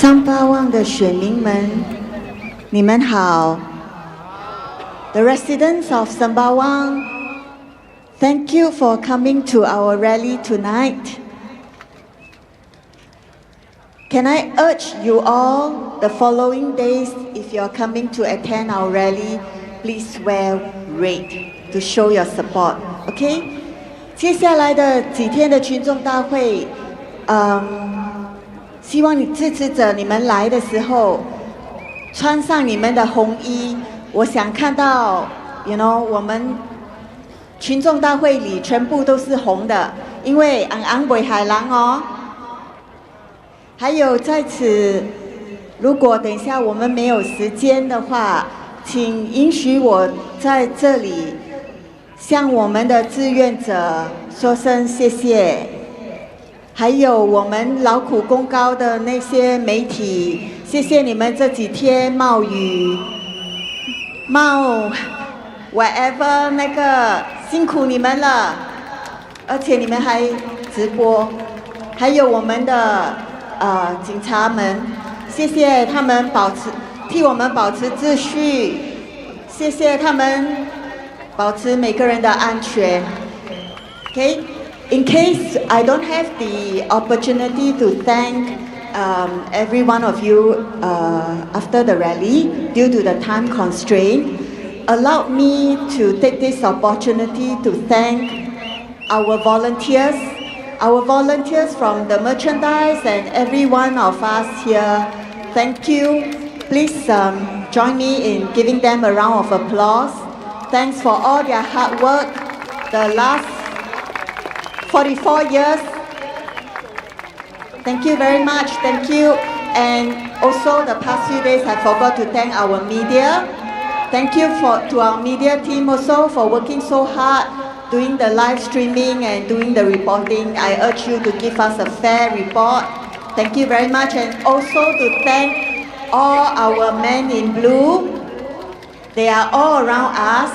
Sembawang 的选民们，你们好。The residents of Sembawang, thank you for coming to our rally tonight. Can I urge you all the following days, if you are coming to attend our rally, please wear red to show your support. OK? 接下来的几天的群众大会，希望你支持者你们来的时候，穿上你们的红衣。我想看到 我们群众大会里全部都是红的，因为昂北海狼哦。还有在此，如果等一下我们没有时间的话，请允许我在这里向我们的志愿者说声谢谢。还有我们劳苦功高的那些媒体，谢谢你们这几天冒雨、冒 whatever 那个辛苦你们了，而且你们还直播。还有我们的警察们，谢谢他们替我们保持秩序，谢谢他们保持每个人的安全。In case I don't have the opportunity to thank every one of you after the rally due to the time constraint, allow me to take this opportunity to thank our volunteers from the merchandise and every one of us here. Thank you. Please join me in giving them a round of applause. Thanks for all their hard work. The last 44 years. Thank you very much. Thank you. And also the past few days I forgot to thank our media. Thank you to our media team also for working so hard, doing the live streaming and doing the reporting. I urge you to give us a fair report. Thank you very much. And also to thank all our men in blue. They are all around us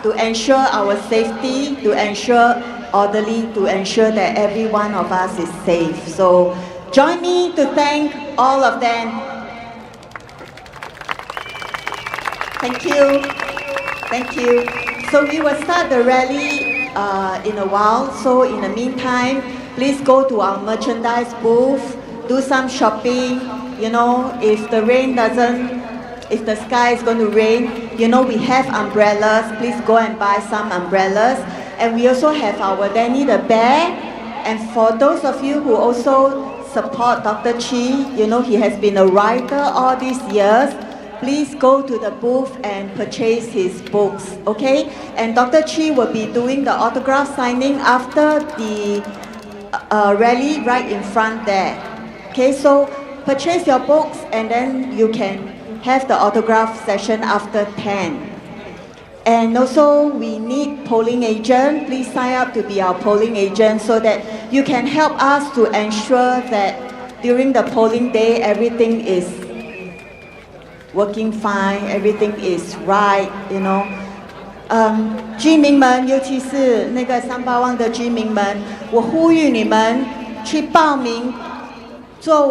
to ensure our safety, to ensure orderly, to ensure that every one of us is safe. So join me to thank all of them. Thank you. Thank you. So we will start the rally in a while. So in the meantime, please go to our merchandise booth, do some shopping. If the sky is going to rain, we have umbrellas. Please go and buy some umbrellas. And we also have our Danny the Bear. And for those of you who also support Dr. Chi, he has been a writer all these years. Please go to the booth and purchase his books, okay? And Dr. Chi will be doing the autograph signing after the rally right in front there. Okay, so purchase your books and then you can have the autograph session after 10. And also we need polling agent. Please sign up to be our polling agent so that you can help us to ensure that during the polling day everything is working fine, everything is right, 居民们，尤其是那个三巴旺的居民们，我呼吁你们去报名做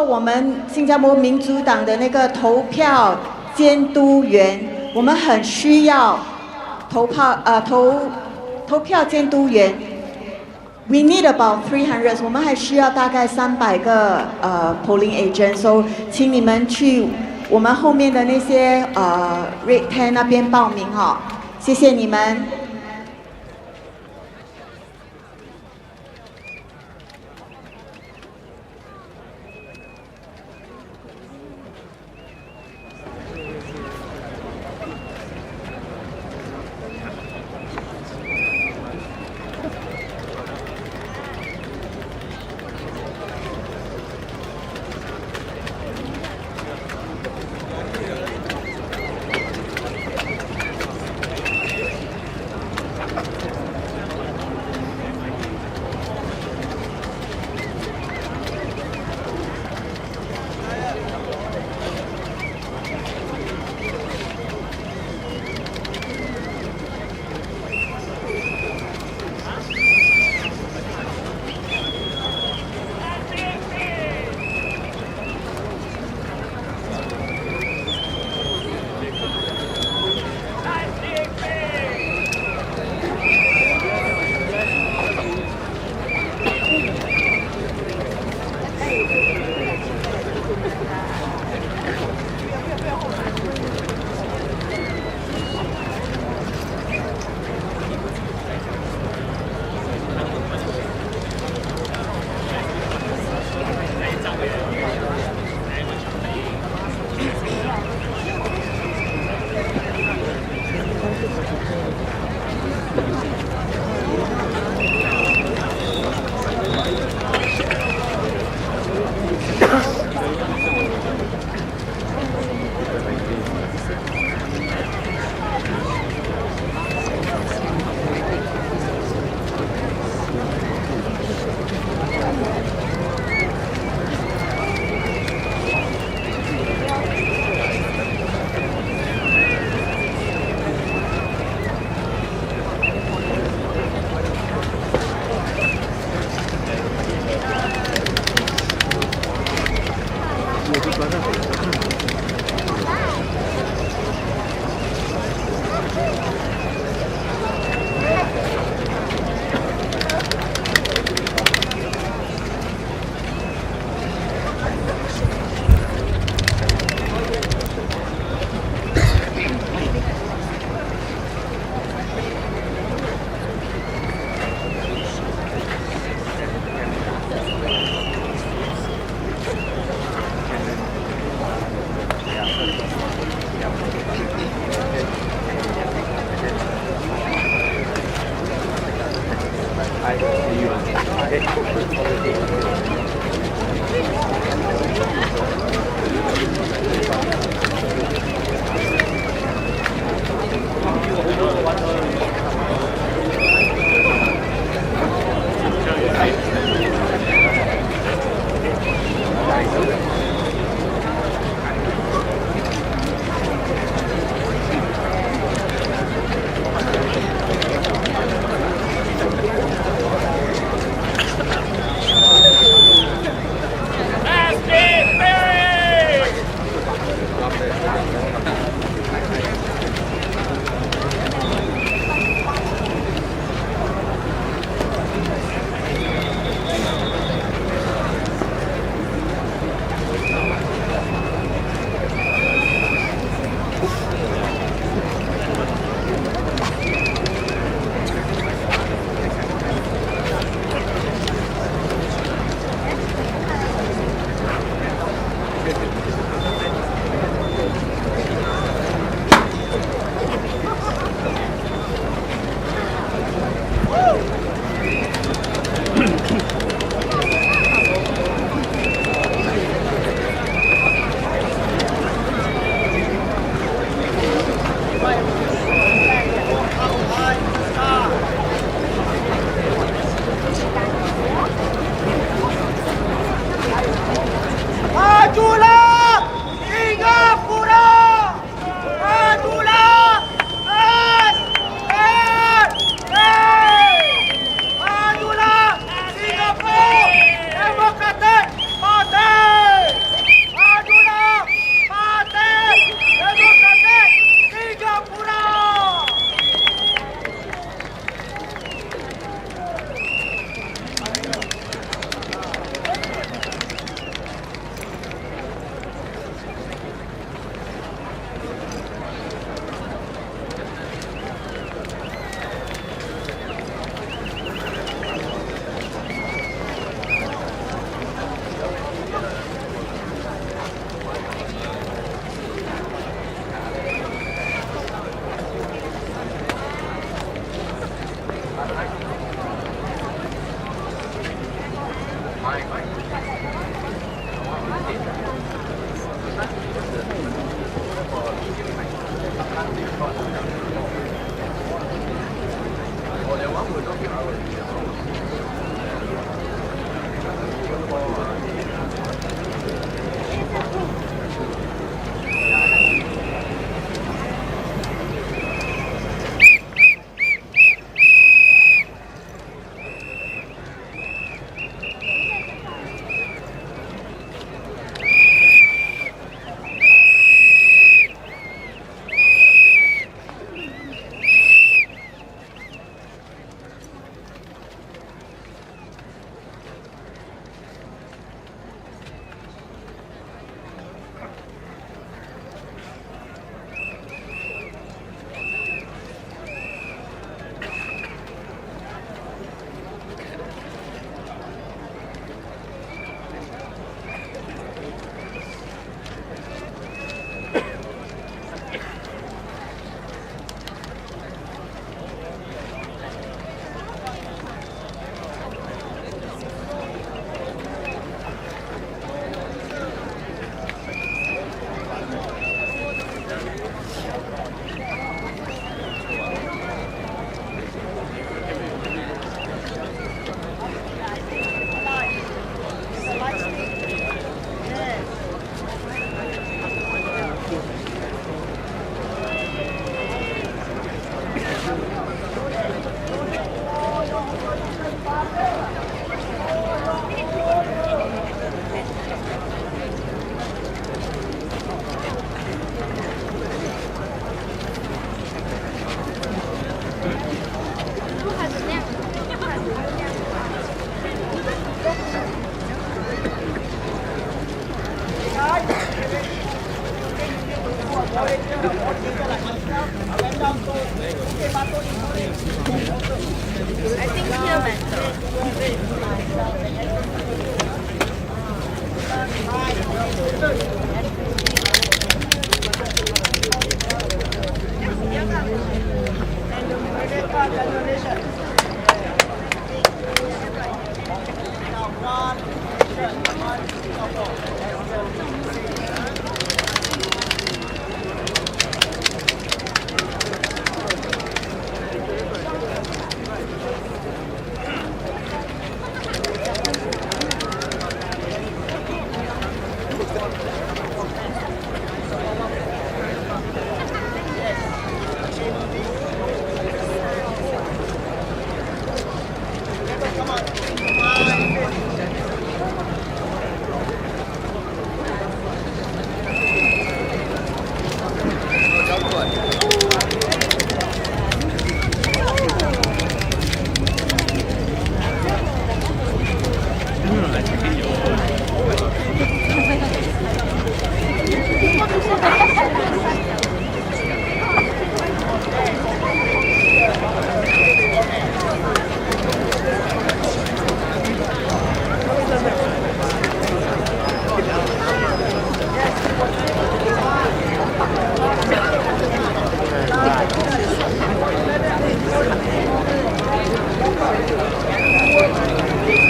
我们新加坡民主党的那个投票监督员。我们很需要投票监督员。We need about 300. 我们还需要大概300个polling agents. So 请你们去我们后面的那些red tent 那边报名哈，谢谢你们。ส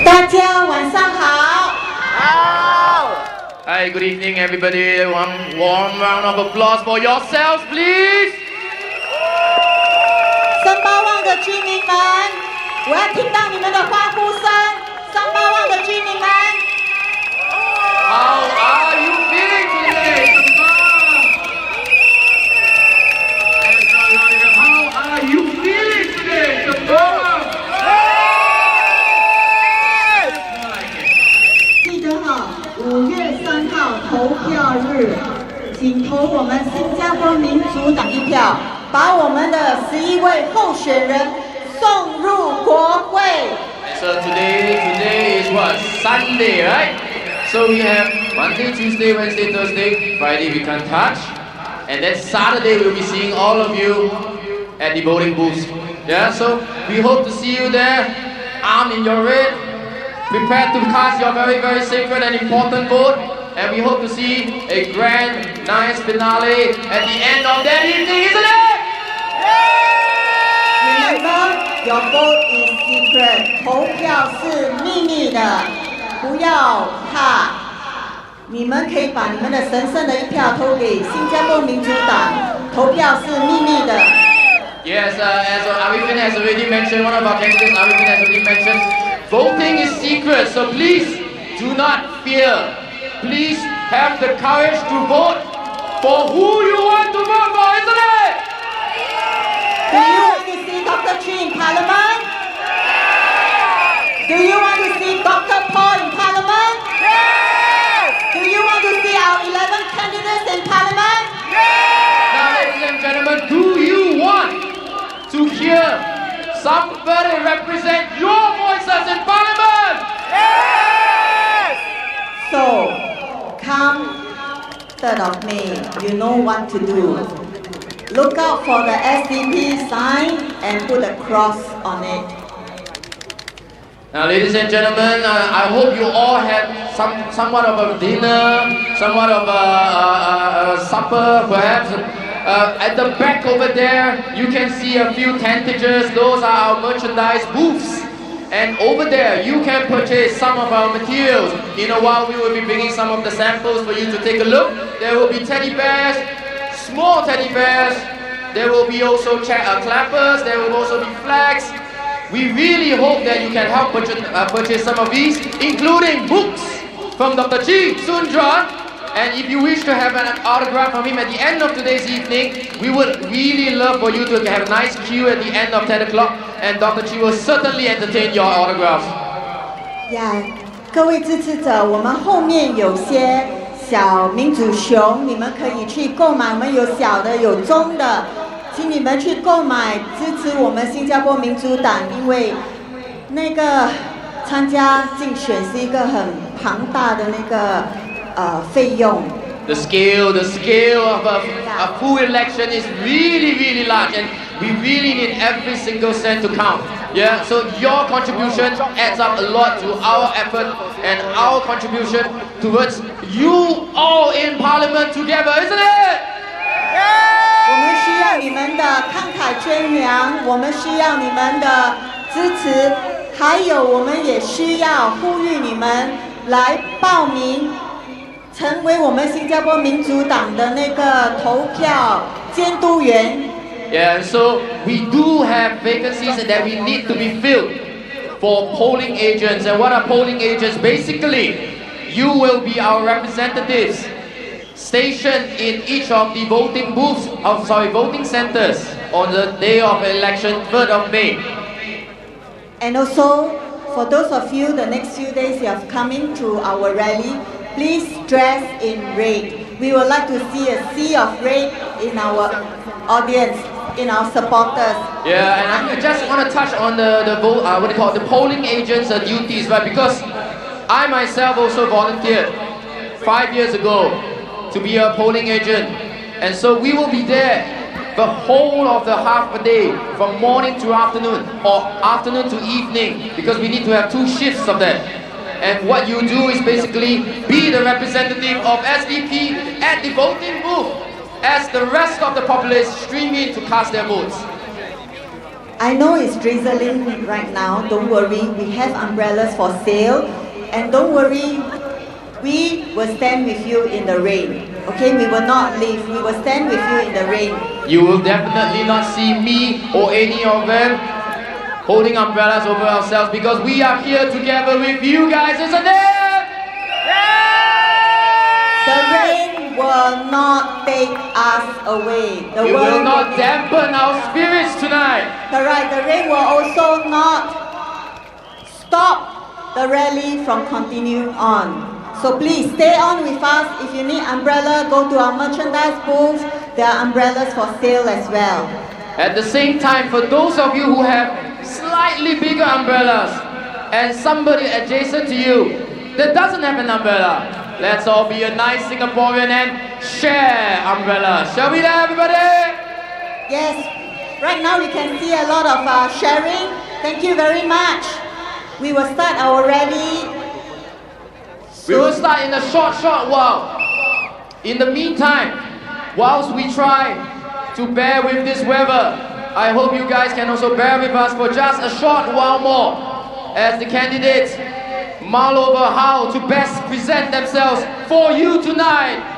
大家晚上好。Hi, good evening, everybody. One warm round of applause for yourselves, please. 三巴旺的居民们，我要听到你们的欢呼声。三巴旺的居民们 How are you feeling today? How are you feeling today, Sembawang? 记得哈，5月3号投票日，请投我们新加坡民主党一票，把我们的11位候选人送入国会。So today is what? Sunday, right? So we have Monday, Tuesday, Wednesday, Thursday, Friday we can't touch, and then Saturday we'll be seeing all of you at the voting booths. Yeah, so we hope to see you there, armed in your red, prepared to cast your very, very sacred and important vote, and we hope to see a grand, nice finale at the end of that evening, isn't it? Remember, your vote is secret. 投票是秘密的，不要怕。你们可以把你们的神圣的一票投给新加坡民主党。投票是秘密的。Yes, as Arifin has already mentioned, one of our candidates, Arifin has already mentioned, voting is secret, so please do not fear. Please have the courage to vote for who you want to vote for, isn't it? Do you want to see Dr. Chi in Parliament? Do you want to see Dr. Paul in Parliament? Do you want to see our 11 candidates in Parliament? Now, ladies and gentlemen, do you want to hear somebody represent your voices in Parliament? So, come 3rd of May, you know what to do. Look out for the SDP sign and put a cross on it. Now, ladies and gentlemen, I hope you all had somewhat of a dinner, somewhat of a supper, perhaps. At the back over there, you can see a few tentages. Those are our merchandise booths. And over there, you can purchase some of our materials. In a while, we will be bringing some of the samples for you to take a look. There will be teddy bears, small teddy bears. There will be also clappers. There will also be flags. We really hope that you can help purchase some of these, including books from Dr. Chi Soon-Juan. And if you wish to have an autograph from him at the end of today's evening, we would really love for you to have a nice queue at the end of 10 o'clock, and Dr. Chi will certainly entertain your autographs. 各位支持者，我们后面有些小民主熊，你们可以去购买，我们有小的，有中的，请你们去购买，支持我们新加坡民主党，因为那个参加竞选是一个很庞大的那个费用。The scale of a full election is really, really large, and we really need every single cent to count. Yeah, so your contribution adds up a lot to our effort and our contribution towards you all in Parliament together, isn't it? 我们需要你们的慷慨宣扬，我们需要你们的支持，还有我们也需要呼吁你们来报名，成为我们新加坡民主党的那个投票监督员。Yeah, and so we do have vacancies that we need to be filled for polling agents. And what are polling agents? Basically, you will be our representatives stationed in each of the voting booths, voting centers on the day of election, 3rd of May. And also, for those of you, the next few days you have coming to our rally, please dress in red. We would like to see a sea of red in our audience, in our supporters. Yeah, and I just want to touch on the polling agents' duties, right? Because I myself also volunteered 5 years ago to be a polling agent, and so we will be there the whole of the half a day, from morning to afternoon, or afternoon to evening, because we need to have 2 shifts of that. And what you do is basically be the representative of SDP at the voting booth, as the rest of the populace stream in to cast their votes. I know it's drizzling right now, don't worry, we have umbrellas for sale, and don't worry, we will stand with you in the rain. Okay, we will not leave, we will stand with you in the rain. You will definitely not see me or any of them holding umbrellas over ourselves, because we are here together with you guys, isn't it? The rain will not take us away. It will not dampen our spirits tonight. Correct, the rain will also not stop the rally from continuing on. So please stay on with us. If you need umbrella, go to our merchandise booth. There are umbrellas for sale as well. At the same time, for those of you who have slightly bigger umbrellas and somebody adjacent to you that doesn't have an umbrella, let's all be a nice Singaporean and share umbrella. Shall we there, everybody? Yes. Right now we can see a lot of sharing. Thank you very much. We will start our rally. We will start in a short while. In the meantime, whilst we try to bear with this weather, I hope you guys can also bear with us for just a short while more as the candidates mull over how to best present themselves for you tonight.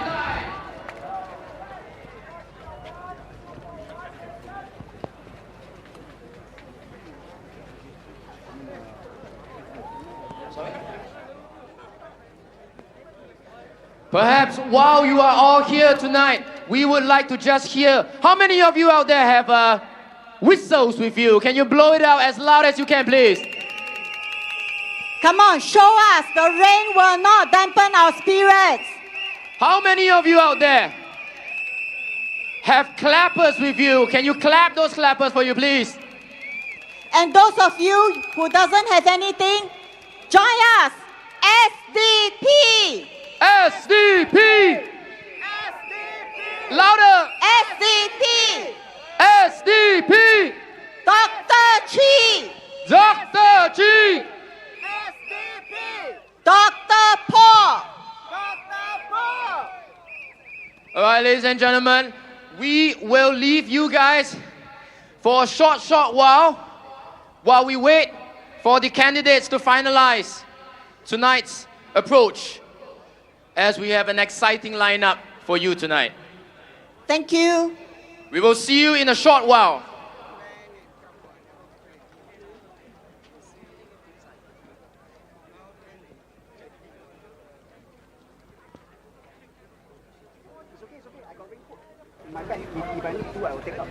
Perhaps while you are all here tonight, we would like to just hear, how many of you out there have whistles with you? Can you blow it out as loud as you can, please? Come on, show us. The rain will not dampen our spirits. How many of you out there have clappers with you? Can you clap those clappers for you, please? And those of you who doesn't have anything, join us. SDP. SDP! Louder! SDP! SDP! Dr. Chi! Dr. G! SDP! Dr. Paul! Alright, ladies and gentlemen, we will leave you guys for a short while we wait for the candidates to finalize tonight's approach, as we have an exciting lineup for you tonight. Thank you. We will see you in a short while. My bag, if I need to, I will take up.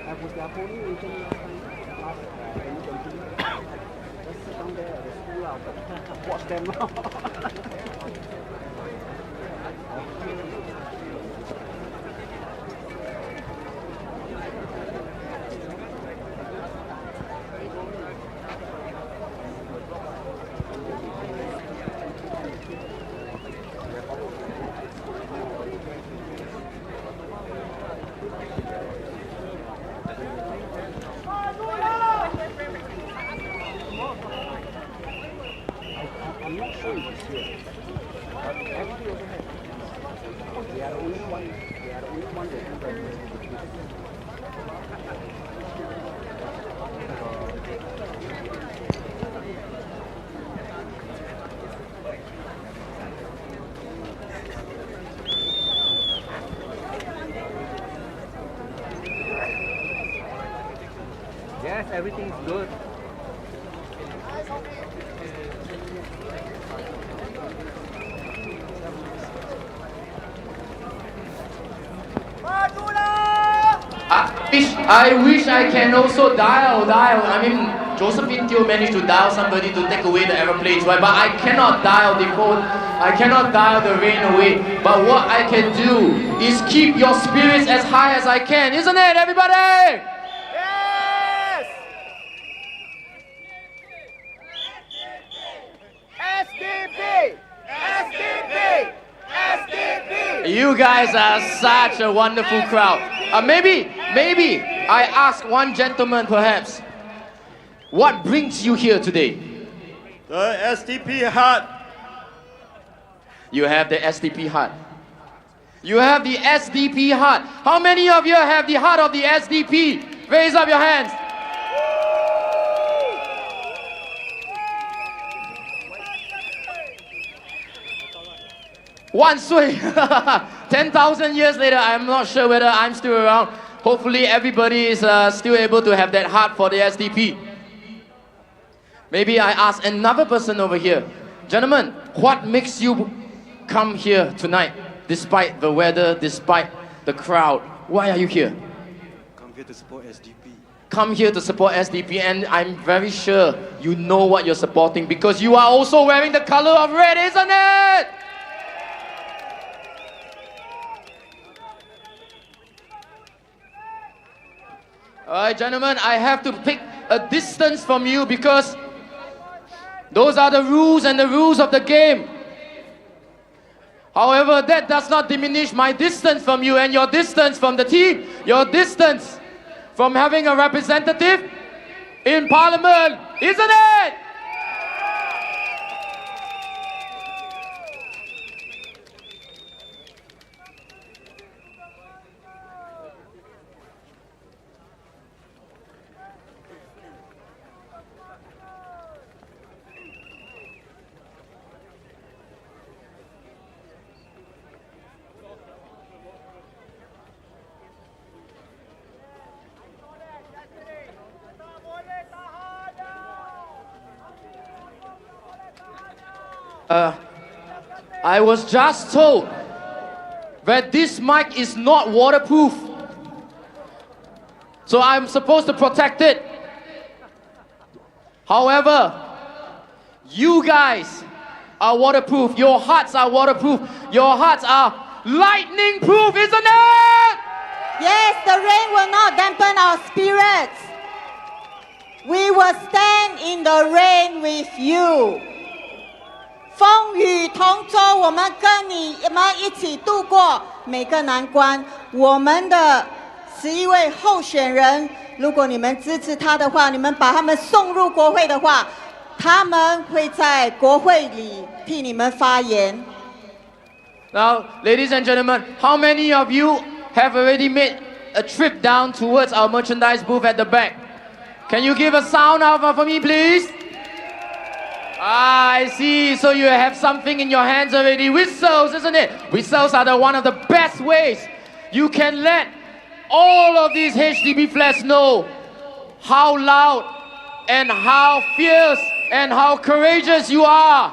I was their polling agent last time, 2020. Just sit down there at the school, watch them now. I'm not sure if it's here. But everybody also has. Yes, everything's good. I wish I can also dial. I mean, Josephine Teo managed to dial somebody to take away the aeroplanes, right? But I cannot dial the phone. I cannot dial the rain away. But what I can do is keep your spirits as high as I can, isn't it, everybody? Yes! SDP! SDP! SDP! You guys are such a wonderful crowd. Maybe I ask one gentleman perhaps, what brings you here today? The SDP heart. You have the SDP heart. You have the SDP heart. How many of you have the heart of the SDP? Raise up your hands. One sway. 10,000 years later, I'm not sure whether I'm still around. Hopefully everybody is still able to have that heart for the SDP. Maybe I ask another person over here. Gentlemen, what makes you come here tonight, despite the weather, despite the crowd? Why are you here? Come here to support SDP. Come here to support SDP, and I'm very sure you know what you're supporting because you are also wearing the color of red, isn't it? Alright, gentlemen, I have to pick a distance from you because those are the rules and the rules of the game. However, that does not diminish my distance from you and your distance from the team, your distance from having a representative in Parliament, isn't it? I was just told that this mic is not waterproof. So I'm supposed to protect it. However, you guys are waterproof. Your hearts are waterproof. Your hearts are lightning proof, isn't it? Yes, the rain will not dampen our spirits. We will stand in the rain with you. 风雨同舟，我们跟你们一起度过每个难关。我们的11位候选人，如果你们支持他的话，你们把他们送入国会的话，他们会在国会里替你们发言。Now, ladies and gentlemen, how many of you have already made a trip down towards our merchandise booth at the back? Can you give a sound out for me, please? I see. So you have something in your hands already. Whistles, isn't it? Whistles are one of the best ways you can let all of these HDB flags know how loud and how fierce and how courageous you are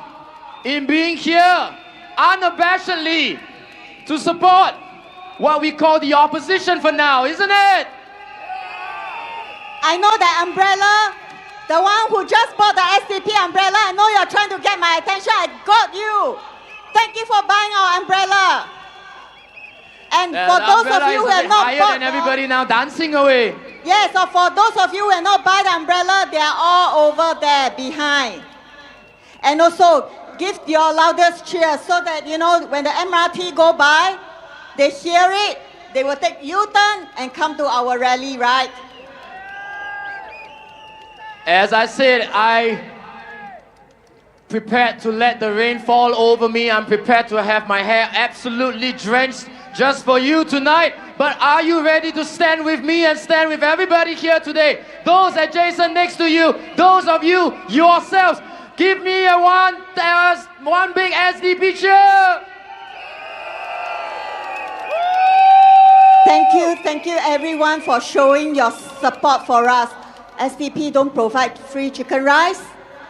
in being here unabashedly to support what we call the opposition for now, isn't it? I know that umbrella, the one who just bought the SDP umbrella, I know you're trying to get my attention. I got you. Thank you for buying our umbrella. And for those of you who have not bought, and everybody now dancing away. Yes, so for those of you who have not bought the umbrella, they are all over there behind. And also, give your loudest cheer so that, you know, when the MRT go by, they hear it, they will take U-turn and come to our rally, right? As I said, I prepared to let the rain fall over me. I'm prepared to have my hair absolutely drenched just for you tonight. But are you ready to stand with me and stand with everybody here today? Those adjacent next to you, those of you yourselves, give me a one big SDP cheer. Thank you everyone for showing your support for us. SDP don't provide free chicken rice.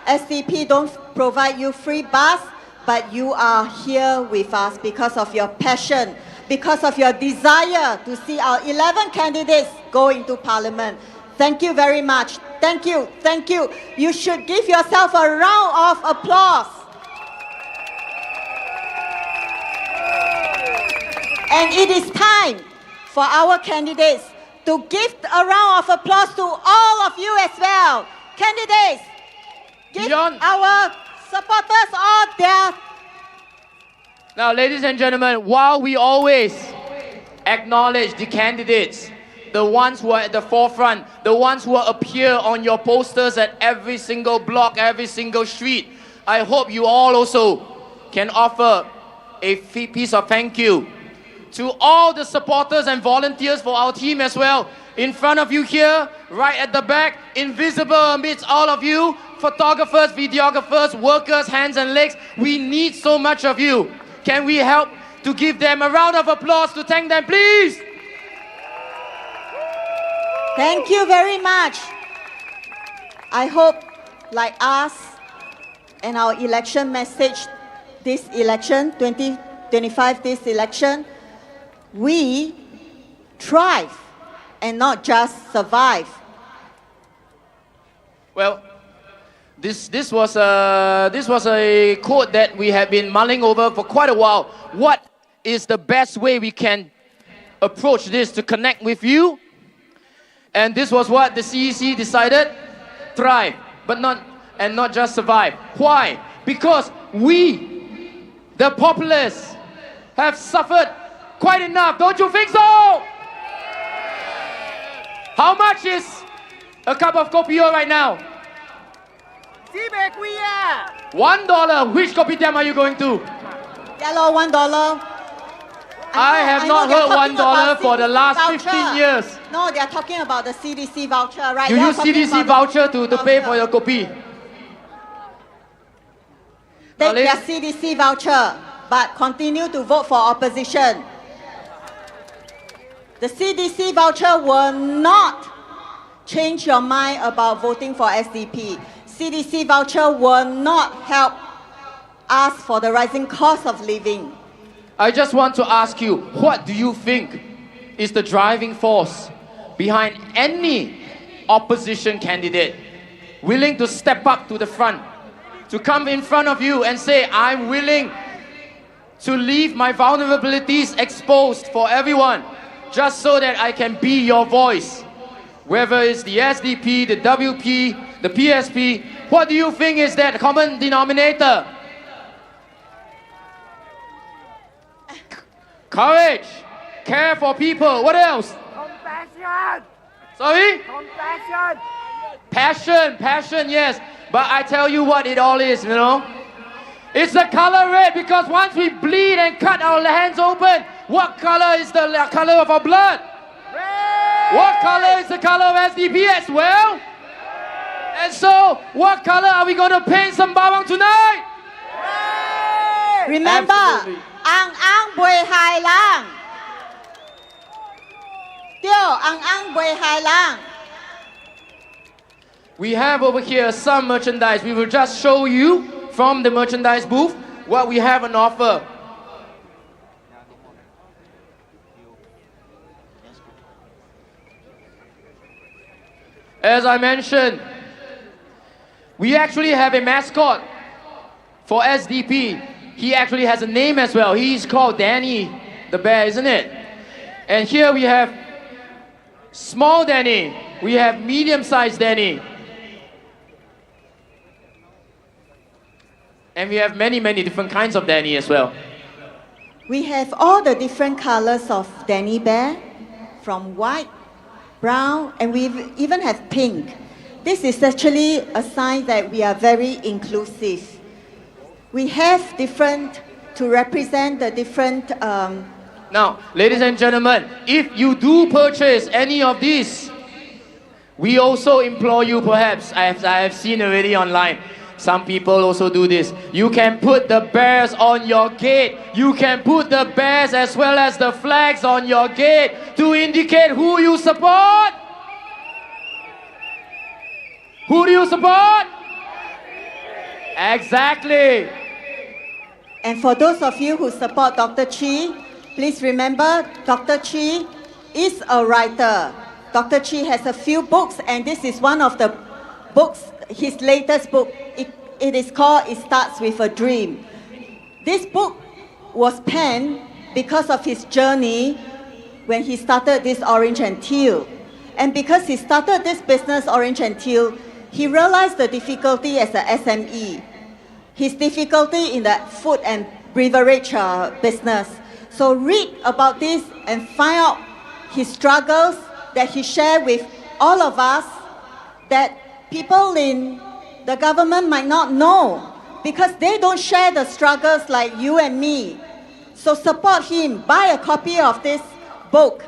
SDP don't provide you free bus, but you are here with us because of your passion, because of your desire to see our 11 candidates go into Parliament. Thank you very much. Thank you. Thank you. You should give yourself a round of applause. And it is time for our candidates to give a round of applause to all of you as well. Candidates, give our supporters all their... Now, ladies and gentlemen, while we always acknowledge the candidates, the ones who are at the forefront, the ones who appear on your posters at every single block, every single street, I hope you all also can offer a piece of thank you to all the supporters and volunteers for our team as well. In front of you here, right at the back, invisible amidst all of you, photographers, videographers, workers, hands and legs, we need so much of you. Can we help to give them a round of applause to thank them, please? Thank you very much. I hope, like us and our election message, this election, 2025, this election, we thrive and not just survive. Well, this was a quote that we have been mulling over for quite a while. What is the best way we can approach this to connect with you? And this was what the CEC decided: thrive, but not just survive. Why? Because we, the populace, have suffered quite enough. Don't you think so? How much is a cup of kopi-o right now? $1. Which kopitiam are you going to? Yellow, $1. I have not heard $1 for the last 15 years. No, they are talking about the CDC voucher, right? You use CDC voucher to pay for your kopi. Take their CDC voucher, but continue to vote for opposition. The CDC voucher will not change your mind about voting for SDP. CDC voucher will not help us for the rising cost of living. I just want to ask you, what do you think is the driving force behind any opposition candidate willing to step up to the front, to come in front of you and say, I'm willing to leave my vulnerabilities exposed for everyone, just so that I can be your voice? Whether it's the SDP, the WP, the PSP, what do you think is that common denominator? Courage, care for people. What else? Compassion! Sorry? Compassion! Passion, yes. But I tell you what it all is, you know? It's the color red, because once we bleed and cut our hands open, what color is the color of our blood? Red! What color is the color of SDP as well? And so, what color are we going to paint Sembawang tonight? Red! Remember, Absolutely. Ang Ang Bui Hai Lang. Tio, Ang Ang Bui Hai Lang. We have over here some merchandise. We will just show you from the merchandise booth what we have on offer. As I mentioned, we actually have a mascot for SDP. He actually has a name as well. He's called Danny the bear, isn't it? And here we have small Danny. We have medium-sized Danny. And we have many, many different kinds of Danny as well. We have all the different colors of Danny Bear, from white, brown, and we even have pink. This is actually a sign that we are very inclusive. We have different, to represent the different... Now, ladies and gentlemen, if you do purchase any of these, we also implore you, perhaps, I have seen already online, some people also do this. You can put the bears on your gate. You can put the bears as well as the flags on your gate to indicate who you support. Who do you support? Exactly. And for those of you who support Dr. Chi, please remember Dr. Chi is a writer. Dr. Chi has a few books, and this is one of the books, his latest book. It is called It Starts With a Dream. This book was penned because of his journey when he started this Orange and Teal. And because he started this business, Orange and Teal, he realized the difficulty as an SME, his difficulty in the food and beverage business. So read about this and find out his struggles that he shared with all of us that people in the government might not know because they don't share the struggles like you and me. So support him, buy a copy of this book.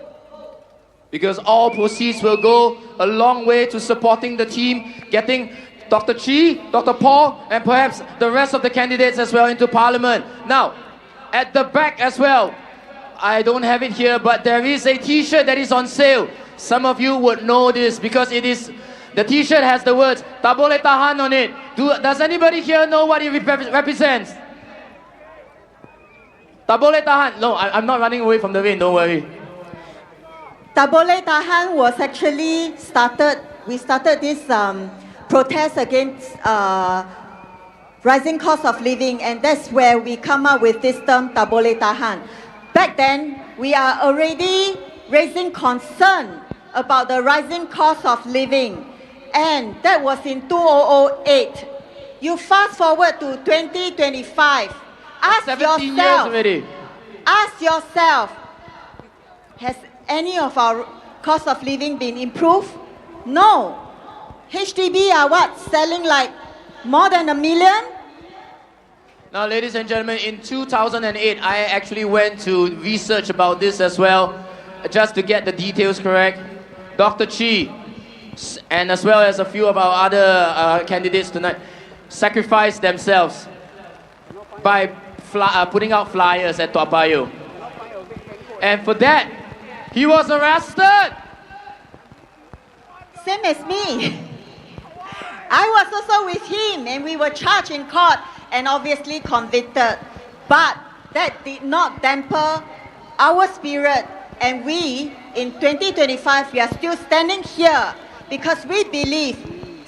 Because all proceeds will go a long way to supporting the team, getting Dr. Chi, Dr. Paul, and perhaps the rest of the candidates as well into Parliament. Now, at the back as well, I don't have it here, but there is a t-shirt that is on sale. Some of you would know this because it is, the t-shirt has the words "Tak boleh tahan" on it. Does anybody here know what it represents? Tak boleh tahan. No, I'm not running away from the rain, don't worry. Tak boleh tahan was actually we started this protest against rising cost of living, and that's where we come up with this term tak boleh tahan. Back then, we are already raising concern about the rising cost of living, and that was in 2008. You fast forward to 2025. Ask 17 years yourself, already. ask yourself, has any of our cost of living been improved? No. HDB are what? Selling like more than 1 million? Now, ladies and gentlemen, in 2008, I actually went to research about this as well, just to get the details correct. Dr. Chi, and as well as a few of our other candidates tonight, sacrificed themselves by putting out flyers at Toa Payoh. And for that, he was arrested. Same as me. I was also with him, and we were charged in court and obviously convicted. But that did not damper our spirit, and we, in 2025, we are still standing here because we believe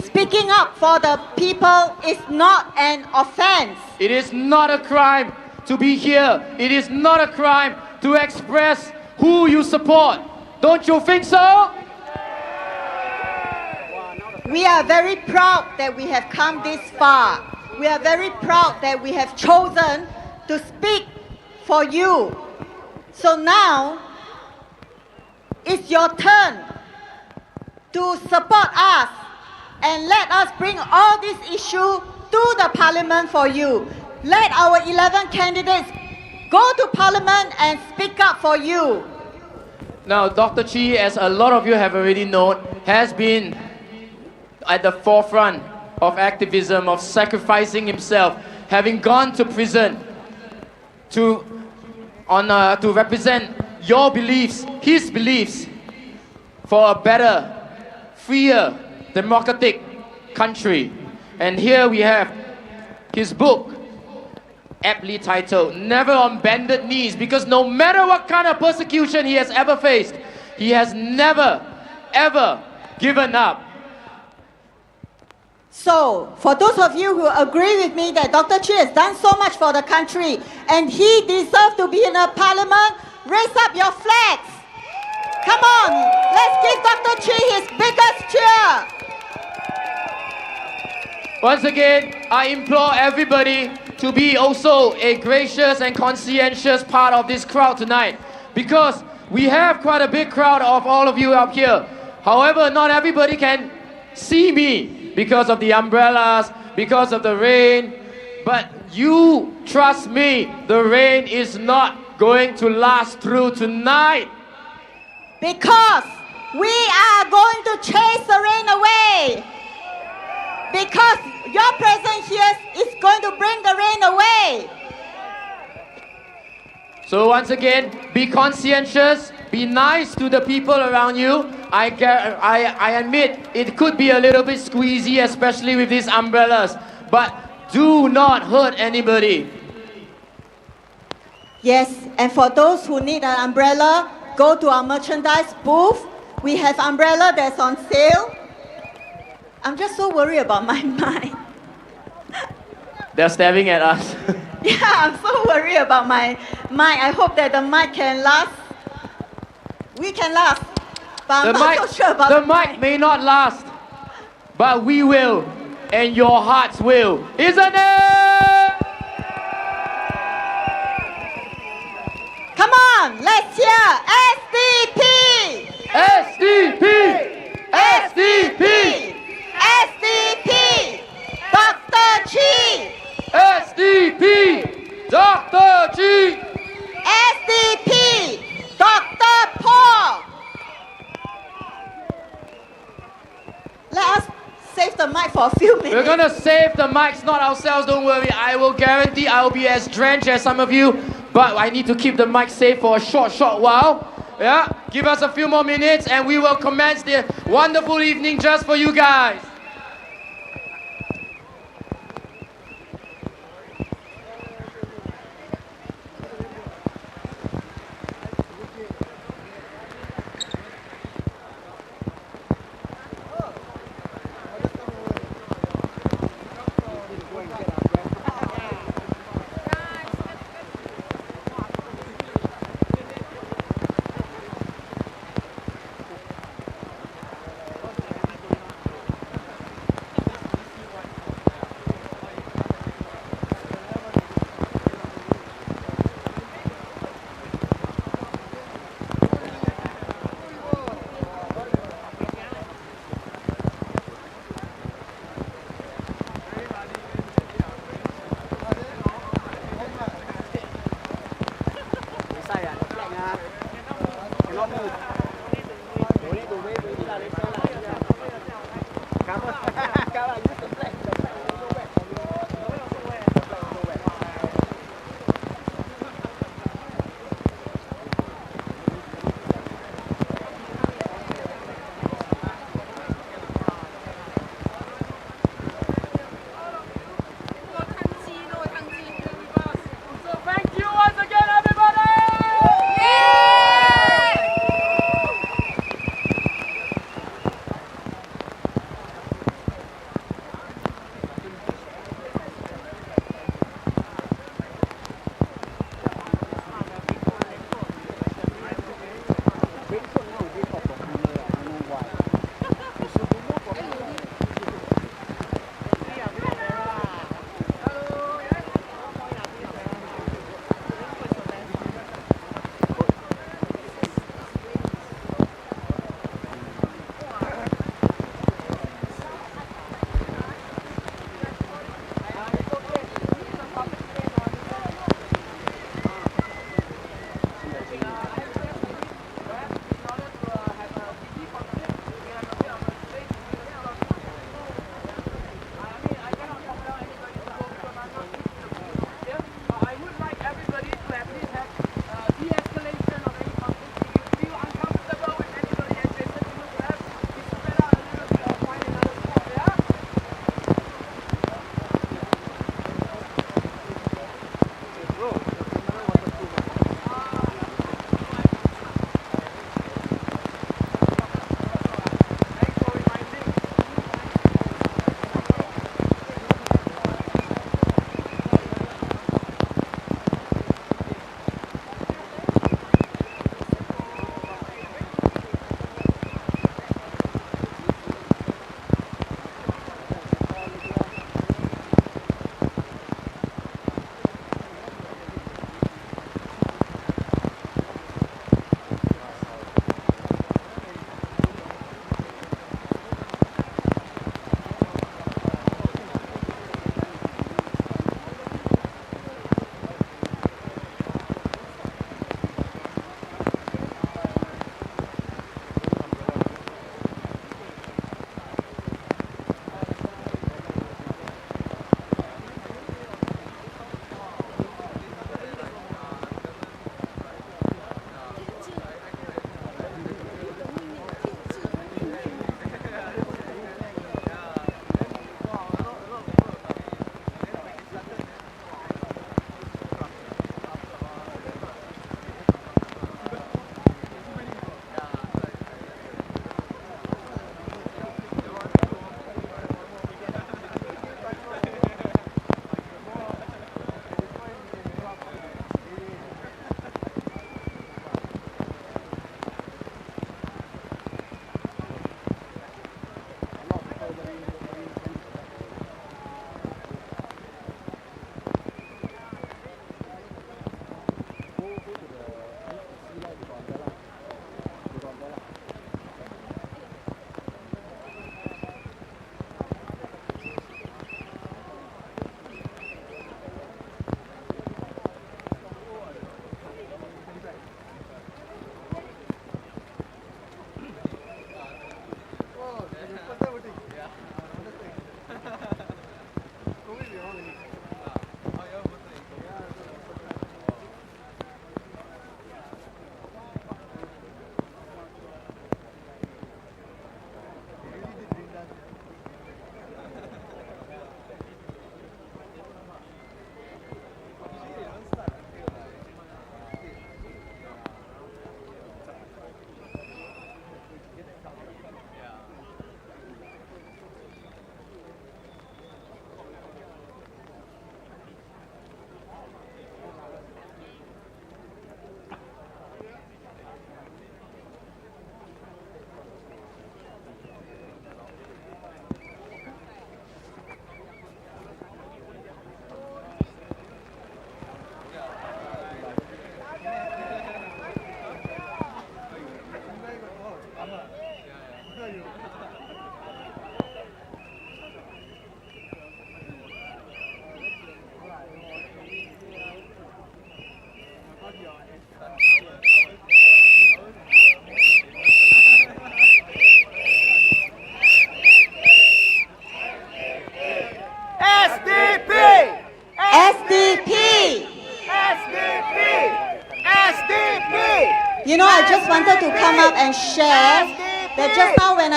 speaking up for the people is not an offense. It is not a crime to be here. It is not a crime to express who you support. Don't you think so? We are very proud that we have come this far. We are very proud that we have chosen to speak for you. So now, it's your turn to support us and let us bring all these issues to the Parliament for you. Let our 11 candidates go to Parliament and speak up for you. Now, Dr. Chi, as a lot of you have already known, has been at the forefront of activism, of sacrificing himself, having gone to prison to represent your beliefs, his beliefs, for a better, freer, democratic country. And here we have his book, aptly titled "Never on Bended Knees," because no matter what kind of persecution he has ever faced, he has never, ever given up. So, for those of you who agree with me that Dr. Chi has done so much for the country and he deserves to be in a parliament, raise up your flags. Come on, let's give Dr. Chi his biggest cheer. Once again, I implore everybody to be also a gracious and conscientious part of this crowd tonight, because we have quite a big crowd of all of you up here. However, not everybody can see me because of the umbrellas, because of the rain, but you trust me, the rain is not going to last through tonight. Because we are going to chase the rain away. Because your presence here is going to bring the rain away. So once again, be conscientious, be nice to the people around you, I admit it could be a little bit squeezy, especially with these umbrellas, but do not hurt anybody. Yes, and for those who need an umbrella, go to our merchandise booth. We have umbrella that's on sale. I'm just so worried about my mic. They're staring at us. Yeah, I'm so worried about my mic. I hope that the mic can last. We can last. But I'm not so sure about the mic may not last, but we will, and your hearts will. Isn't it? Come on, let's hear SDP! SDP! SDP! SDP! Dr. Chi! SDP! Dr. G! SDP! Dr. Paul! Let us save the mic for a few minutes. We're gonna save the mics, not ourselves, don't worry. I will guarantee I will be as drenched as some of you, but I need to keep the mic safe for a short while. Yeah, give us a few more minutes and we will commence the wonderful evening just for you guys.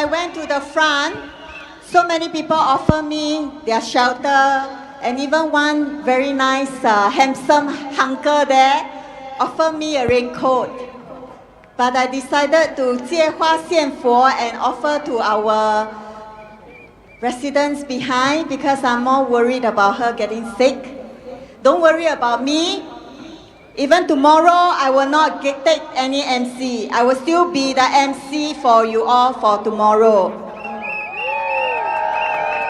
I went to the front, so many people offer me their shelter, and even one very nice, handsome hunker there offered me a raincoat. But I decided to 借花献佛 and offer to our residents behind because I'm more worried about her getting sick. Don't worry about me. Even tomorrow, I will not take any MC. I will still be the MC for you all for tomorrow.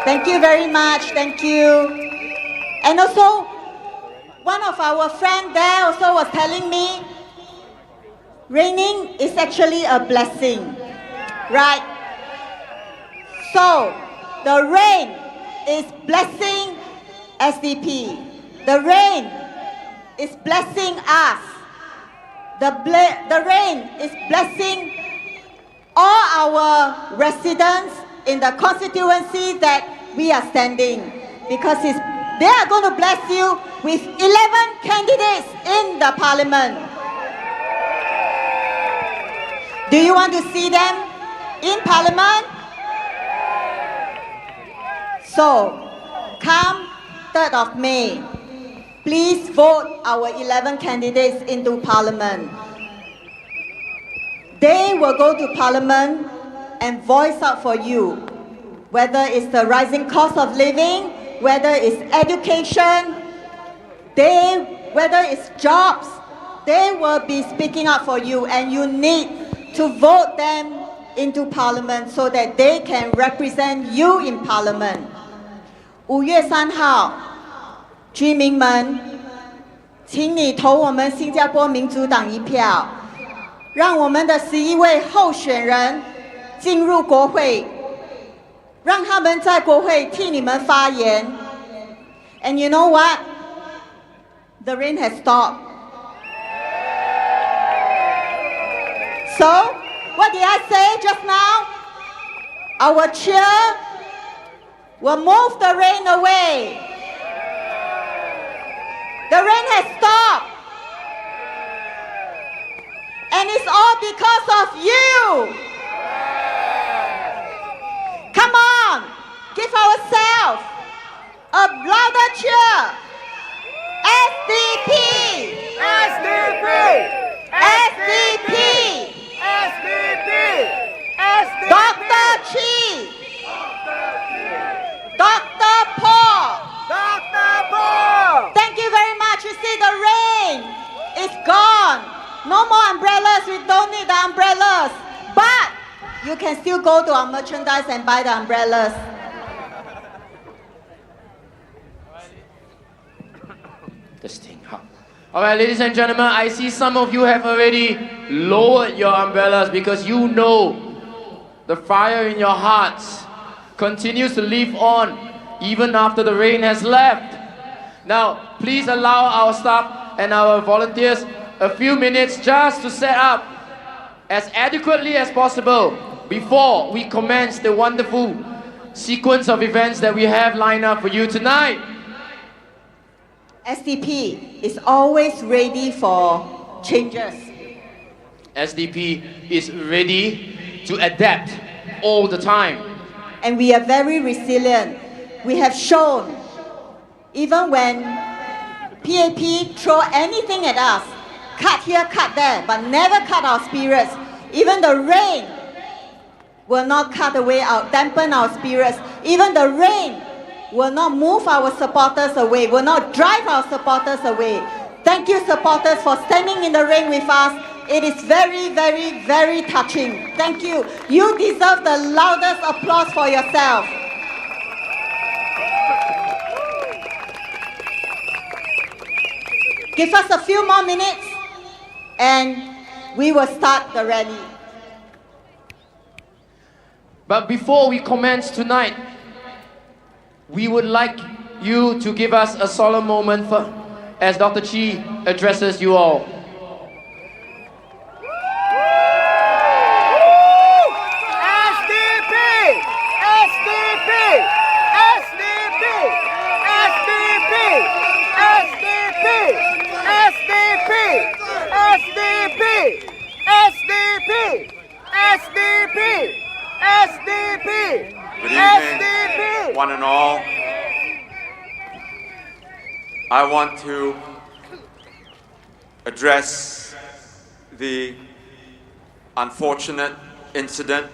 Thank you very much. Thank you. And also, one of our friends there also was telling me, raining is actually a blessing, right? So, the rain is blessing SDP. The rain is blessing us. The rain is blessing all our residents in the constituency that we are standing, because they are going to bless you with 11 candidates in the parliament. Do you want to see them in parliament? So, come 3rd of May, please vote our 11 candidates into parliament. They will go to parliament and voice out for you, whether it's the rising cost of living, whether it's education, whether it's jobs, they will be speaking up for you, and you need to vote them into parliament so that they can represent you in parliament. 5月3号，居民们，请你投我们新加坡民主党一票，让我们的11位候选人进入国会，让他们在国会替你们发言。And you know what? The rain has stopped. So, what did I say just now? Our cheer will move the rain away. The rain has stopped. And it's all because of you. Come on, give ourselves a louder cheer. SDP! SDP! SDP! SDP! SDP! Dr. Chi! Dr. Paul! Dr. Paul! Thank you very much. You see, the rain is gone. No more umbrellas. We don't need the umbrellas. But you can still go to our merchandise and buy the umbrellas. This thing, huh? All right, ladies and gentlemen, I see some of you have already lowered your umbrellas because you know the fire in your hearts continues to live on even after the rain has left. Now, please allow our staff and our volunteers a few minutes just to set up as adequately as possible before we commence the wonderful sequence of events that we have lined up for you tonight. SDP is always ready for changes. SDP is ready to adapt all the time. And we are very resilient. We have shown, even when PAP throw anything at us, cut here, cut there, but never cut our spirits. Even the rain will not dampen our spirits. Even the rain will not move our supporters away, will not drive our supporters away. Thank you, supporters, for standing in the rain with us. It is very, very, very touching. Thank you. You deserve the loudest applause for yourself. Give us a few more minutes and we will start the rally. But before we commence tonight, we would like you to give us a solemn moment as Dr. Chi addresses you all. SDP! SDP! SDP! SDP! SDP! SDP! SDP! SDP! SDP! SDP! Good evening, one and all. I want to address the unfortunate incident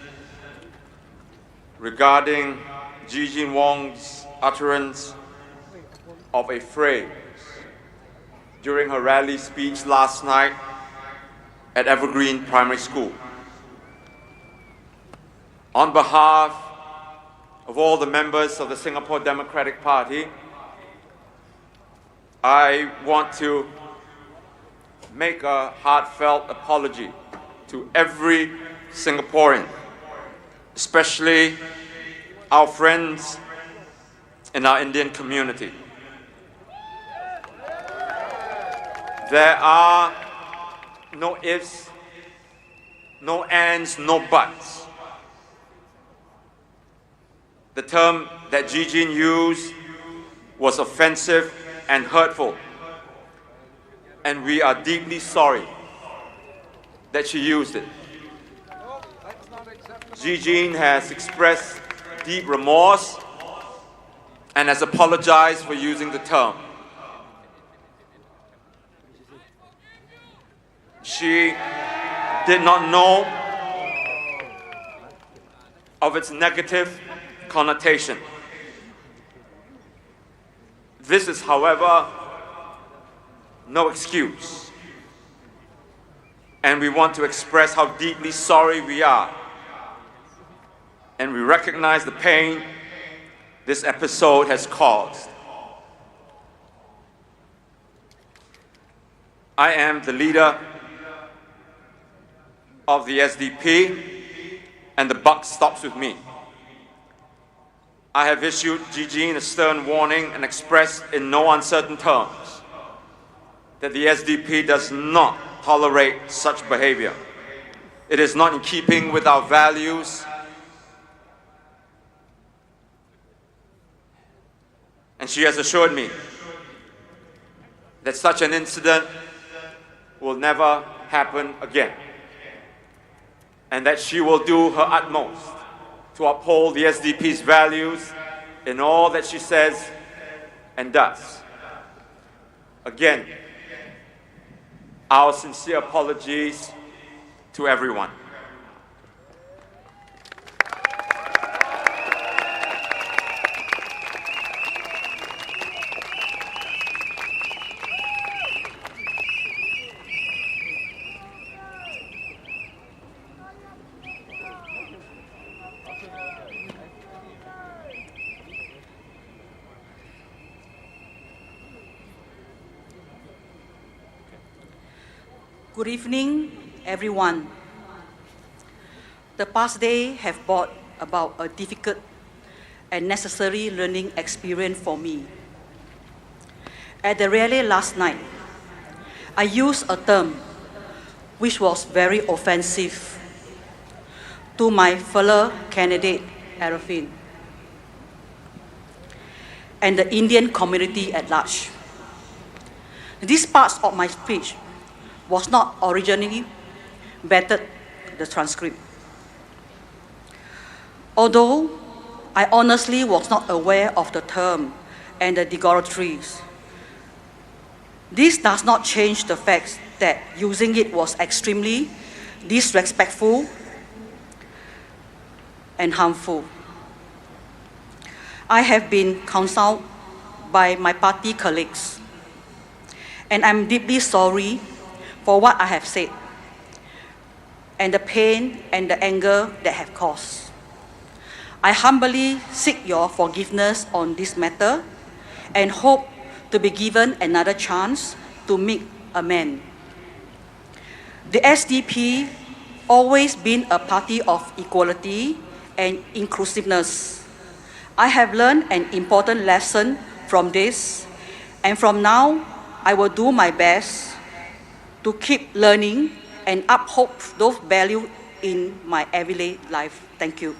regarding GE2025's utterance of a phrase during her rally speech last night at Evergreen Primary School. On behalf of all the members of the Singapore Democratic Party, I want to make a heartfelt apology to every Singaporean, especially our friends in our Indian community. There are no ifs, no ands, no buts. The term that Gigi used was offensive and hurtful, and we are deeply sorry that she used it. Gigi has expressed deep remorse and has apologized for using the term. She did not know of its negative connotation. This is, however, no excuse. And we want to express how deeply sorry we are. And we recognize the pain this episode has caused. I am the leader of the SDP, and the buck stops with me. I have issued Gigi a stern warning and expressed in no uncertain terms that the SDP does not tolerate such behavior. It is not in keeping with our values, and she has assured me that such an incident will never happen again, and that she will do her utmost to uphold the SDP's values in all that she says and does. Again, our sincere apologies to everyone. Good evening, everyone. The past day have brought about a difficult and necessary learning experience for me. At the rally last night, I used a term which was very offensive to my fellow candidate, Arifin, and the Indian community at large. These parts of my speech was not originally vetted the transcript. Although I honestly was not aware of the term and the derogatories, this does not change the fact that using it was extremely disrespectful and harmful. I have been counseled by my party colleagues, and I'm deeply sorry for what I have said, and the pain and the anger that have caused. I humbly seek your forgiveness on this matter and hope to be given another chance to make amends. The SDP always been a party of equality and inclusiveness. I have learned an important lesson from this, and from now, I will do my best to keep learning and uphold those values in my everyday life. Thank you.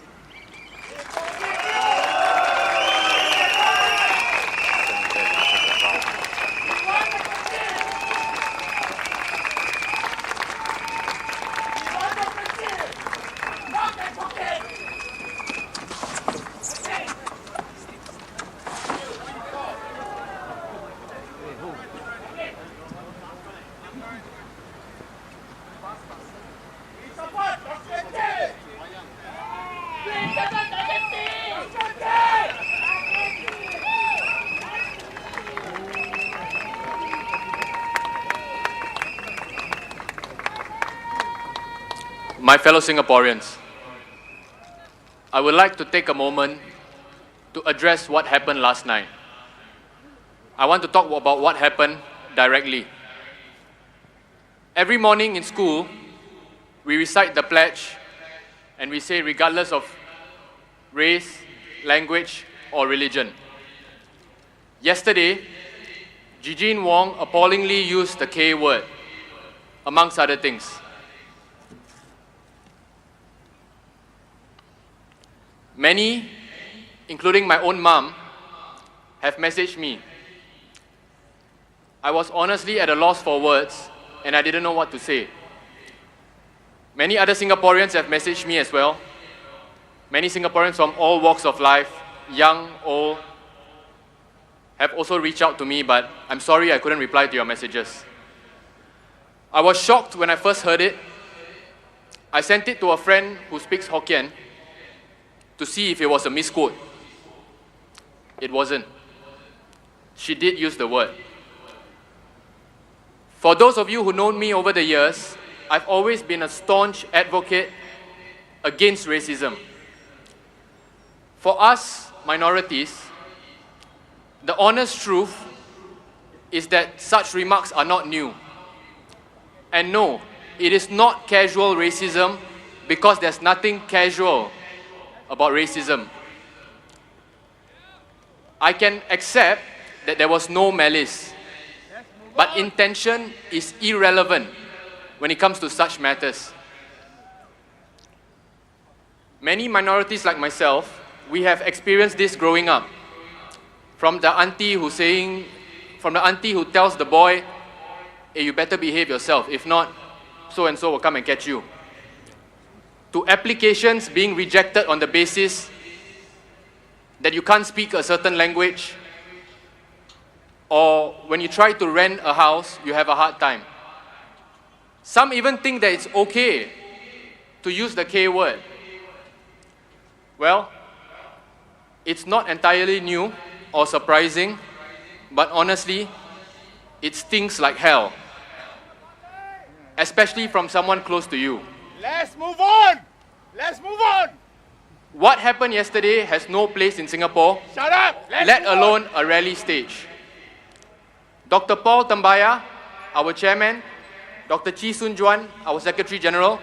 My fellow Singaporeans, I would like to take a moment to address what happened last night. I want to talk about what happened directly. Every morning in school, we recite the pledge and we say regardless of race, language, or religion. Yesterday, GE2025 appallingly used the K word, amongst other things. Many, including my own mom, have messaged me. I was honestly at a loss for words and I didn't know what to say. Many other Singaporeans have messaged me as well. Many Singaporeans from all walks of life, young, old, have also reached out to me, but I'm sorry I couldn't reply to your messages. I was shocked when I first heard it. I sent it to a friend who speaks Hokkien to see if it was a misquote. It wasn't. She did use the word. For those of you who know me over the years, I've always been a staunch advocate against racism. For us, minorities, the honest truth is that such remarks are not new. And no, it is not casual racism because there's nothing casual about racism. I can accept that there was no malice, but intention is irrelevant when it comes to such matters. Many minorities like myself, we have experienced this growing up. From the auntie who tells the boy, hey, you better behave yourself, if not, so and so will come and catch you. To applications being rejected on the basis that you can't speak a certain language, or when you try to rent a house, you have a hard time. Some even think that it's okay to use the K word. Well, it's not entirely new or surprising, but honestly, it stings like hell, especially from someone close to you. Let's move on! Let's move on! What happened yesterday has no place in Singapore, Shut up! let alone a rally stage. Dr. Paul Tambaya, our chairman, Dr. Chee Soon Juan, our Secretary General,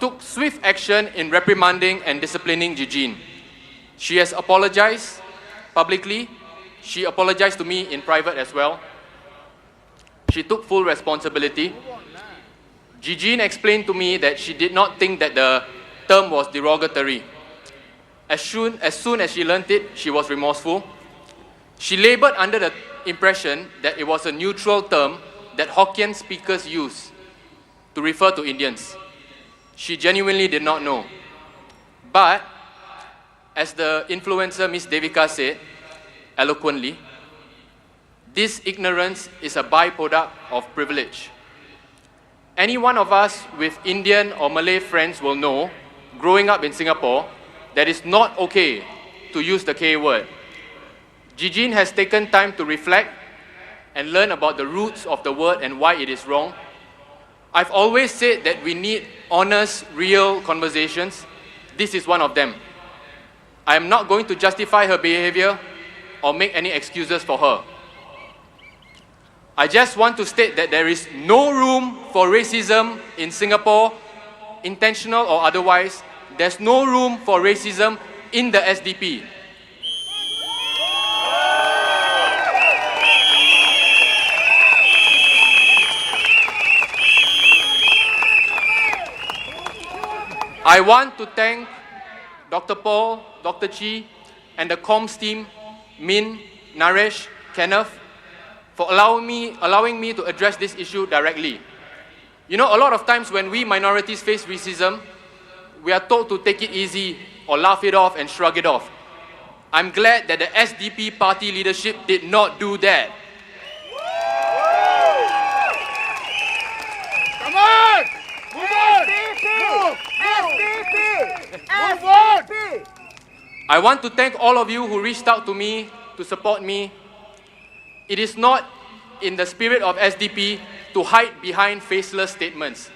took swift action in reprimanding and disciplining GE2025. She has apologized publicly. She apologized to me in private as well. She took full responsibility. GE2025 explained to me that she did not think that the term was derogatory. As soon as she learnt it, she was remorseful. She labored under the impression that it was a neutral term that Hokkien speakers use to refer to Indians. She genuinely did not know. But, as the influencer Miss Devika said, eloquently, this ignorance is a byproduct of privilege. Any one of us with Indian or Malay friends will know, growing up in Singapore, that it's not okay to use the K word. GE2025 has taken time to reflect and learn about the roots of the word and why it is wrong. I've always said that we need honest, real conversations. This is one of them. I am not going to justify her behavior or make any excuses for her. I just want to state that there is no room for racism in Singapore, intentional or otherwise. There's no room for racism in the SDP. I want to thank Dr. Paul, Dr. Chee, and the comms team, Min, Naresh, Kenneth, for allowing me to address this issue directly. You know, a lot of times when we minorities face racism, we are told to take it easy or laugh it off and shrug it off. I'm glad that the SDP party leadership did not do that. Come on! Move on! SDP! Move on! I want to thank all of you who reached out to me to support me. It is not in the spirit of SDP to hide behind faceless statements.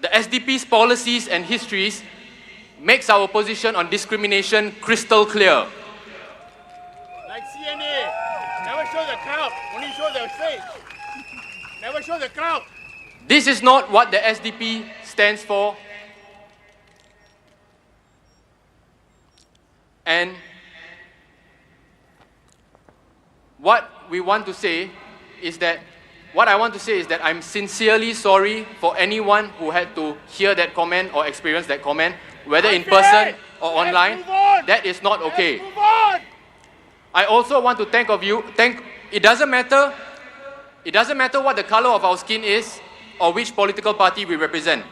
The SDP's policies and histories makes our position on discrimination crystal clear. Like CNA, never show the crowd, only show the stage. Never show the crowd. This is not what the SDP stands for. And what I want to say is that I'm sincerely sorry for anyone who had to hear that comment or experience that comment, whether in person or online. That is not okay. Move on! I also want to it doesn't matter what the color of our skin is or which political party we represent.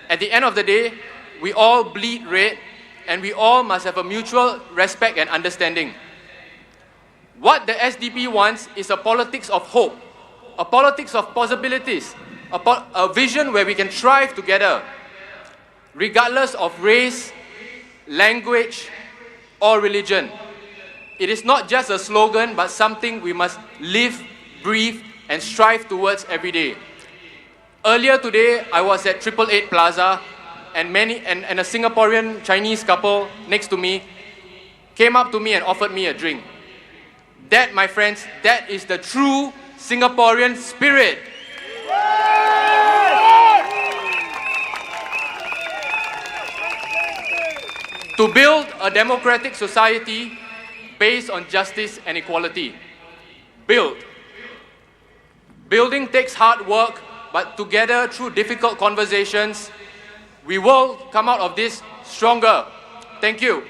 At the end of the day, we all bleed red and we all must have a mutual respect and understanding. What the SDP wants is a politics of hope, a politics of possibilities, a vision where we can thrive together, regardless of race, language, or religion. It is not just a slogan, but something we must live, breathe, and strive towards every day. Earlier today, I was at 888 Plaza, and a Singaporean Chinese couple next to me came up to me and offered me a drink. That, my friends, that is the true Singaporean spirit. To build a democratic society based on justice and equality. Building takes hard work, but together through difficult conversations, we will come out of this stronger. Thank you.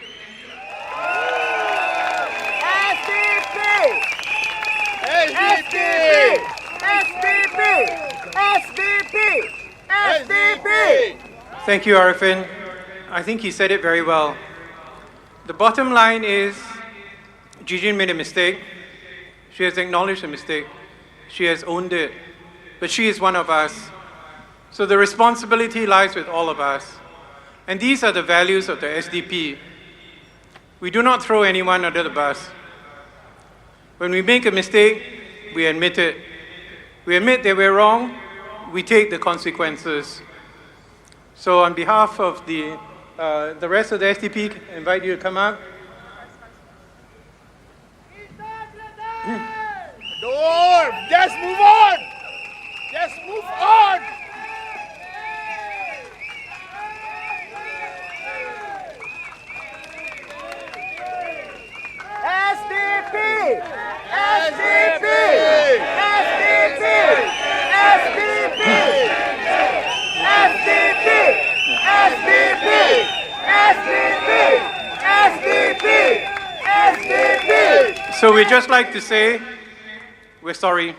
Thank you, Arifin. I think he said it very well. The bottom line is, Gigi made a mistake. She has acknowledged the mistake. She has owned it. But she is one of us. So the responsibility lies with all of us. And these are the values of the SDP. We do not throw anyone under the bus. When we make a mistake, we admit it. We admit that we're wrong. We take the consequences. So on behalf of the rest of the SDP, I invite you to come up. Don't! Just move on! Just move on! SDP! SDP! SDP! SDP! SDP! SDP! SDP! SDP! So we'd just like to say, we're sorry.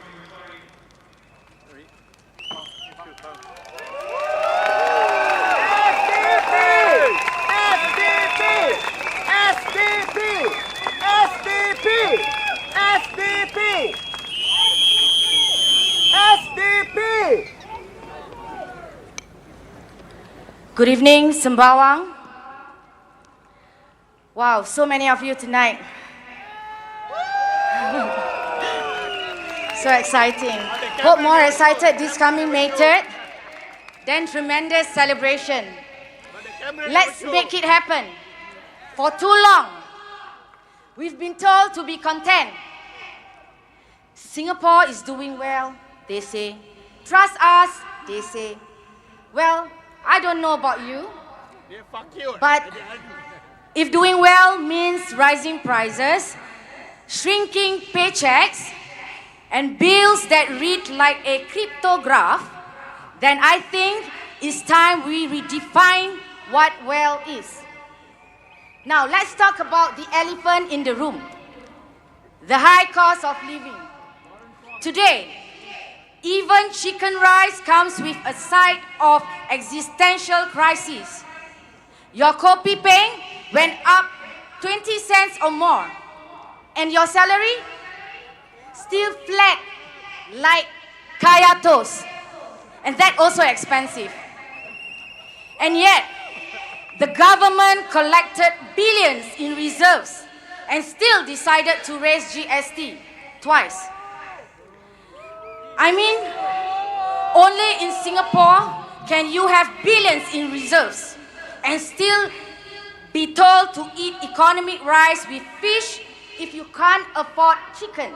Good evening, Sembawang. Wow, so many of you tonight. So exciting. Hope more excited this coming May 3rd. Then tremendous celebration. Let's make it happen. For too long, we've been told to be content. Singapore is doing well, they say. Trust us, they say. Well, I don't know about you, but if doing well means rising prices, shrinking paychecks, and bills that read like a cryptograph, then I think it's time we redefine what well is. Now let's talk about the elephant in the room, the high cost of living. Today, even chicken rice comes with a side of existential crisis. Your kopi peng went up 20 cents or more, and your salary still flat like kaya toast, and that also expensive. And yet, the government collected billions in reserves and still decided to raise GST twice. I mean, only in Singapore can you have billions in reserves and still be told to eat economic rice with fish if you can't afford chicken.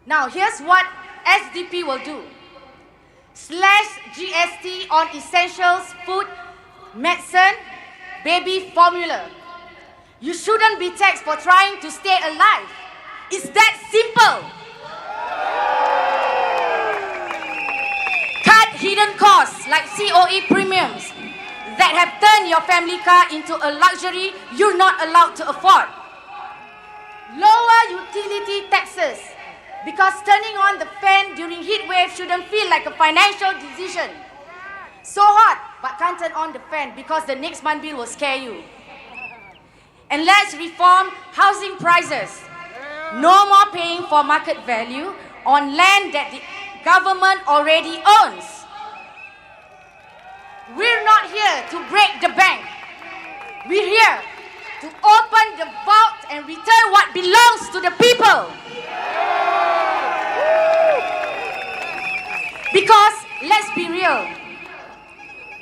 Now, here's what SDP will do. Slash GST on essentials, food, medicine, baby formula. You shouldn't be taxed for trying to stay alive. It's that simple. Cut hidden costs like COE premiums that have turned your family car into a luxury you're not allowed to afford. Lower utility taxes, because turning on the fan during heat wave shouldn't feel like a financial decision. So hot, but can't turn on the fan because the next month bill will scare you. And let's reform housing prices. No more paying for market value on land that the government already owns. We're not here to break the bank. We're here to open the vault and return what belongs to the people. Because, let's be real,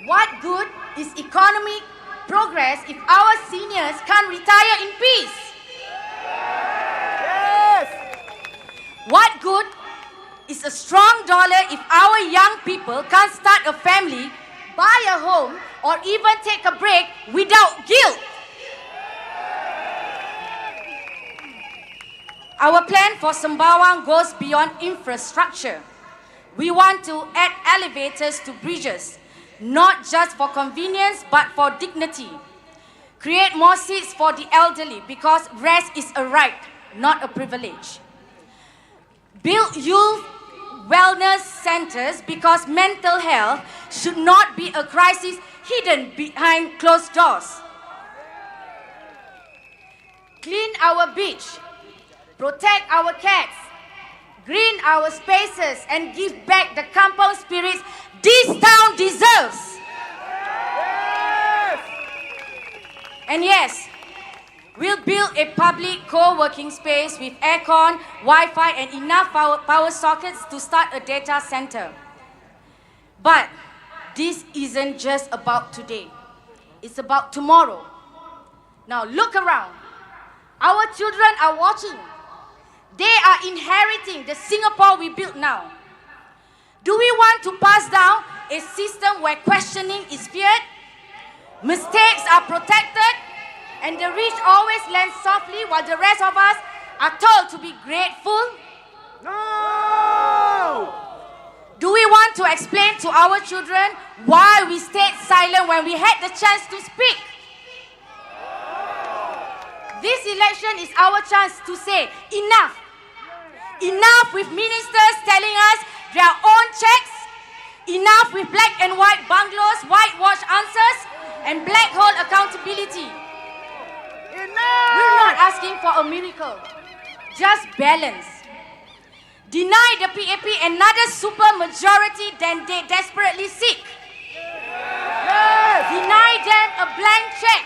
what good is economic progress if our seniors can't retire in peace? Yes. What good is a strong dollar if our young people can't start a family, buy a home, or even take a break without guilt? Our plan for Sembawang goes beyond infrastructure. We want to add elevators to bridges, not just for convenience, but for dignity. Create more seats for the elderly, because rest is a right, not a privilege. Build youth wellness centers, because mental health should not be a crisis hidden behind closed doors. Clean our beach, protect our cats, green our spaces, and give back the kampung spirits this town deserves. Yes. And yes, we'll build a public co-working space with aircon, Wi-Fi, and enough power sockets to start a data center. But this isn't just about today. It's about tomorrow. Now look around. Our children are watching. They are inheriting the Singapore we build now. Do we want to pass down a system where questioning is feared, mistakes are protected, and the rich always land softly while the rest of us are told to be grateful? No! Do we want to explain to our children why we stayed silent when we had the chance to speak? This election is our chance to say enough. Enough with ministers telling us their own checks. Enough with black and white bungalows, whitewash answers, and black hole accountability. Enough! We're not asking for a miracle, just balance. Deny the PAP another super majority than they desperately seek. Yes. Deny them a blank check.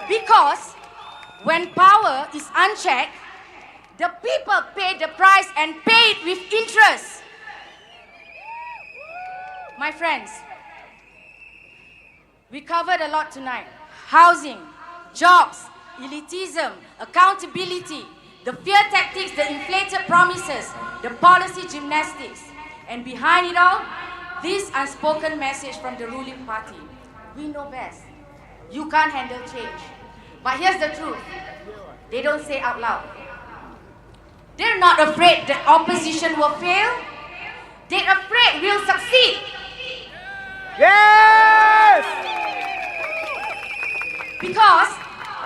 Because when power is unchecked, the people pay the price, and pay it with interest. My friends, we covered a lot tonight. Housing, jobs, elitism, accountability, the fear tactics, the inflated promises, the policy gymnastics. And behind it all, this unspoken message from the ruling party. We know best. You can't handle change. But here's the truth. They don't say out loud. They're not afraid that opposition will fail. They're afraid we'll succeed. Yes! Because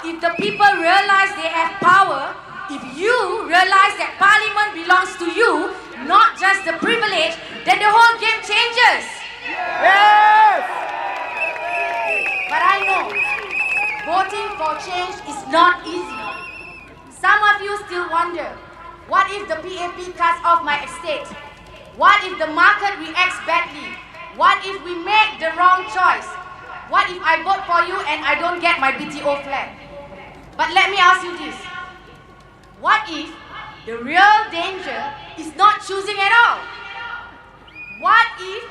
if the people realize they have power, if you realize that parliament belongs to you, not just the privilege, then the whole game changes. Yes! But I know voting for change is not easy. Some of you still wonder, what if the PAP cuts off my estate? What if the market reacts badly? What if we make the wrong choice? What if I vote for you and I don't get my BTO flat? But let me ask you this. What if the real danger is not choosing at all? What if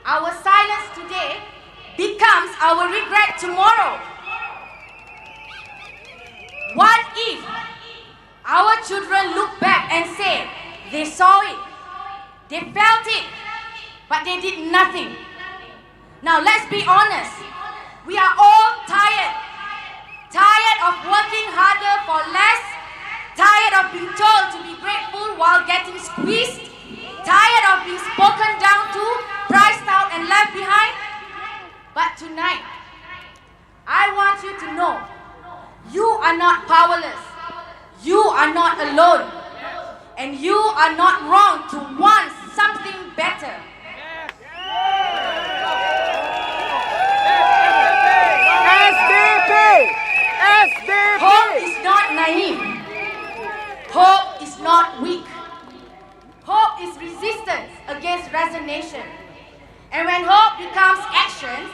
our silence today becomes our regret tomorrow? What if our children look back and say they saw it, they felt it, but they did nothing? Now let's be honest. We are all tired. Tired of working harder for less. Tired of being told to be grateful while getting squeezed. Tired of being spoken down to, priced out and left behind. But tonight, I want you to know, you are not powerless. You are not alone. And you are not wrong to want something better. SDP! Hope is not naive. Hope is not weak. Hope is resistance against resignation. And when hope becomes action,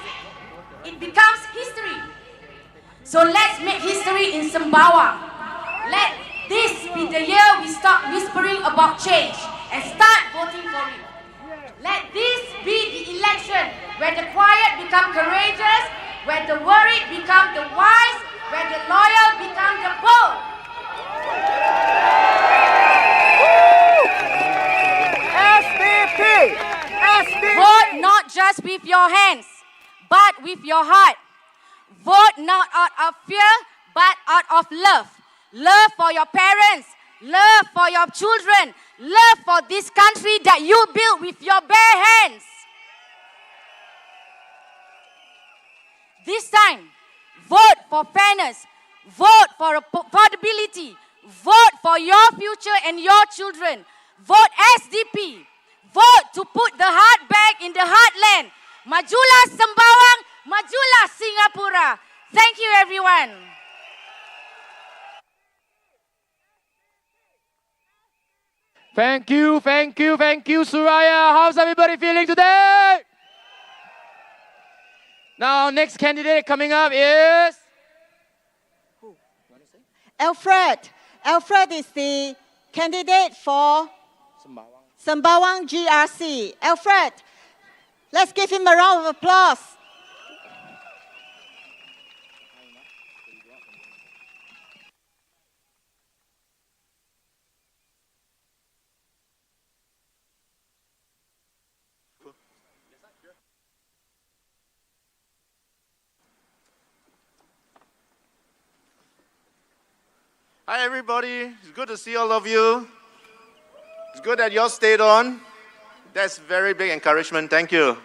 it becomes history. So let's make history in Sembawang. Let this be the year we stop whispering about change and start voting for it. Let this be the election where the quiet become courageous, where the worried become the wise, where the loyal become the bold. SDP! SDP! Vote not just with your hands, but with your heart. Vote not out of fear, but out of love. Love for your parents, love for your children, love for this country that you built with your bare hands. This time, vote for fairness, vote for affordability, vote for your future and your children. Vote SDP. Vote to put the heart back in the heartland. Majulah Sembawang, Majulah Singapura. Thank you, everyone. Thank you, Suraya. How's everybody feeling today? Now, next candidate coming up is... Alfred. Alfred is the candidate for Sembawang GRC. Alfred, let's give him a round of applause. Hi everybody, it's good to see all of you. It's good that you all stayed on. That's very big encouragement, thank you.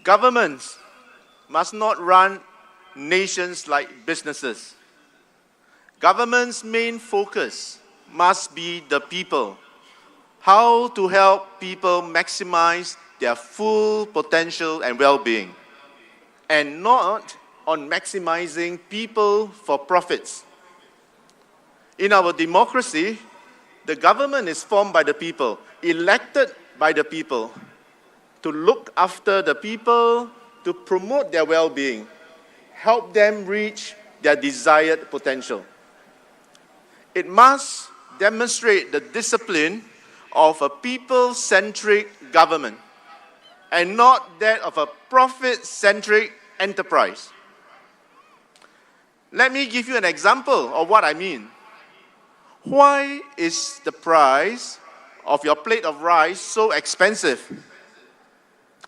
Governments must not run nations like businesses. Government's main focus must be the people. How to help people maximize their full potential and well-being, and not on maximizing people for profits. In our democracy, the government is formed by the people, elected by the people, to look after the people, to promote their well-being, help them reach their desired potential. It must demonstrate the discipline of a people-centric government and not that of a profit-centric enterprise. Let me give you an example of what I mean. Why is the price of your plate of rice so expensive?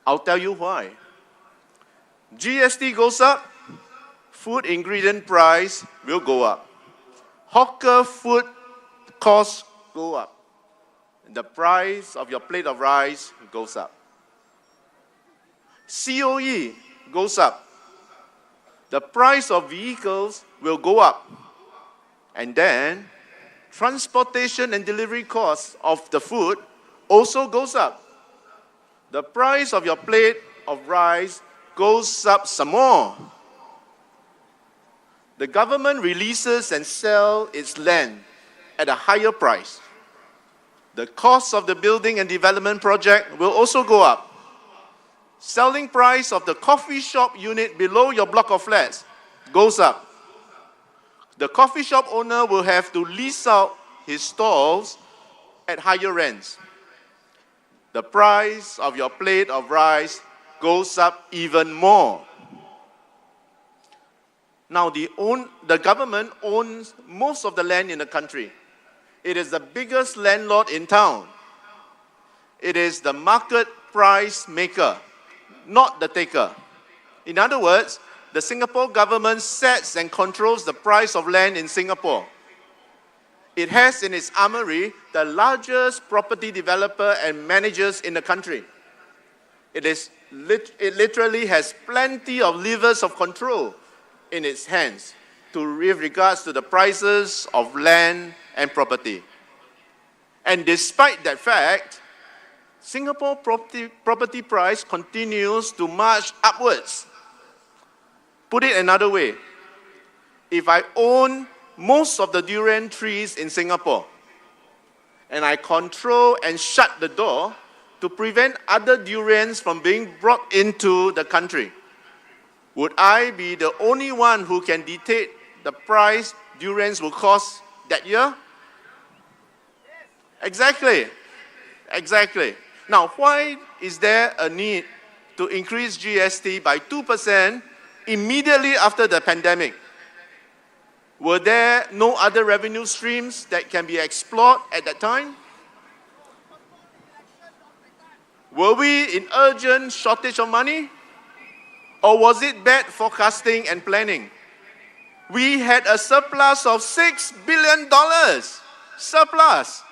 I'll tell you why. GST goes up, food ingredient price will go up. Hawker food costs go up. The price of your plate of rice goes up. COE goes up. The price of vehicles will go up. And then, transportation and delivery costs of the food also goes up. The price of your plate of rice goes up some more. The government releases and sells its land at a higher price. The cost of the building and development project will also go up. selling price of the coffee shop unit below your block of flats goes up. The coffee shop owner will have to lease out his stalls at higher rents. The price of your plate of rice goes up even more. Now, the government owns most of the land in the country. It is the biggest landlord in town. It is the market price maker, not the taker. In other words, the Singapore government sets and controls the price of land in Singapore. It has in its armory the largest property developer and managers in the country. It literally has plenty of levers of control in its hands with regards to the prices of land and property. And despite that fact, Singapore property price continues to march upwards. Put it another way, if I own most of the durian trees in Singapore, and I control and shut the door to prevent other durians from being brought into the country, would I be the only one who can dictate the price durians will cost that year? Exactly. Now, why is there a need to increase GST by 2% immediately after the pandemic? Were there no other revenue streams that can be explored at that time? Were we in urgent shortage of money? Or was it bad forecasting and planning? We had a surplus of $6 billion. Surplus.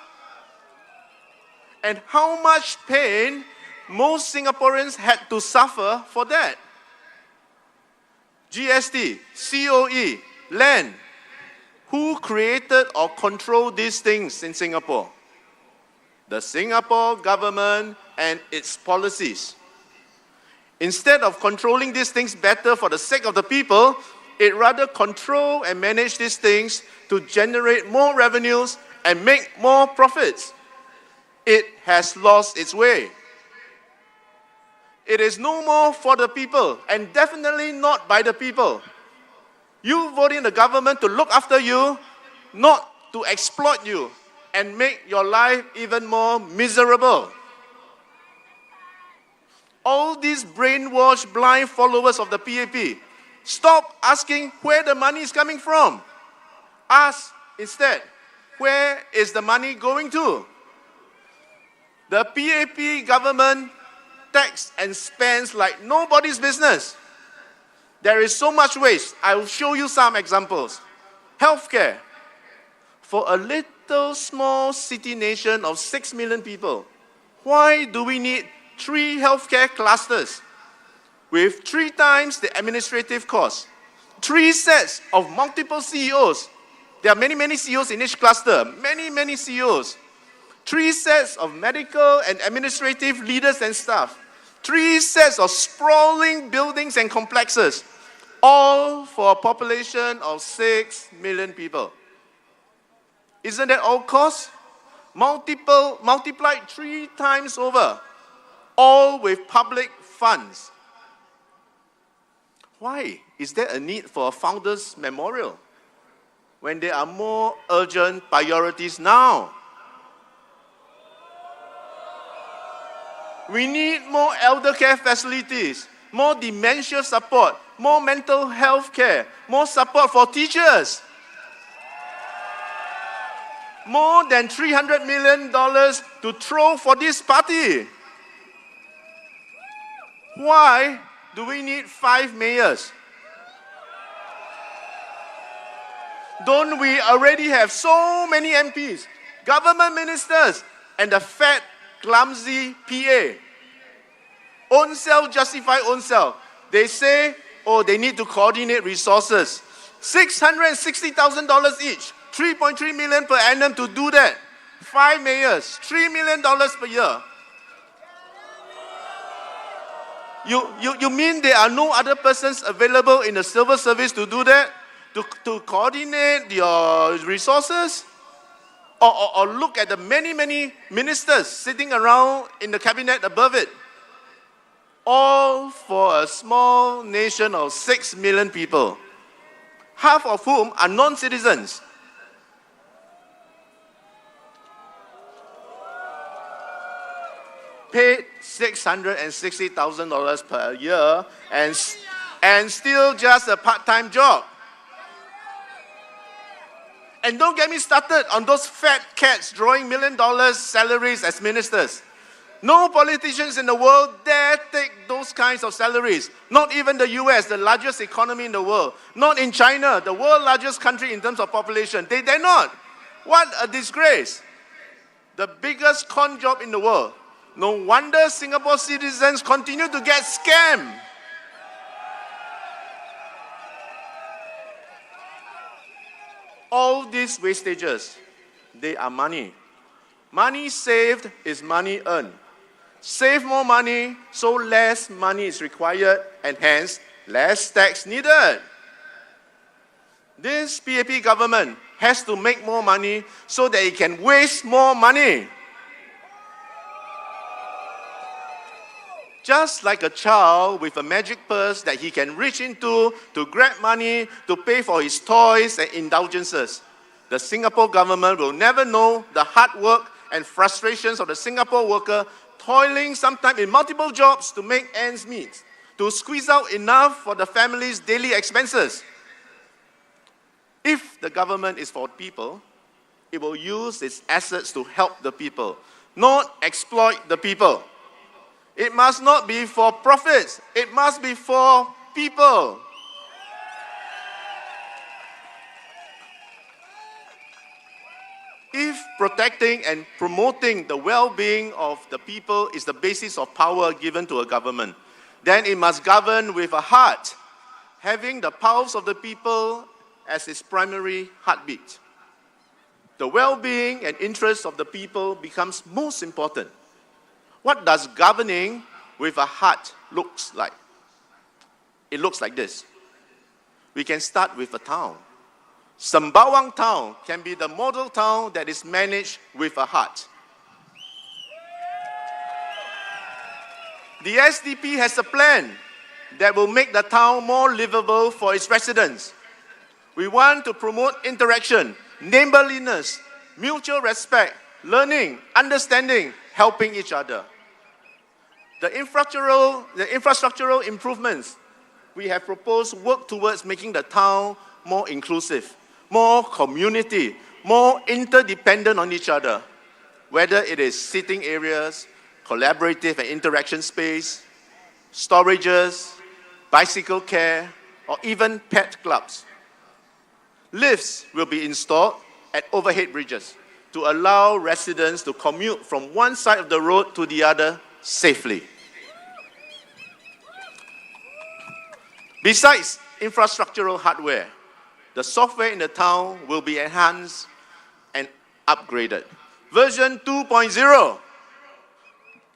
And how much pain most Singaporeans had to suffer for that? GST, COE, land. Who created or controlled these things in Singapore? The Singapore government and its policies. Instead of controlling these things better for the sake of the people, it rather control and manage these things to generate more revenues and make more profits. It has lost its way. It is no more for the people, and definitely not by the people. You vote in the government to look after you, not to exploit you and make your life even more miserable. All these brainwashed, blind followers of the PAP, stop asking where the money is coming from. Ask instead, where is the money going to? The PAP government taxes and spends like nobody's business. There is so much waste. I will show you some examples. Healthcare. For a little small city nation of 6 million people, why do we need 3 healthcare clusters with 3 times the administrative cost? 3 sets of multiple CEOs. There are many CEOs in each cluster. Many CEOs. 3 sets of medical and administrative leaders and staff. 3 sets of sprawling buildings and complexes, all for a population of 6 million people. Isn't that all cost? Multiplied 3 times over, all with public funds. Why is there a need for a founder's memorial when there are more urgent priorities now? We need more elder care facilities, more dementia support, more mental health care, more support for teachers. More than $300 million to throw for this party. Why do we need 5 mayors? Don't we already have so many MPs, government ministers, and the fat, clumsy PA? Own self justify own self. They say, oh, they need to coordinate resources. $660,000 each, 3.3 million per annum to do that. 5 mayors, $3 million per year. You mean there are no other persons available in the civil service to do that? To coordinate your resources? Or look at the many ministers sitting around in the cabinet above it. all for a small nation of 6 million people, half of whom are non-citizens. Paid $660,000 per year and still just a part-time job. And don't get me started on those fat cats drawing $1 million salaries as ministers. No politicians in the world dare take those kinds of salaries. Not even the US, the largest economy in the world. Not in China, the world's largest country in terms of population. They dare not. What a disgrace. The biggest con job in the world. No wonder Singapore citizens continue to get scammed. All these wastages, they are money. Money saved is money earned. Save more money, so less money is required, and hence less tax needed. This PAP government has to make more money so that it can waste more money. Just like a child with a magic purse that he can reach into to grab money to pay for his toys and indulgences, the Singapore government will never know the hard work and frustrations of the Singapore worker toiling sometimes in multiple jobs to make ends meet, to squeeze out enough for the family's daily expenses. If the government is for people, it will use its assets to help the people, not exploit the people. It must not be for profits. It must be for people. If protecting and promoting the well-being of the people is the basis of power given to a government, then it must govern with a heart, having the pulse of the people as its primary heartbeat. The well-being and interests of the people becomes most important. What does governing with a heart looks like? It looks like this. We can start with a town. Sembawang town can be the model town that is managed with a heart. The SDP has a plan that will make the town more livable for its residents. We want to promote interaction, neighborliness, mutual respect, learning, understanding, helping each other. The infrastructural improvements we have proposed work towards making the town more inclusive, more community, more interdependent on each other, whether it is sitting areas, collaborative and interaction space, storages, bicycle care, or even pet clubs. Lifts will be installed at overhead bridges to allow residents to commute from one side of the road to the other safely. Besides infrastructural hardware, the software in the town will be enhanced and upgraded. Version 2.0.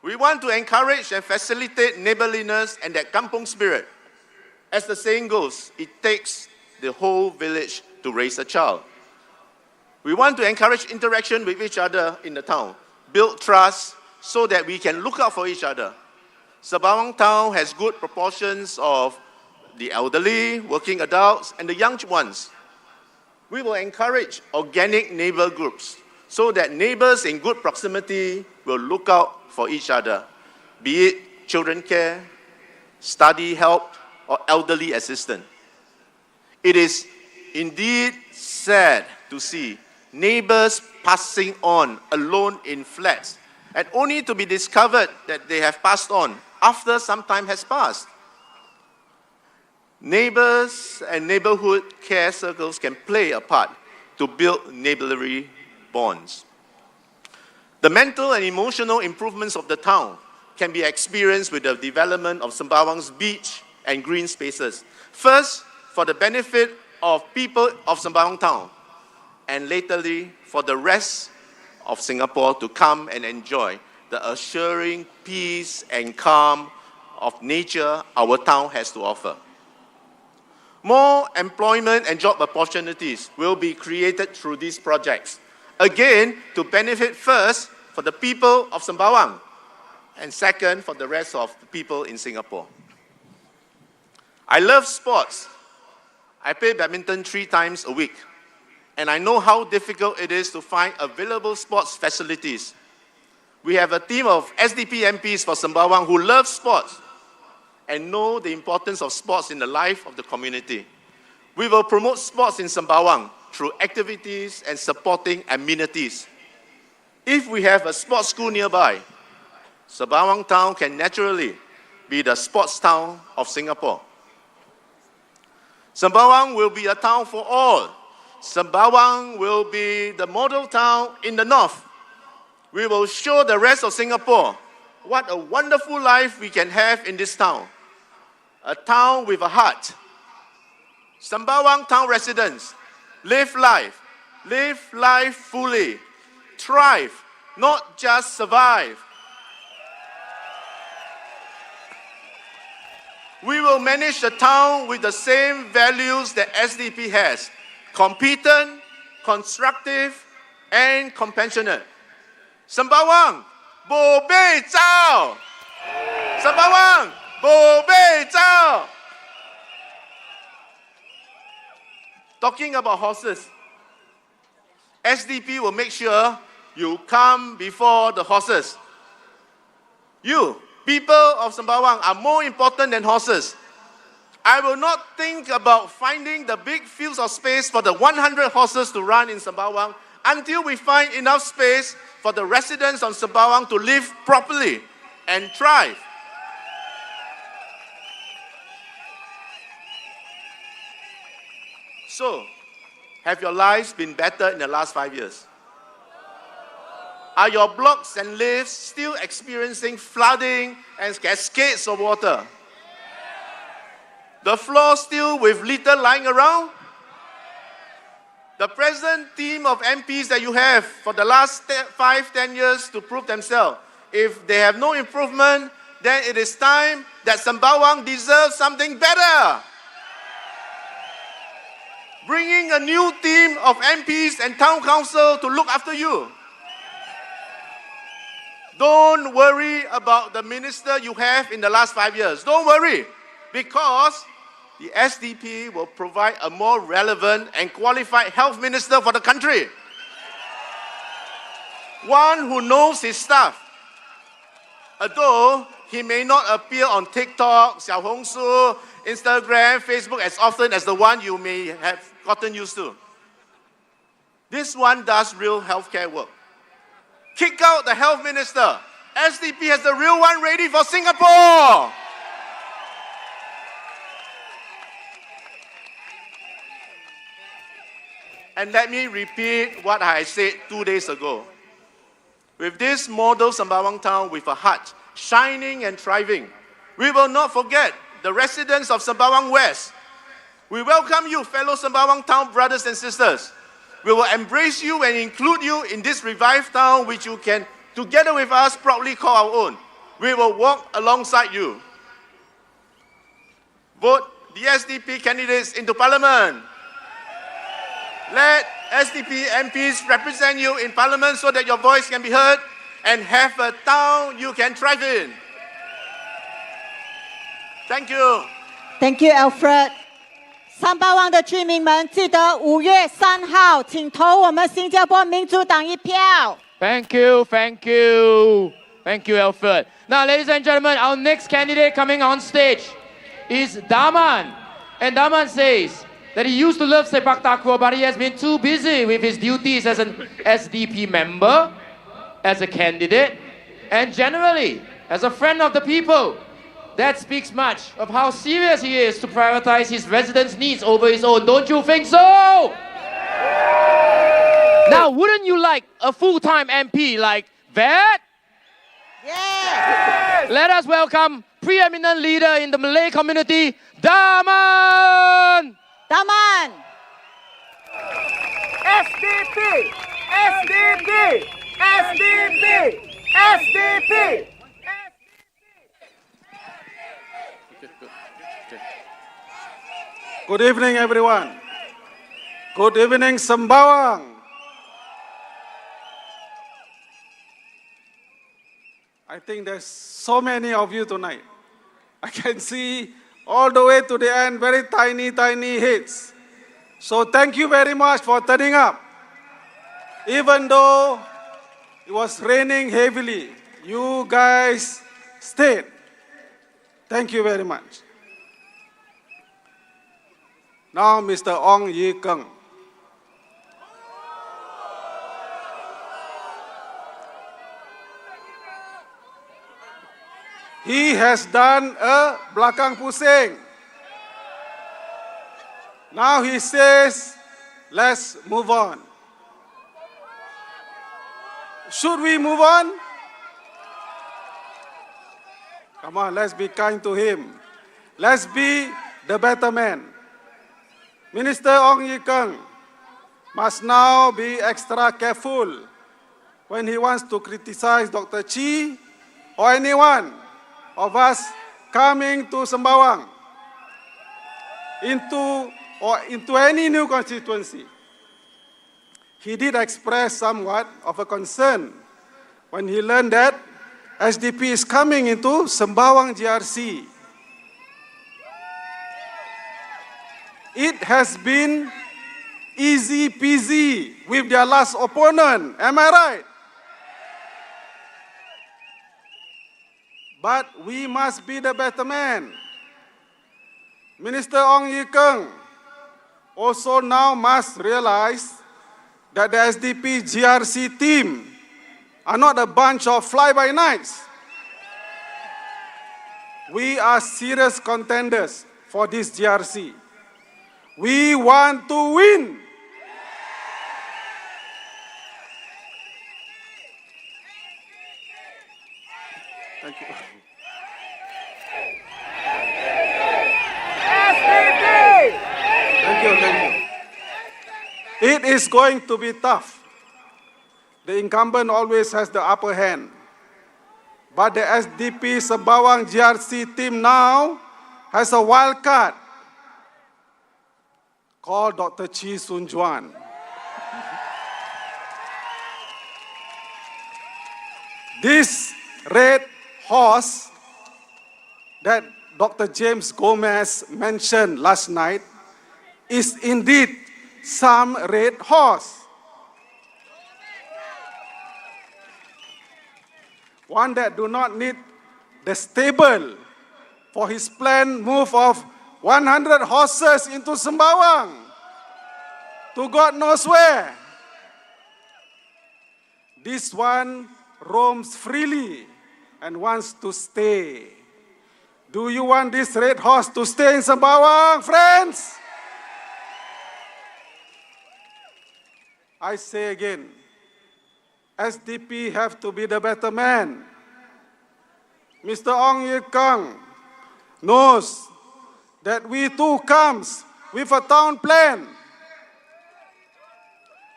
We want to encourage and facilitate neighborliness and that kampung spirit. As the saying goes, it takes the whole village to raise a child. We want to encourage interaction with each other in the town, build trust so that we can look out for each other. Sembawang town has good proportions of the elderly, working adults, and the young ones. We will encourage organic neighbor groups so that neighbors in good proximity will look out for each other, be it children care, study help, or elderly assistance. It is indeed sad to see neighbors passing on alone in flats and only to be discovered that they have passed on after some time has passed. Neighbors and neighborhood care circles can play a part to build neighborly bonds. The mental and emotional improvements of the town can be experienced with the development of Sembawang's beach and green spaces. First, for the benefit of people of Sembawang town, and laterly for the rest of Singapore to come and enjoy the assuring peace and calm of nature our town has to offer. More employment and job opportunities will be created through these projects. Again, to benefit first for the people of Sembawang, and second for the rest of the people in Singapore. I love sports. I play badminton 3 times a week, and I know how difficult it is to find available sports facilities. We have a team of SDP MPs for Sembawang who love sports and know the importance of sports in the life of the community. We will promote sports in Sembawang through activities and supporting amenities. If we have a sports school nearby, Sembawang town can naturally be the sports town of Singapore. Sembawang will be a town for all. Sembawang will be the model town in the north. We will show the rest of Singapore what a wonderful life we can have in this town. A town with a heart. Sembawang town residents, live life fully, thrive, not just survive. We will manage the town with the same values that SDP has: competent, constructive, and compassionate. Sembawang, bo bei zao! Sembawang, bo bei zao! Talking about horses, SDP will make sure you come before the horses. You, people of Sembawang, are more important than horses. I will not think about finding the big fields of space for the 100 horses to run in Sembawang until we find enough space for the residents of Sembawang to live properly and thrive. So, have your lives been better in the last 5 years? Are your blocks and lifts still experiencing flooding and cascades of water? The floor still with litter lying around? The present team of MPs that you have for the last 5-10 years to prove themselves, if they have no improvement, then it is time that Sembawang deserves something better. Bringing a new team of MPs and town council to look after you. Don't worry about the minister you have in the last 5 years. Don't worry, because the SDP will provide a more relevant and qualified health minister for the country. One who knows his stuff. Although he may not appear on TikTok, Xiaohongshu, Instagram, Facebook as often as the one you may have gotten used to. This one does real healthcare work. Kick out the health minister. SDP has the real one ready for Singapore. And let me repeat what I said 2 days ago. With this model Sembawang town with a heart, shining and thriving, we will not forget the residents of Sembawang West. We welcome you, fellow Sembawang town brothers and sisters. We will embrace you and include you in this revived town which you can, together with us, proudly call our own. We will walk alongside you. Vote the SDP candidates into Parliament. Let SDP MPs represent you in Parliament so that your voice can be heard and have a town you can thrive in. Thank you. Thank you, Alfred. 三巴旺的居民们，记得5月3号，请投我们新加坡民主党一票。Thank you, thank you. Thank you, Alfred. Now, ladies and gentlemen, our next candidate coming on stage is Daman. And Daman says that he used to love sepak takraw, but he has been too busy with his duties as an SDP member, as a candidate, and generally as a friend of the people. That speaks much of how serious he is to prioritize his residents' needs over his own. Don't you think so? Now, wouldn't you like a full-time MP like that? Yes! Let us welcome preeminent leader in the Malay community, Daman! Daman! SDP! SDP! SDP! SDP! Good evening, everyone. Good evening, Sembawang. I think there's so many of you tonight. I can see all the way to the end, very tiny, tiny heads. So thank you very much for turning up. Even though it was raining heavily, you guys stayed. Thank you very much. Now, Mr. Ong Ye Kung. He has done a belakang pusing. Now he says, let's move on. Should we move on? Come on, let's be kind to him. Let's be the better man. Minister Ong Ye Kung must now be extra careful when he wants to criticize Dr. Chi or anyone of us coming to Sembawang into any new constituency. He did express somewhat of a concern when he learned that SDP is coming into Sembawang GRC. It has been easy peasy with their last opponent, am I right? But we must be the better man. Minister Ong Ye Kung also now must realize that the SDP GRC team are not a bunch of fly-by-nights. We are serious contenders for this GRC. We want to win. Thank you. Thank you. It is going to be tough. The incumbent always has the upper hand. But the SDP Sembawang GRC team now has a wild card called Dr. Chi Soon Juan. This red horse that Dr. James Gomez mentioned last night is indeed some red horse. One that do not need the stable for his planned move of 100 horses into Sembawang to God knows where. This one roams freely and wants to stay. Do you want this red horse to stay in Sembawang, friends? I say again, SDP have to be the better man. Mr. Ong Ye Kung knows that we too comes with a town plan.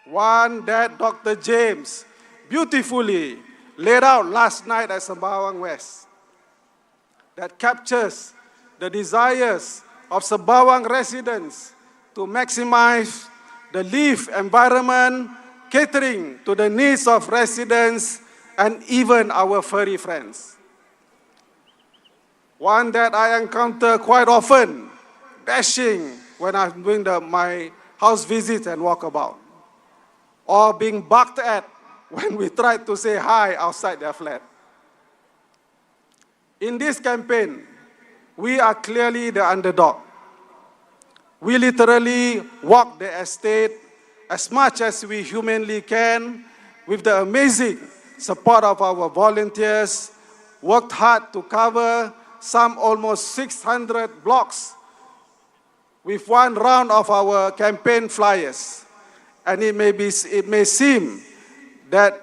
One that Dr. James beautifully laid out last night at Sembawang West. That captures the desires of Sembawang residents to maximize the live environment, catering to the needs of residents and even our furry friends. One that I encounter quite often, dashing when I'm doing my house visits and walkabout, or being barked at when we try to say hi outside their flat. In this campaign, we are clearly the underdog. We literally walk the estate as much as we humanly can with the amazing support of our volunteers, worked hard to cover some almost 600 blocks with one round of our campaign flyers. And it may seem that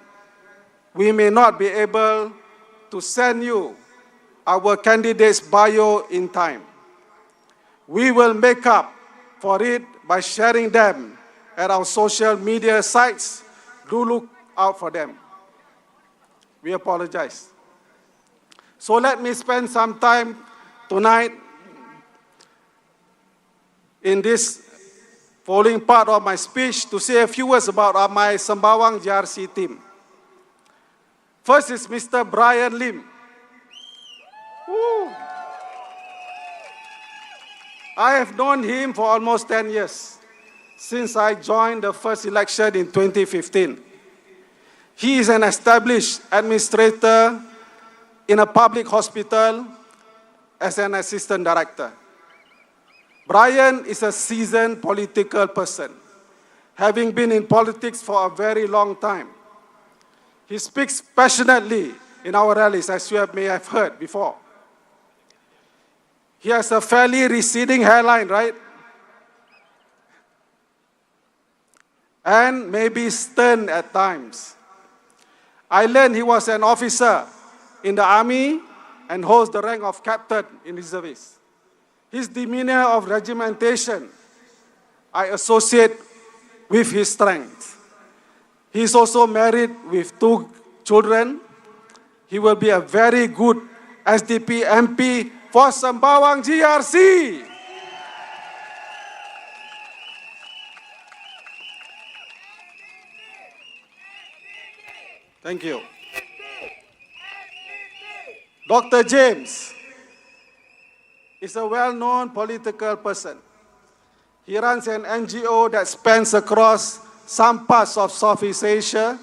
we may not be able to send you our candidate's bio in time. We will make up for it by sharing them at our social media sites. Do look out for them. We apologize. So let me spend some time tonight in this following part of my speech to say a few words about my Sembawang GRC team. First is Mr. Brian Lim. Woo. I have known him for almost 10 years, since I joined the first election in 2015. He is an established administrator in a public hospital as an assistant director. Brian is a seasoned political person, having been in politics for a very long time. He speaks passionately in our rallies, as you may have heard before. He has a fairly receding hairline, right? And maybe stern at times. I learned he was an officer in the army and holds the rank of captain in reservists. His demeanor of regimentation, I associate with his strength. He is also married with 2 children. He will be a very good SDP MP for Sembawang GRC. Thank you. Dr. James is a well-known political person. He runs an NGO that spans across some parts of Southeast Asia.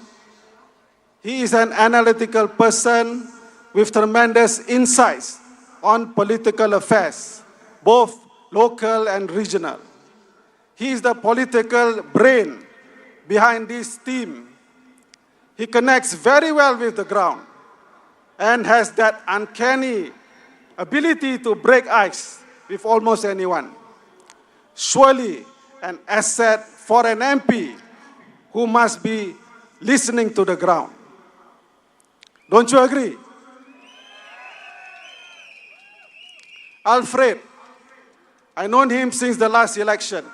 He is an analytical person with tremendous insights on political affairs, both local and regional. He is the political brain behind this team. He connects very well with the ground and has that uncanny ability to break ice with almost anyone. Surely an asset for an MP who must be listening to the ground. Don't you agree? Alfred, I known him since the last election.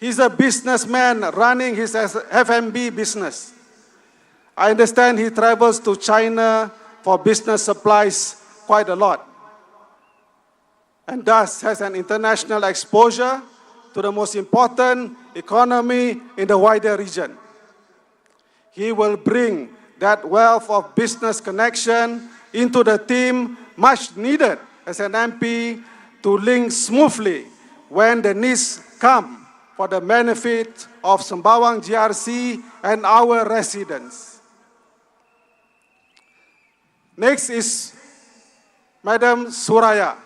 He's a businessman running his F&B business. I understand he travels to China for business supplies quite a lot, and thus has an international exposure to the most important economy in the wider region. He will bring that wealth of business connection into the team, much needed as an MP to link smoothly when the needs come for the benefit of Sembawang GRC and our residents. Next is Madam Suraya,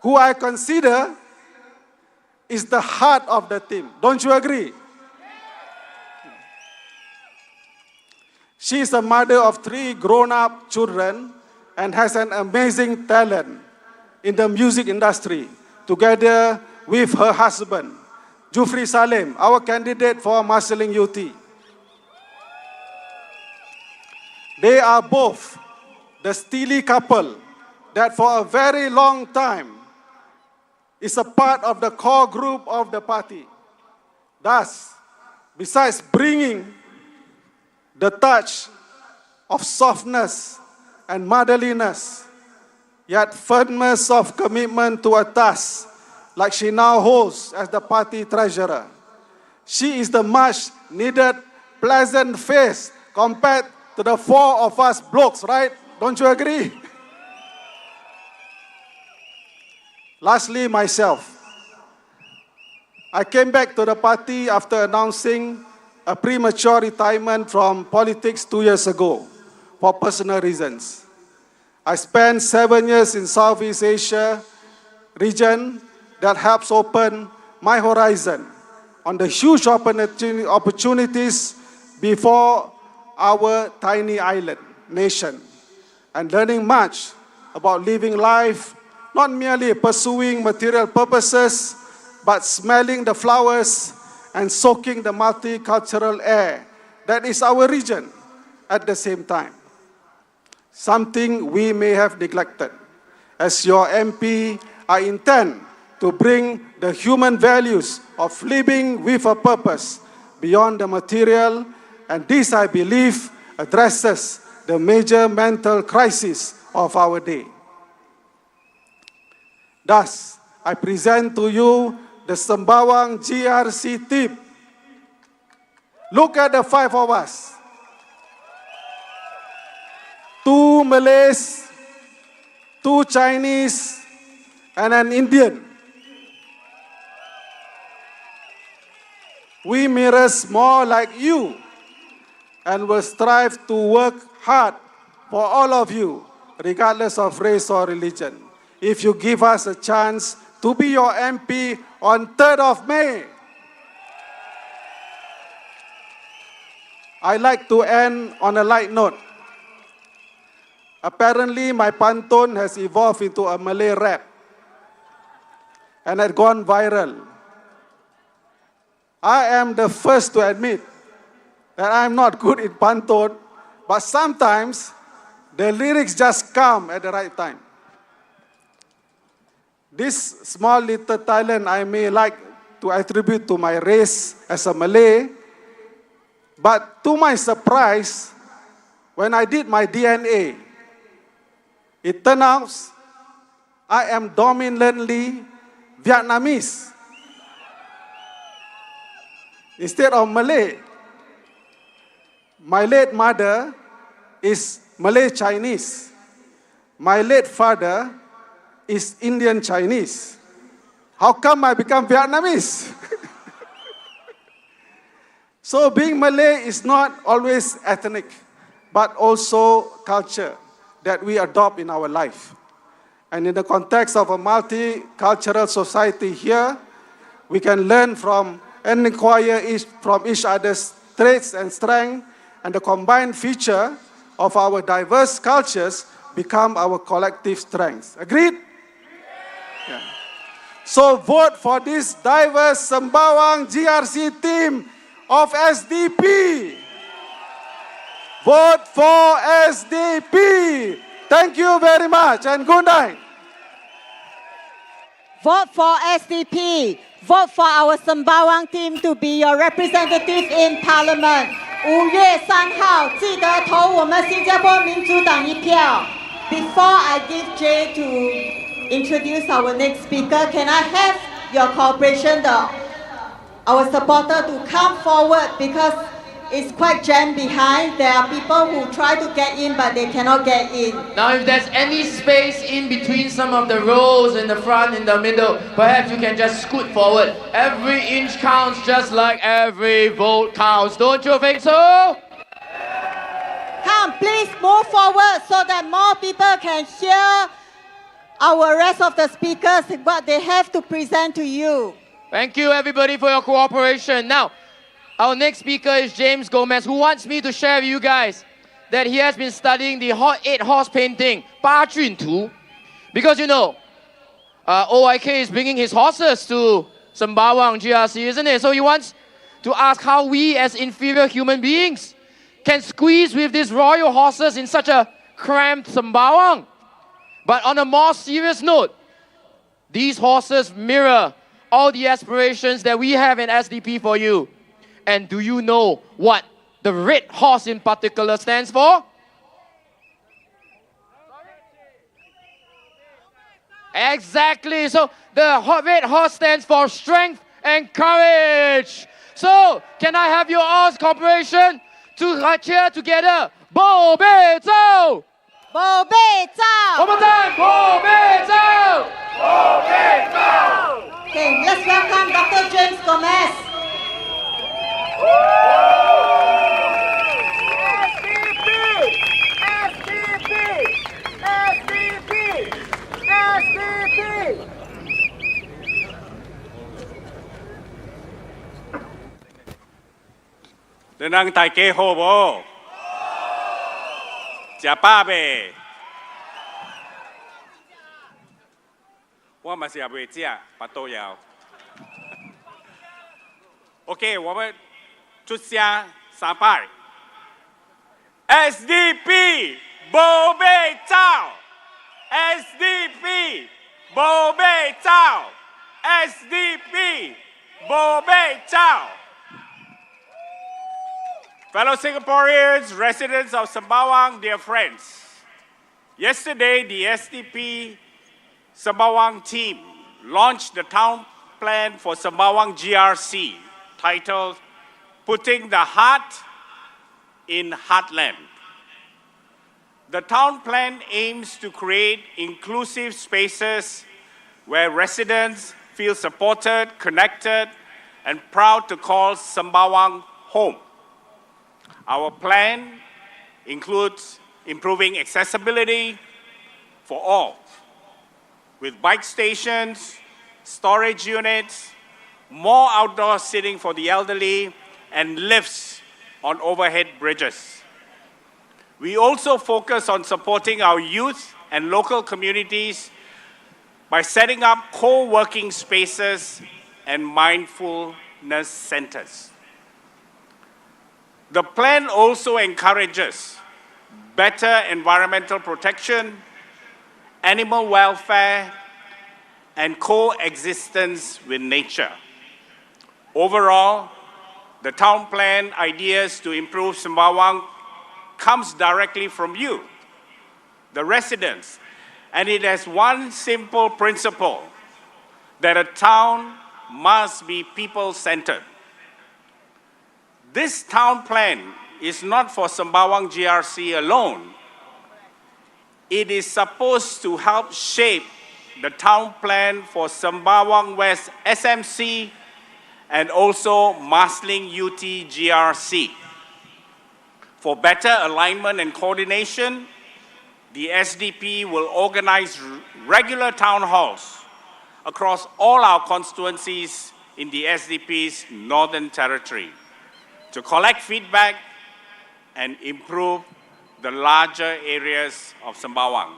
who I consider is the heart of the team. Don't you agree? She is a mother of 3 grown-up children and has an amazing talent in the music industry, together with her husband, Jufri Salim, our candidate for Marsiling UT. They are both the steely couple that for a very long time is a part of the core group of the party. Thus, besides bringing the touch of softness and motherliness, yet firmness of commitment to a task like she now holds as the party treasurer. She is the much needed pleasant face compared to the 4 of us blokes, right? Don't you agree? Lastly, myself. I came back to the party after announcing a premature retirement from politics 2 years ago for personal reasons. I spent 7 years in Southeast Asia region that helps open my horizon on the huge opportunities before our tiny island nation, and learning much about living life, not merely pursuing material purposes, but smelling the flowers and soaking the multicultural air that is our region at the same time. Something we may have neglected. As your MP, I intend to bring the human values of living with a purpose beyond the material, and this, I believe, addresses the major mental crisis of our day. Thus, I present to you the Sembawang GRC team. Look at the 5 of us. 2 Malays, 2 Chinese, and an Indian. We mirrors more like you and will strive to work hard for all of you, regardless of race or religion. If you give us a chance to be your MP on 3rd of May. I like to end on a light note. Apparently, my pantun has evolved into a Malay rap and had gone viral. I am the first to admit that I am not good in pantun, but sometimes the lyrics just come at the right time. This small little talent I may like to attribute to my race as a Malay, but to my surprise, when I did my DNA, it turned out I am dominantly Vietnamese instead of Malay. My late mother is Malay Chinese. My late father is Indian Chinese. How come I become Vietnamese? So being Malay is not always ethnic, but also culture that we adopt in our life. And in the context of a multicultural society here, we can learn from and inquire from each other's traits and strengths, and the combined feature of our diverse cultures become our collective strengths. Agreed? Yeah. So vote for this diverse Sembawang GRC team of SDP. Vote for SDP. Thank you very much and good night. Vote for SDP. Vote for our Sembawang team to be your representative in Parliament. 5月3号，记得投我们新加坡民主党一票。Before I give Jay to introduce our next speaker, can I have your cooperation, our supporter, to come forward because it's quite jammed behind. There are people who try to get in, but they cannot get in. Now, if there's any space in between some of the rows in the front, in the middle, perhaps you can just scoot forward. Every inch counts just like every vote counts. Don't you think so? Come, please move forward so that more people can hear our rest of the speakers, what they have to present to you. Thank you, everybody, for your cooperation. Now, our next speaker is James Gomez, who wants me to share with you guys that he has been studying the 8-horse painting, 八骏图. Because you know, OIK is bringing his horses to Sembawang GRC, isn't it? So he wants to ask how we as inferior human beings can squeeze with these royal horses in such a cramped Sembawang. But on a more serious note, these horses mirror all the aspirations that we have in SDP for you. And do you know what the red horse in particular stands for? Exactly. So the red horse stands for strength and courage. So can I have your all's cooperation to cheer together? Bo Bei Zhao! Bo Bei Zhao! One more time! Bo Bei Zhao! Bo Bei Zhao! Okay, let's welcome Dr. James Gomez. Đừng ăn tại kê hồ bố. Chả ba bề. 我嘛是也袂食，巴肚枵。OK， 我们出声3摆。SDP 无被走 ，SDP 无被走 ，SDP 无被走。Fellow Singaporeans, residents of Sembawang, dear friends, yesterday the SDP Sembawang team launched the town plan for Sembawang GRC titled Putting the Heart in Heartland. The town plan aims to create inclusive spaces where residents feel supported, connected, and proud to call Sembawang home. Our plan includes improving accessibility for all, with bike stations, storage units, more outdoor seating for the elderly, and lifts on overhead bridges. We also focus on supporting our youth and local communities by setting up co-working spaces and mindfulness centers. The plan also encourages better environmental protection, animal welfare, and coexistence with nature. Overall, the town plan ideas to improve Sembawang comes directly from you, the residents, and it has one simple principle, that a town must be people-centered. This town plan is not for Sembawang GRC alone. It is supposed to help shape the town plan for Sembawang West SMC and also Marsiling UT GRC. For better alignment and coordination, the SDP will organize regular town halls across all our constituencies in the SDP's Northern Territory to collect feedback and improve the larger areas of Sembawang.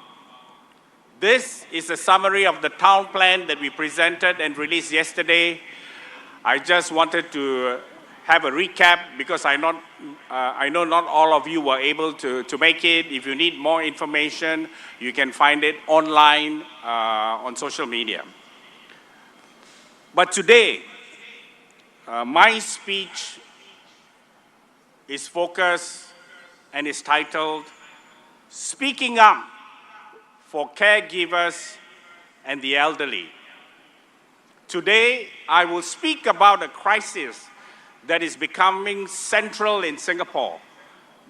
This is a summary of the town plan that we presented and released yesterday. I just wanted to have a recap because I know not all of you were able to make it. If you need more information, you can find it online on social media. But today, my speech is focused and is titled, Speaking Up for Caregivers and the Elderly. Today, I will speak about a crisis that is becoming central in Singapore,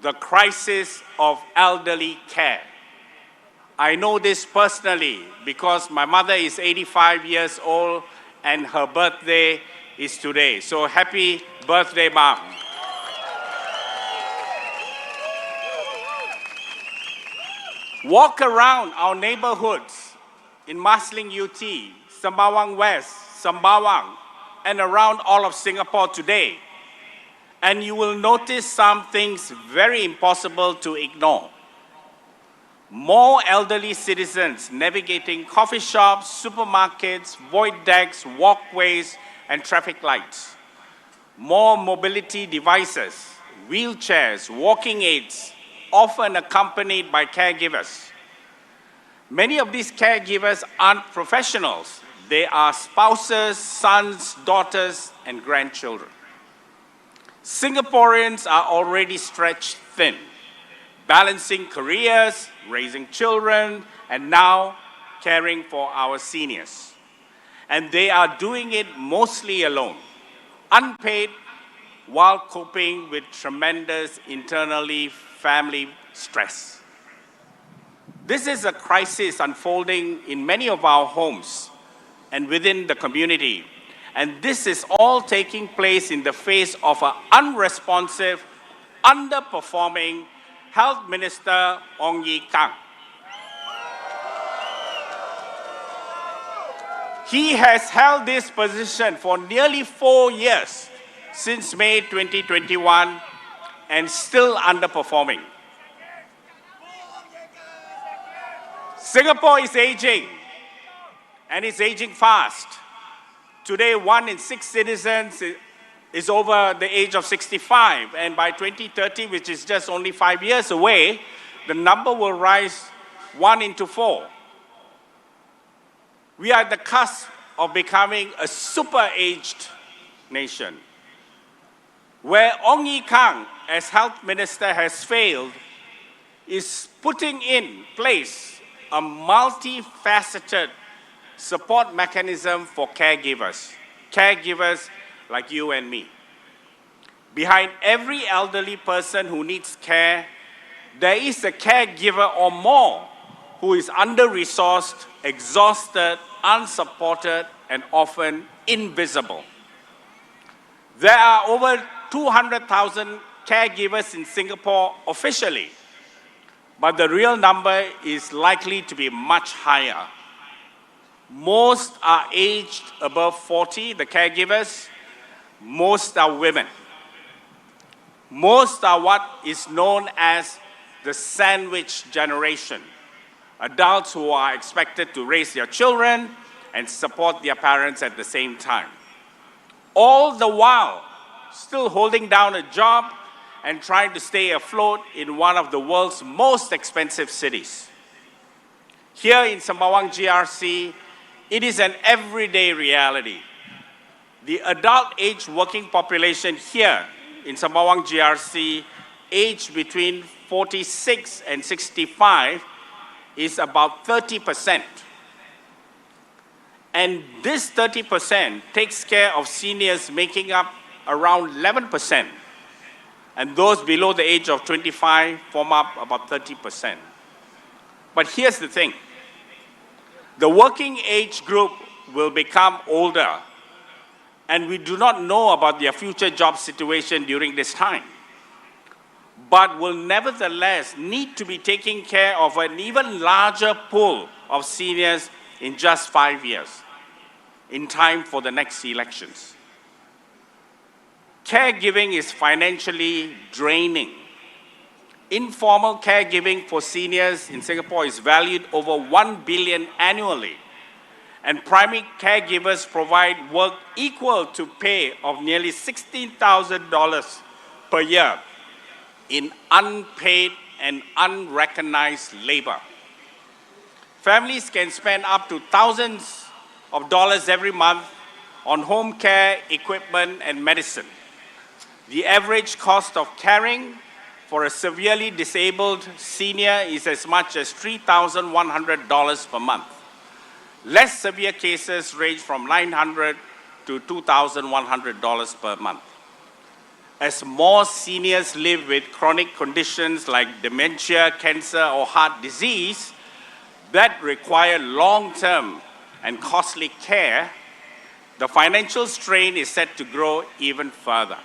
the crisis of elderly care. I know this personally because my mother is 85 years old and her birthday is today. So happy birthday, Mom. Walk around our neighborhoods in Marsiling UT, Sembawang West, Sembawang, and around all of Singapore today, and you will notice some things very impossible to ignore. More elderly citizens navigating coffee shops, supermarkets, void decks, walkways, and traffic lights. More mobility devices, wheelchairs, walking aids, often accompanied by caregivers. Many of these caregivers aren't professionals. They are spouses, sons, daughters, and grandchildren. Singaporeans are already stretched thin, balancing careers, raising children, and now caring for our seniors. And they are doing it mostly alone, unpaid, while coping with tremendous family stress. This is a crisis unfolding in many of our homes and within the community. And this is all taking place in the face of an unresponsive, underperforming Health Minister Ong Ye Kung. He has held this position for nearly 4 years, since May 2021, and still underperforming. Singapore is aging, and it's aging fast. Today, 1 in 6 citizens is over the age of 65, and by 2030, which is just only 5 years away, the number will rise 1 into 4. We are at the cusp of becoming a super-aged nation. Where Ong Ye Kung, as health minister, has failed is putting in place a multifaceted support mechanism for caregivers like you and me. Behind every elderly person who needs care, there is a caregiver or more who is under-resourced, exhausted, unsupported, and often invisible. There are over 200,000 caregivers in Singapore officially, but the real number is likely to be much higher. Most are aged above 40, the caregivers. Most are women. Most are what is known as the sandwich generation, adults who are expected to raise their children and support their parents at the same time. All the while, still holding down a job and trying to stay afloat in one of the world's most expensive cities. Here in Sembawang GRC, it is an everyday reality. The adult age working population here in Sembawang GRC, aged between 46 and 65, is about 30%. And this 30% takes care of seniors making up around 11%. And those below the age of 25 form up about 30%. But here's the thing. The working age group will become older, and we do not know about their future job situation during this time, but will nevertheless need to be taking care of an even larger pool of seniors in just 5 years, in time for the next elections. Caregiving is financially draining. Informal caregiving for seniors in Singapore is valued over 1 billion annually, and primary caregivers provide work equal to pay of nearly $16,000 per year in unpaid and unrecognized labor. Families can spend up to thousands of dollars every month on home care, equipment, and medicine. The average cost of caring for a severely disabled senior is as much as $3,100 per month. Less severe cases range from $900 to $2,100 per month. As more seniors live with chronic conditions like dementia, cancer, or heart disease that require long-term and costly care, the financial strain is set to grow even further.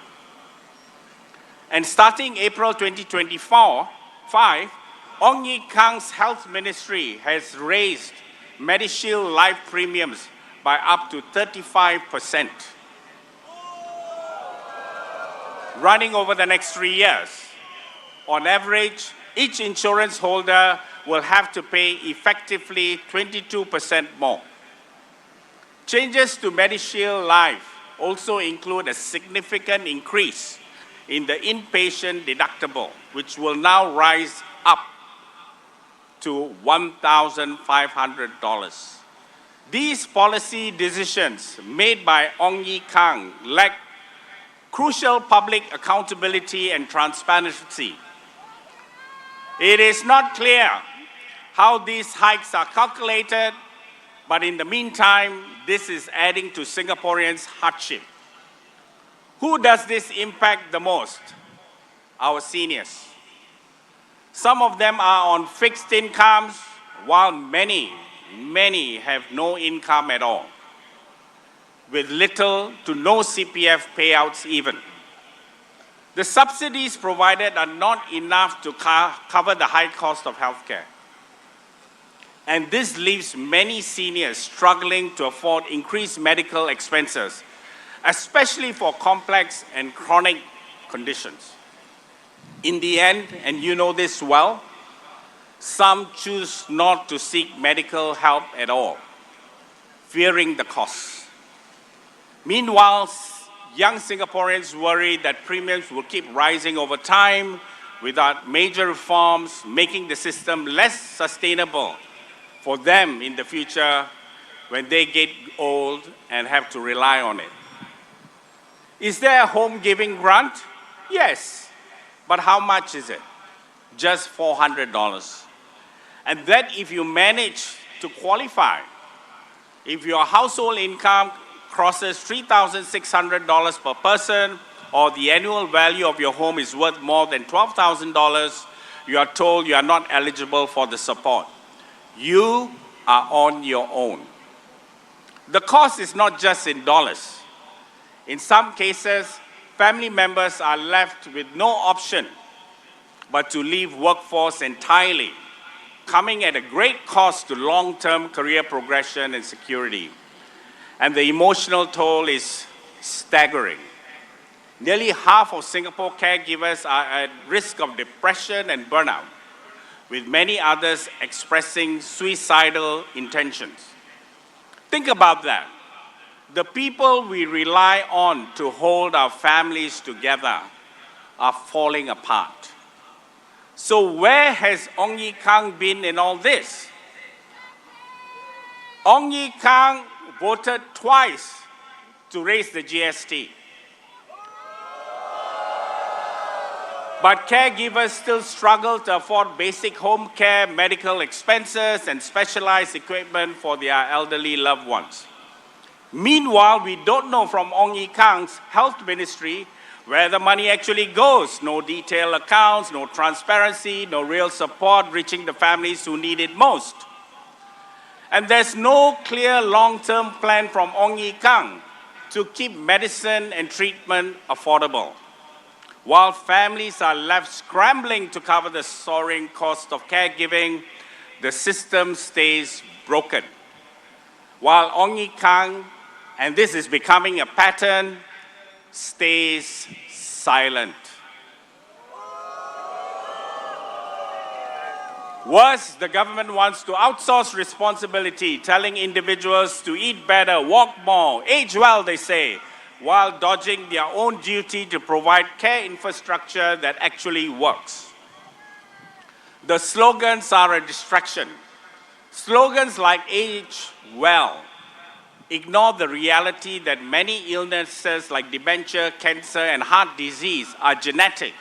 And starting April 2025, Ong Ye Kung's health ministry has raised MediShield life premiums by up to 35%. Running over the next 3 years. On average, each insurance holder will have to pay effectively 22% more. Changes to MediShield Life also include a significant increase in the inpatient deductible, which will now rise up to $1,500. These policy decisions made by Ong Ye Kung lack crucial public accountability and transparency. It is not clear how these hikes are calculated, but in the meantime, this is adding to Singaporeans' hardship. Who does this impact the most? Our seniors. Some of them are on fixed incomes, while many have no income at all, with little to no CPF payouts even. The subsidies provided are not enough to cover the high cost of healthcare. And this leaves many seniors struggling to afford increased medical expenses, especially for complex and chronic conditions. In the end, and you know this well, some choose not to seek medical help at all, fearing the costs. Meanwhile, young Singaporeans worry that premiums will keep rising over time without major reforms, making the system less sustainable for them in the future when they get old and have to rely on it. Is there a home giving grant? Yes. But how much is it? Just $400. And that if you manage to qualify, if your household income crosses $3,600 per person, or the annual value of your home is worth more than $12,000, you are told you are not eligible for the support. You are on your own. The cost is not just in dollars. In some cases, family members are left with no option but to leave workforce entirely, coming at a great cost to long-term career progression and security. And the emotional toll is staggering. Nearly half of Singapore caregivers are at risk of depression and burnout, with many others expressing suicidal intentions. Think about that. The people we rely on to hold our families together are falling apart. So where has Ong Ye Kung been in all this? Ong Ye Kung voted twice to raise the GST. But caregivers still struggle to afford basic home care, medical expenses, and specialized equipment for their elderly loved ones. Meanwhile, we don't know from Ong Ye Kung's health ministry where the money actually goes. No detailed accounts, no transparency, no real support reaching the families who need it most. And there's no clear long-term plan from Ong Ye Kung to keep medicine and treatment affordable. While families are left scrambling to cover the soaring cost of caregiving, the system stays broken. While Ong Ye Kung, and this is becoming a pattern, stays silent. Worse, the government wants to outsource responsibility, telling individuals to eat better, walk more, age well, they say, while dodging their own duty to provide care infrastructure that actually works. The slogans are a distraction. Slogans like age well ignore the reality that many illnesses like dementia, cancer, and heart disease are genetic,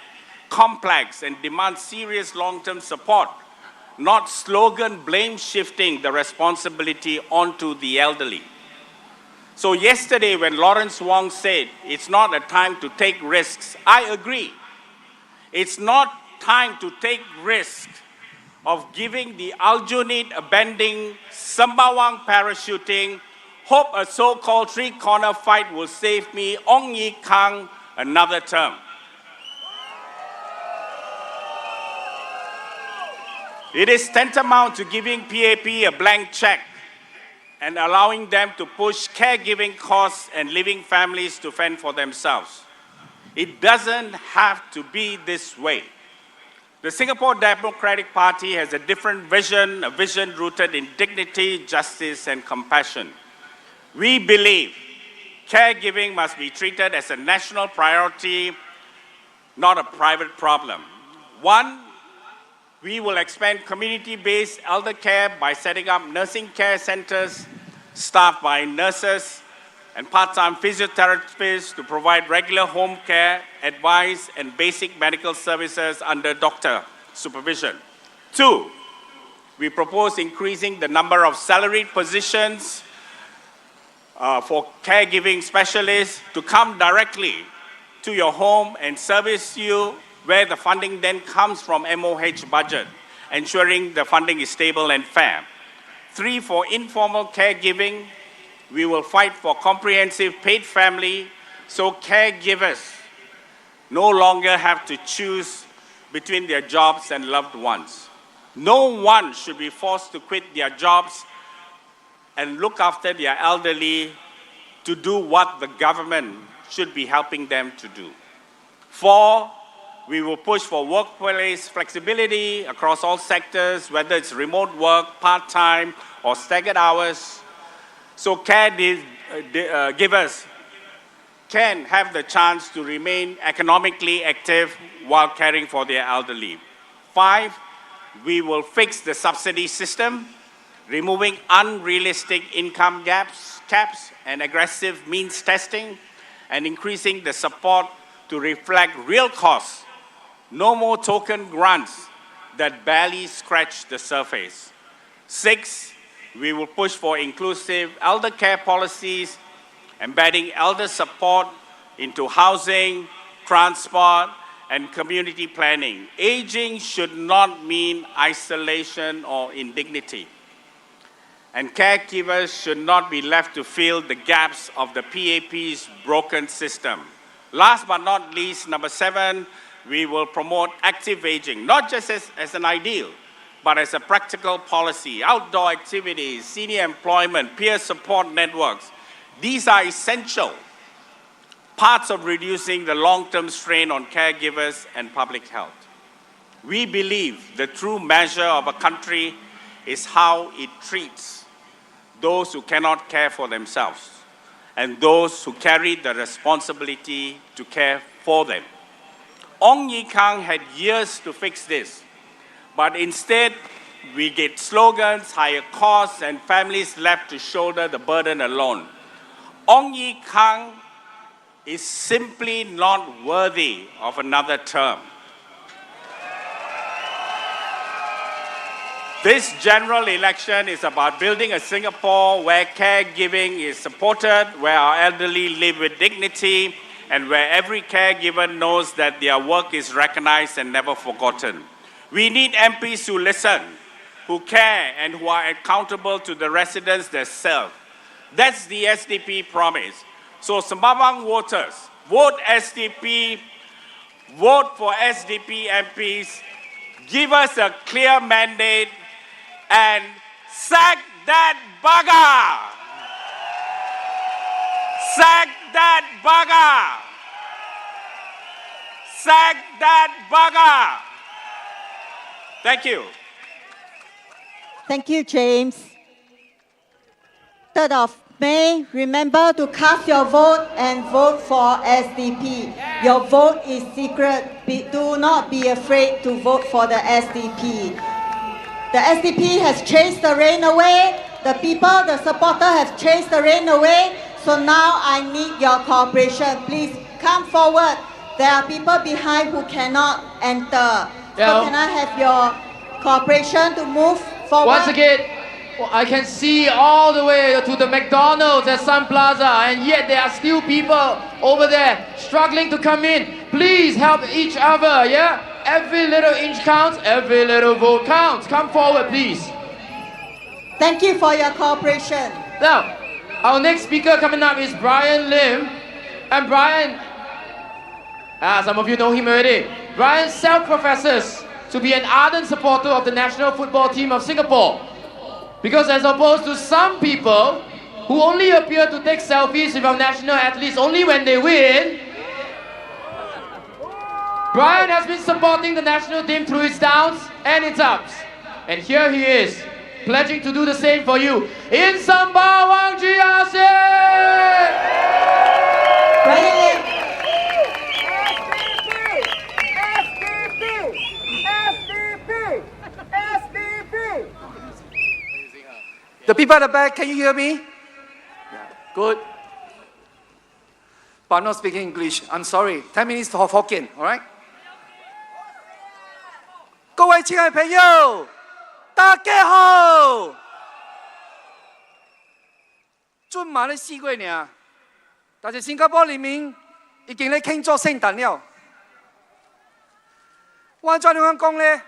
complex, and demand serious long-term support, not slogan blame shifting the responsibility onto the elderly. So yesterday when Lawrence Wong said it's not a time to take risks, I agree. It's not time to take risk of giving the Aljunied abandoning Sembawang parachuting, hope a so-called three-corner fight will save me, Ong Ye Kung, another term. It is tantamount to giving PAP a blank check and allowing them to push caregiving costs and leaving families to fend for themselves. It doesn't have to be this way. The Singapore Democratic Party has a different vision, a vision rooted in dignity, justice, and compassion. We believe caregiving must be treated as a national priority, not a private problem. One, we will expand community-based elder care by setting up nursing care centers staffed by nurses and part-time physiotherapists to provide regular home care, advice, and basic medical services under doctor supervision. Two, we propose increasing the number of salaried positions for caregiving specialists to come directly to your home and service you, where the funding then comes from MOH budget, ensuring the funding is stable and fair. Three, for informal caregiving, we will fight for comprehensive paid family so caregivers no longer have to choose between their jobs and loved ones. No one should be forced to quit their jobs and look after their elderly to do what the government should be helping them to do. Four, we will push for workplace flexibility across all sectors, whether it's remote work, part-time, or staggered hours, so caregivers can have the chance to remain economically active while caring for their elderly. Five, we will fix the subsidy system, removing unrealistic income caps and aggressive means testing, and increasing the support to reflect real costs. No more token grants that barely scratch the surface. Six, we will push for inclusive elder care policies, embedding elder support into housing, transport, and community planning. Aging should not mean isolation or indignity. And caregivers should not be left to fill the gaps of the PAP's broken system. Last but not least, number 7, we will promote active aging, not just as an ideal, but as a practical policy. Outdoor activities, senior employment, peer support networks, these are essential parts of reducing the long-term strain on caregivers and public health. We believe the true measure of a country is how it treats those who cannot care for themselves and those who carry the responsibility to care for them. Ong Ye Kung had years to fix this, but instead we get slogans, higher costs, and families left to shoulder the burden alone. Ong Ye Kung is simply not worthy of another term. This general election is about building a Singapore where caregiving is supported, where our elderly live with dignity, and where every caregiver knows that their work is recognized and never forgotten. We need MPs who listen, who care, and who are accountable to the residents themselves. That's the SDP promise. So Sembawang voters, vote SDP, vote for SDP MPs, give us a clear mandate, and sack that bugger! Sack that bugger! Sack that bugger! Thank you. Thank you, James. 3rd of May, remember to cast your vote and vote for SDP. Your vote is secret. Do not be afraid to vote for the SDP. The SDP has chased the rain away. The people, the supporters have chased the rain away. So now I need your cooperation. Please come forward. There are people behind who cannot enter. So can I have your cooperation to move forward? Once again, I can see all the way to the McDonald's at Sun Plaza, and yet there are still people over there struggling to come in. Please help each other, yeah? Every little inch counts, every little vote counts. Come forward, please. Thank you for your cooperation. Now, our next speaker coming up is Brian Lim. And Brian, some of you know him already. Brian self-professes to be an ardent supporter of the national football team of Singapore. Because as opposed to some people who only appear to take selfies with our national athletes only when they win, Brian has been supporting the national team through its downs and its ups. And here he is, pledging to do the same for you in Sembawang GRC! Brian The people at the back, can you hear me? Yeah, good. But I'm not speaking English. I'm sorry. 10 minutes for Hokkien, all right? 各位亲爱的朋友，大家好。准嘛咧4月尔，但是新加坡人民已经咧庆祝圣诞了。我怎样讲咧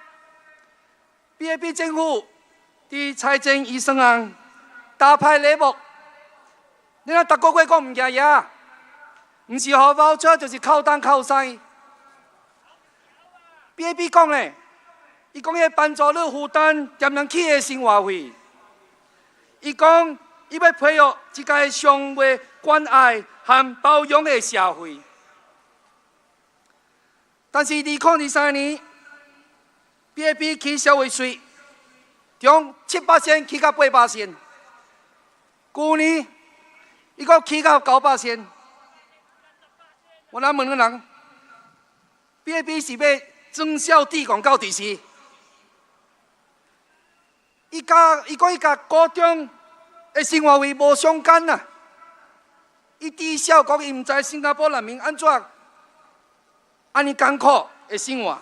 ？BAP 政府伫财政预算案大派礼物，你睇逐个月讲唔惊嘢，唔是荷包车就是靠单靠西。BAP 讲咧。 伊讲迄帮助你负担点样起的生活费。伊讲伊要培育一个相互关爱和包容的社会。但是2023年 ，BAP 起消费税从7%起到8%，去年伊阁起到9%。我来问个人 ，BAP 是要增效地广告地市？ 伊讲伊甲高中的生活费无相干呐，伊至少讲伊毋知新加坡人民安怎安尼艰苦的生活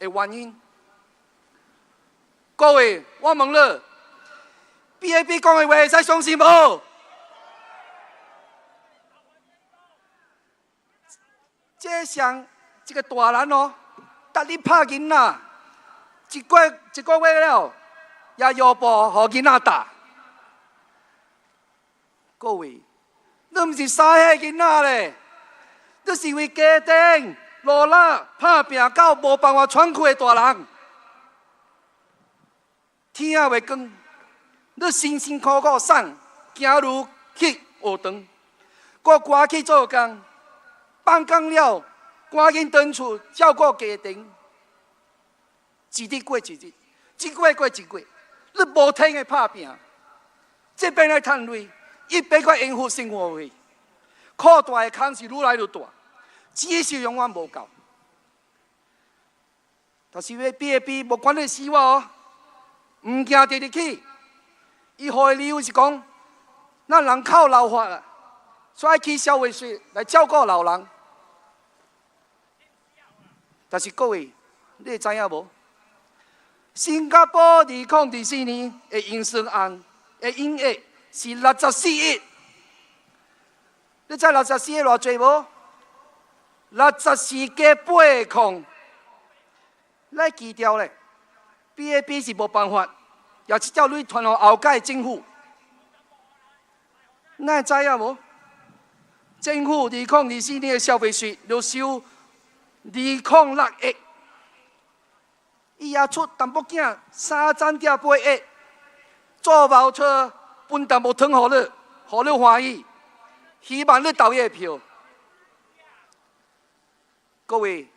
的原因。各位，我问你 ，BAP 讲的话会使相信无？这个大人哦，搭你拍囡仔，一个月了，也腰部互囡仔打。各位，你毋是杀迄囡仔咧，你是为家庭、落力、拍拼到无办法喘气的大人。天也未光，你辛辛苦苦送走路去学堂，我赶去做工，放工了赶紧回厝照顾家庭，一日过一日，一个月过一个月，你无停的拍拼，这边来趁钱，一边去应付生活费，扩大的空是愈来愈大，只是永远无够。但是要比一比，无管你死我哦，唔惊直直去。伊互的理由是讲，咱人口老化啦，所以起消费税来照顾老人。但是各位，你会知影无？新加坡2024年的预算案的营业是64亿，你知64亿偌济无？64加8%，咱记掉咧。BAP 是无办法，也这条钱传予后届政府。咱会知影无？政府2024年的消费税就收206亿。伊也出淡薄囝3.8亿，做毛车分淡薄糖互你，互你欢喜，希望你投伊的票。各位，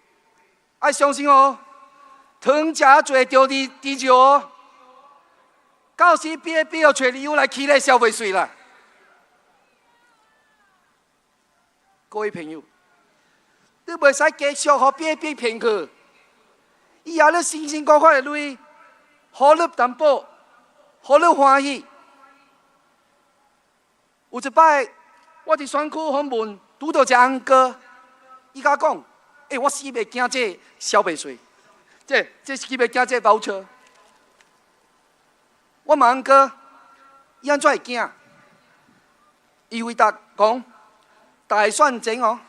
爱相信哦，糖食侪着伫少哦，到时BAP要找理由来起咧消费税啦。各位朋友，你袂使继续互BAP骗去。伊也咧辛辛苦苦的钱，互你淡薄，互你欢喜。有一摆，我伫选区访问，拄到一个翁哥，伊甲我讲：“我死袂惊这消费税，这死袂惊这包车。”我问翁哥，伊安怎会惊？伊回答讲：“大选前哦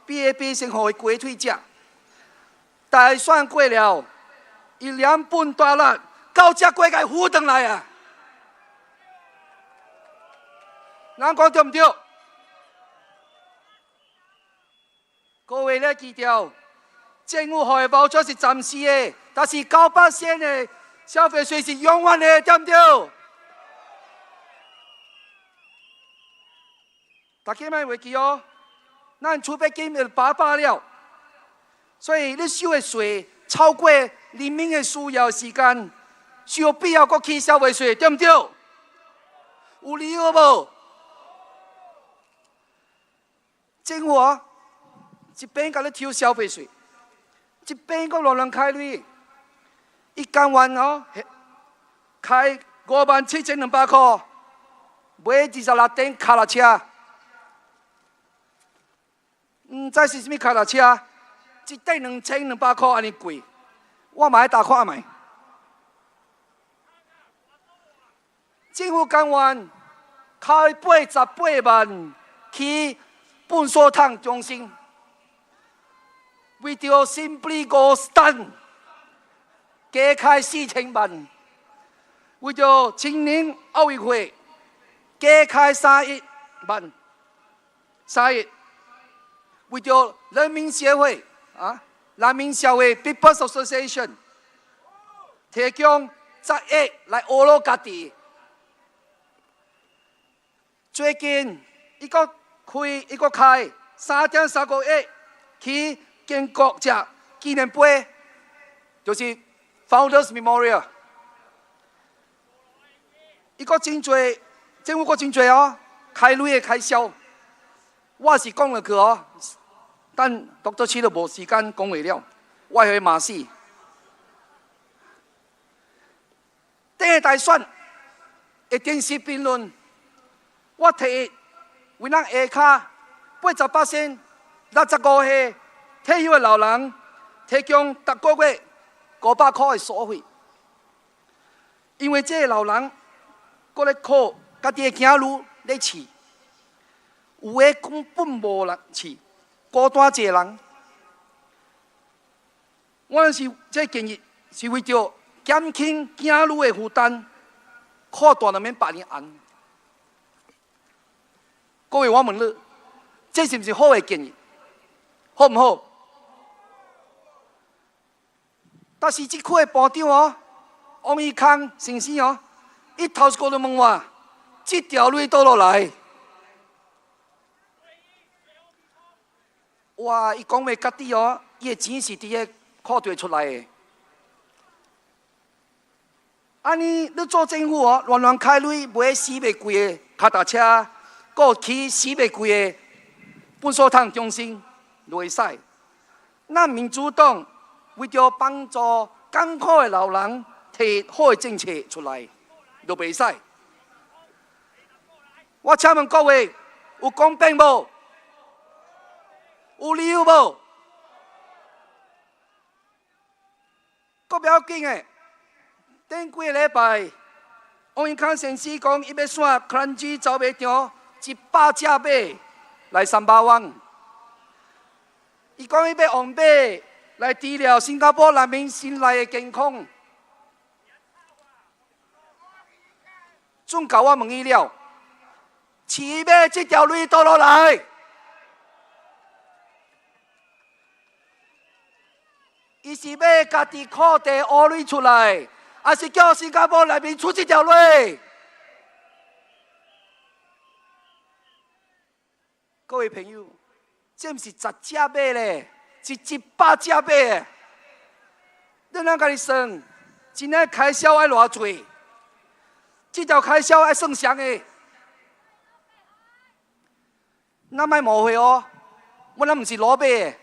，BAP 先互伊鸡腿食。”大选过了，伊2本大力到这过来扶回来啊！人讲对唔对？各位咧记住，政府予的包装是暂时的，但是9%的消费税是永远的，对唔对？大家莫忘记哦，咱储备金就800了。所以你收的税超过人民的需要时间，需要必要搁起消费税，对唔对？有理由无？政府啊，一边甲你抽消费税，一边搁乱开钱，伊甘愿哦，开57200块，买26顶脚踏车，唔知是啥物脚踏车。一顶2200块安尼贵，我嘛爱大看卖。政府甘愿开88万去本所汤中心，为着 Simply Go Stand 加开4000万，为着青年奥运会加开3亿万，3亿，为着人民协会。人民社会 People's Association 提供10亿来学罗家己。最近伊个开3.3个亿去建国者纪念碑，就是 Founders Memorial。伊个真多，政府个真多哦，开钱的开销，我是讲落去哦。但Dr. 都无时间讲话了，我会骂死。顶个大选的电视评论，我提为咱下骹88% 65岁退休的老人提供逐个月500块的所费，因为这个老人搁咧靠家己的囝女咧饲，有的根本无人饲。孤单一个人，我这建议是为着减轻囝女的负担，扩大人免8年安。各位，我问你，这是不是好的建议？好唔好？但是这区的部长哦，王义康先生哦，伊头一个就问我，这条路倒落来？哇！伊讲话家己哦，伊的钱是伫个库袋出来的。安尼，你做政府哦，乱乱开钱买死袂贵的脚踏车，搁起死袂贵的粪扫桶中心，就会使。咱民主党为着帮助艰苦的老人，提好的政策出来，就袂使。我请问各位，有公平无？有理由无？搁不要紧的，顶几个礼拜，王永康先生讲，伊要选克兰基招卖场100只马来Sembawang。伊讲伊要用马来治疗新加坡人民心内的健康。准甲我问伊了，饲马这条路倒落来？伊是要家己靠地挖水出来，还是叫新加坡人民出这条路？各位朋友，这不是10只马咧，是100只马。你哪家己算？真个开销要偌济？这条开销要算谁的？咱莫误会哦，我咱不是老马的，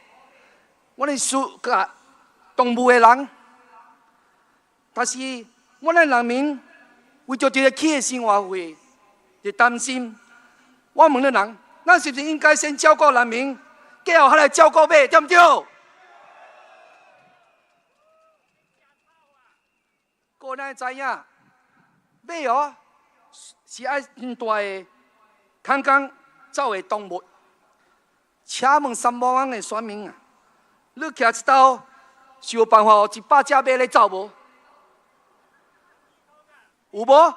我是属个动物的人。但是我咱人民为着这个起的生活费，就担心。我问你人，咱是不是应该先照顾人民，继后还来照顾马，对不对？个人知影，马哦是爱很大的空间走的动物。请问Sembawang的选民啊，你徛一道是有办法有100只马咧走无？有无？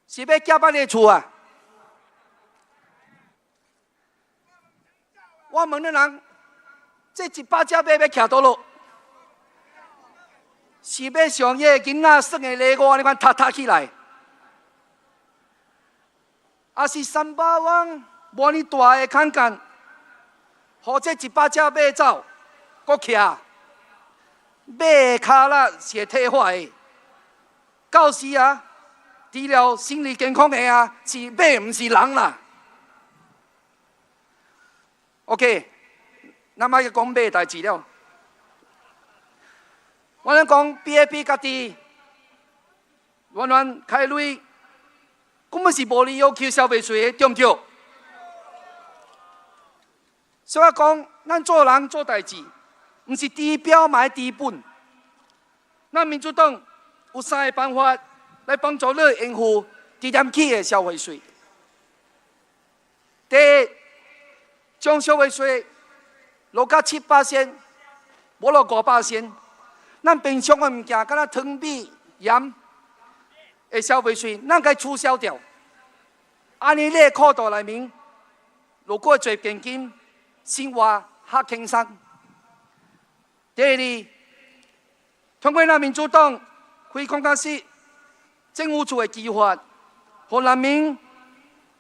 是要夹把你的厝啊？我问你人，这100只马要徛倒落？是要像迄个囡仔耍的礼物安尼款塌起来，还是Sembawang无呢大的空间，互这100只马走，搁徛，马的骹力是会退化的。到时啊，治疗心理健康的啊，是马，唔是人啦。OK， 咱莫去讲马的代志了。我咱讲 BAP 家己乱乱开钱，根本是无理由扣消费税的，对不对？所以讲，咱做人做代志，唔是治标买治本。咱民主党有3个办法来帮助你应付低点起的消费税。第一，将消费税落到7%，无落5%。咱平常的物件，敢若汤米、盐的消费税，咱该取消掉。安尼你的裤袋内面，如果做现金，生活较轻松。第二，通过咱民主党开工作室政府处的计划，让人民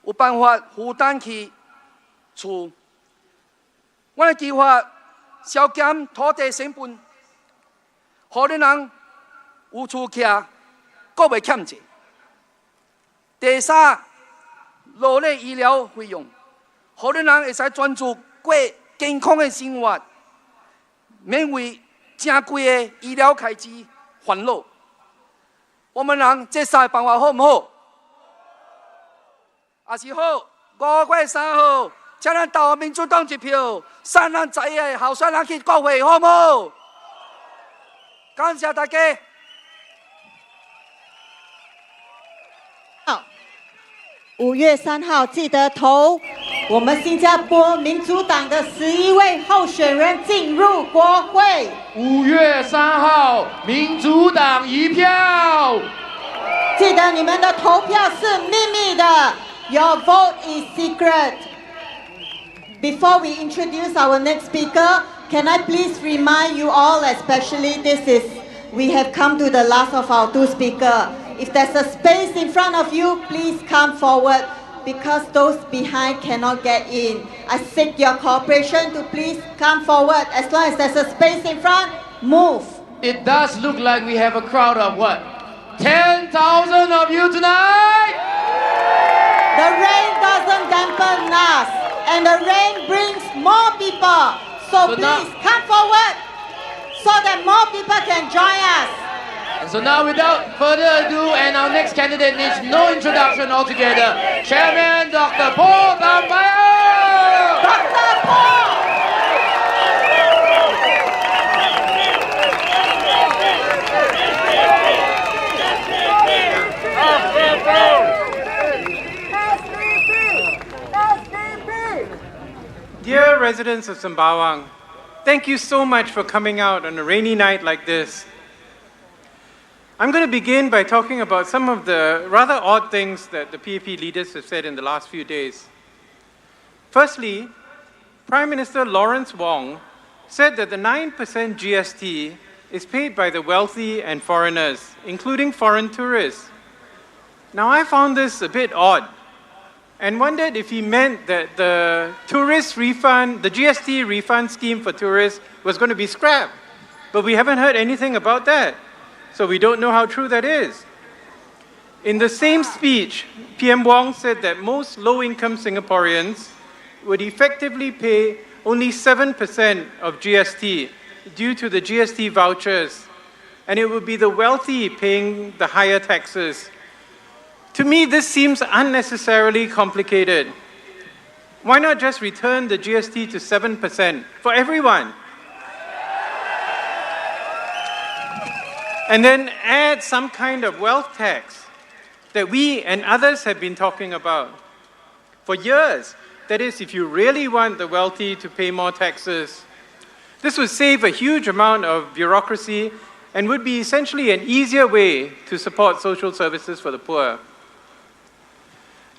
有办法负担起厝。我的计划削减土地成本。互恁人有厝徛，阁袂欠债。第三，落咧医疗费用，互恁人会使专注过健康的生活，免为正贵的医疗开支烦恼。我们人这3个办法好唔好？也是好。5月3号，请咱投民主党一票，送咱在野的候选人去国会，好唔好？感谢大家。5月3号记得投我们新加坡民主党的11位候选人进入国会。5月3号，民主党一票。记得你们的投票是秘密的。Your vote is secret. Before we introduce our next speaker, can I please remind you all, especially we have come to the last of our 2 speakers. If there's a space in front of you, please come forward because those behind cannot get in. I seek your cooperation to please come forward. As long as there's a space in front, move. It does look like we have a crowd of what? 10,000 of you tonight? The rain doesn't dampen us, and the rain brings more people. So please come forward so that more people can join us. And so now without further ado, and our next candidate needs no introduction altogether, Chairman Dr. Paul Tambaya! Dr. Paul! Dear residents of Sembawang, thank you so much for coming out on a rainy night like this. I'm going to begin by talking about some of the rather odd things that the PAP leaders have said in the last few days. Firstly, Prime Minister Lawrence Wong said that the 9% GST is paid by the wealthy and foreigners, including foreign tourists. Now, I found this a bit odd and wondered if he meant that the GST refund scheme for tourists was going to be scrapped. But we haven't heard anything about that, so we don't know how true that is. In the same speech, PM Wong said that most low-income Singaporeans would effectively pay only 7% of GST due to the GST vouchers, and it would be the wealthy paying the higher taxes. To me, this seems unnecessarily complicated. Why not just return the GST to 7% for everyone? And then add some kind of wealth tax that we and others have been talking about for years. That is, if you really want the wealthy to pay more taxes. This would save a huge amount of bureaucracy and would be essentially an easier way to support social services for the poor.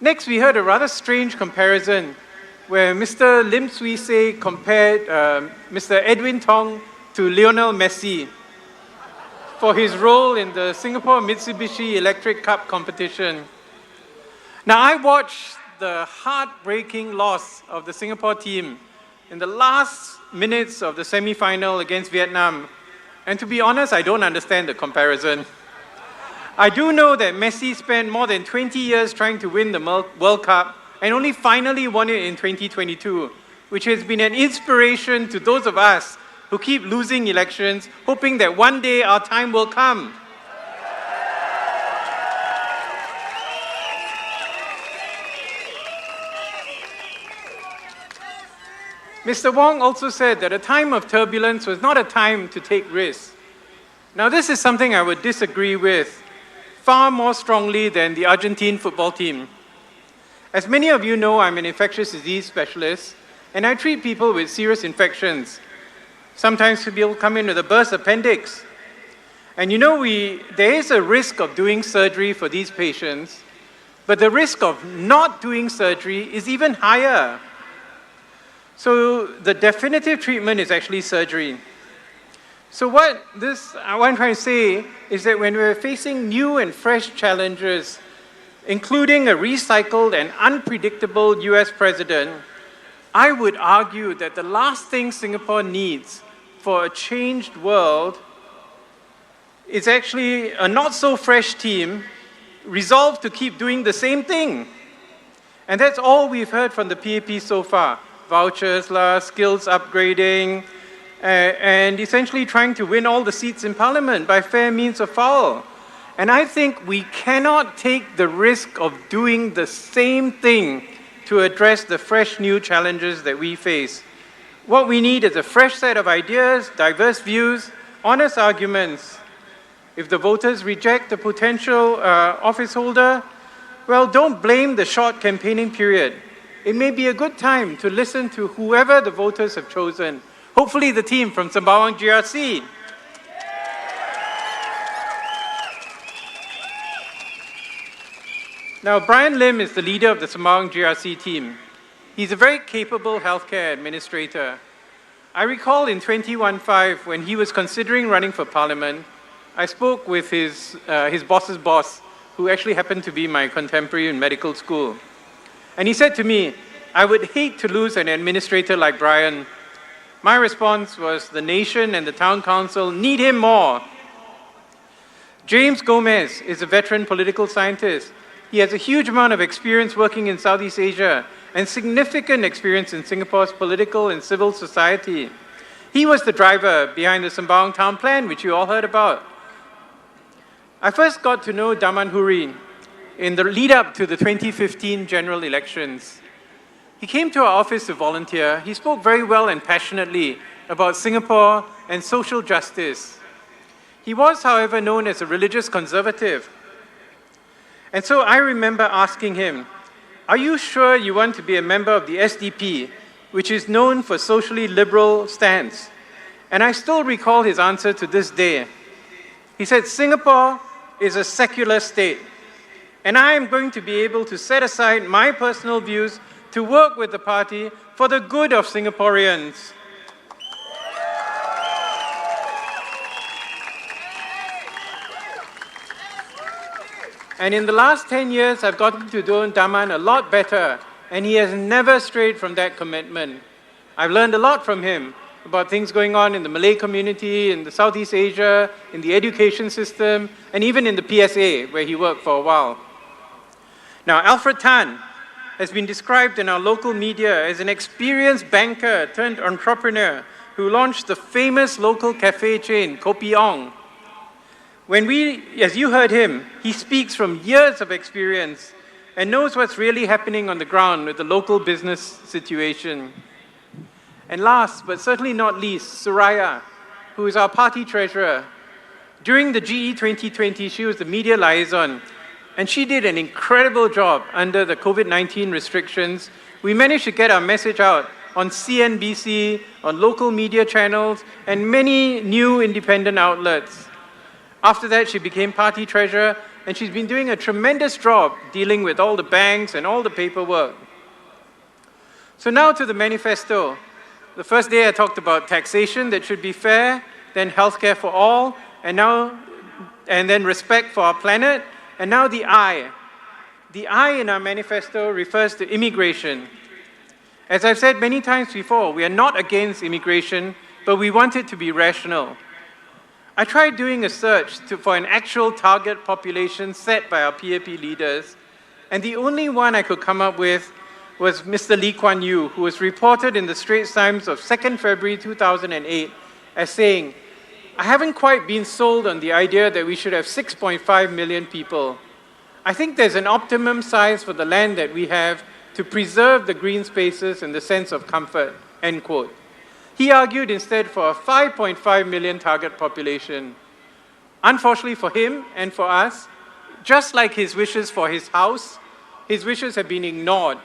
Next, we heard a rather strange comparison where Mr. Lim Swee Say compared Mr. Edwin Tong to Lionel Messi for his role in the Singapore Mitsubishi Electric Cup competition. Now, I watched the heartbreaking loss of the Singapore team in the last minutes of the semi-final against Vietnam. And to be honest, I don't understand the comparison. I do know that Messi spent more than 20 years trying to win the World Cup and only finally won it in 2022, which has been an inspiration to those of us who keep losing elections, hoping that one day our time will come. Mr. Wong also said that a time of turbulence was not a time to take risks. Now, this is something I would disagree with far more strongly than the Argentine football team. As many of you know, I'm an infectious disease specialist, and I treat people with serious infections. Sometimes people come in with a burst appendix. And you know, there is a risk of doing surgery for these patients, but the risk of not doing surgery is even higher. So the definitive treatment is actually surgery. So what I'm trying to say is that when we're facing new and fresh challenges, including a recycled and unpredictable US president, I would argue that the last thing Singapore needs for a changed world is actually a not-so-fresh team resolved to keep doing the same thing. And that's all we've heard from the PAP so far. Vouchers, skills upgrading, and essentially trying to win all the seats in Parliament by fair means or foul. And I think we cannot take the risk of doing the same thing to address the fresh new challenges that we face. What we need is a fresh set of ideas, diverse views, honest arguments. If the voters reject the potential office holder, well, don't blame the short campaigning period. it may be a good time to listen to whoever the voters have chosen, hopefully the team from Sembawang GRC. Now, Brian Lim is the leader of the Sembawang GRC team. He's a very capable healthcare administrator. I recall in 2015, when he was considering running for parliament, I spoke with his boss's boss, who actually happened to be my contemporary in medical school. And he said to me, I would hate to lose an administrator like Brian. My response was, the nation and the town council need him more. James Gomez is a veteran political scientist. He has a huge amount of experience working in Southeast Asia and significant experience in Singapore's political and civil society. He was the driver behind the Sembawang Town Plan, which you all heard about. I first got to know Daman Huri in the lead-up to the 2015 general elections. He came to our office to volunteer. He spoke very well and passionately about Singapore and social justice. He was, however, known as a religious conservative. And so I remember asking him, are you sure you want to be a member of the SDP, which is known for socially liberal stance? And I still recall his answer to this day. He said, Singapore is a secular state, and I am going to be able to set aside my personal views to work with the party for the good of Singaporeans. And in the last 10 years, I've gotten to know Daman a lot better, and he has never strayed from that commitment. I've learned a lot from him about things going on in the Malay community, in the Southeast Asia, in the education system, and even in the PSA, where he worked for a while. Now, Alfred Tan has been described in our local media as an experienced banker turned entrepreneur who launched the famous local cafe chain, Kopi Ong. As you heard him, he speaks from years of experience and knows what's really happening on the ground with the local business situation. And last, but certainly not least, Suraya, who is our party treasurer. During the GE2020, she was the media liaison, and she did an incredible job under the COVID-19 restrictions. We managed to get our message out on CNBC, on local media channels, and many new independent outlets. After that, she became party treasurer, and she's been doing a tremendous job dealing with all the banks and all the paperwork. So now to the manifesto. The first day I talked about taxation that should be fair, then healthcare for all, and then respect for our planet, and now the I. The I in our manifesto refers to immigration. As I've said many times before, we are not against immigration, but we want it to be rational. I tried doing a search for an actual target population set by our PAP leaders, and the only one I could come up with was Mr. Lee Kuan Yew, who was reported in the Straits Times of 2nd February 2008 as saying, I haven't quite been sold on the idea that we should have 6.5 million people. I think there's an optimum size for the land that we have to preserve the green spaces and the sense of comfort, end quote. He argued instead for a 5.5 million target population. Unfortunately for him and for us, just like his wishes for his house, his wishes have been ignored.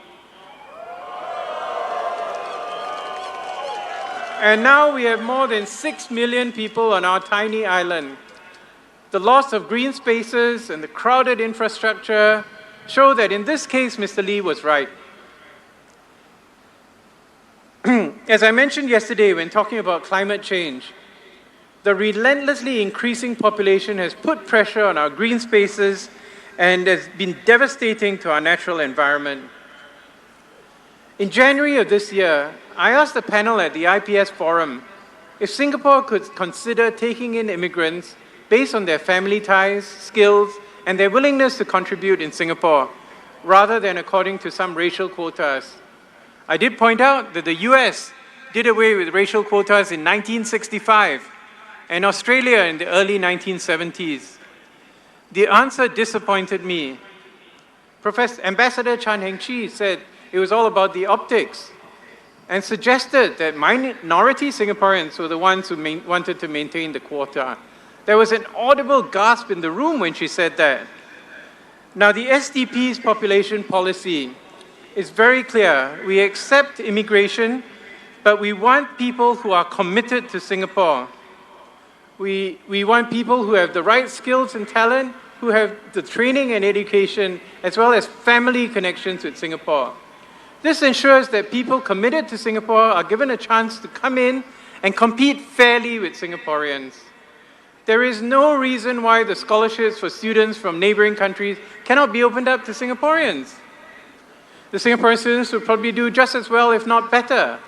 And now we have more than 6 million people on our tiny island. The loss of green spaces and the crowded infrastructure show that in this case, Mr. Lee was right. As I mentioned yesterday when talking about climate change, the relentlessly increasing population has put pressure on our green spaces and has been devastating to our natural environment. In January of this year, I asked the panel at the IPS Forum if Singapore could consider taking in immigrants based on their family ties, skills, and their willingness to contribute in Singapore, rather than according to some racial quotas. I did point out that the US did away with racial quotas in 1965 and Australia in the early 1970s. The answer disappointed me. Ambassador Chan Heng-Chi said it was all about the optics and suggested that minority Singaporeans were the ones who wanted to maintain the quota. There was an audible gasp in the room when she said that. Now, the SDP's population policy is very clear. We accept immigration, but we want people who are committed to Singapore. We want people who have the right skills and talent, who have the training and education, as well as family connections with Singapore. This ensures that people committed to Singapore are given a chance to come in and compete fairly with Singaporeans. There is no reason why the scholarships for students from neighboring countries cannot be opened up to Singaporeans. The Singaporean students will probably do just as well, if not better.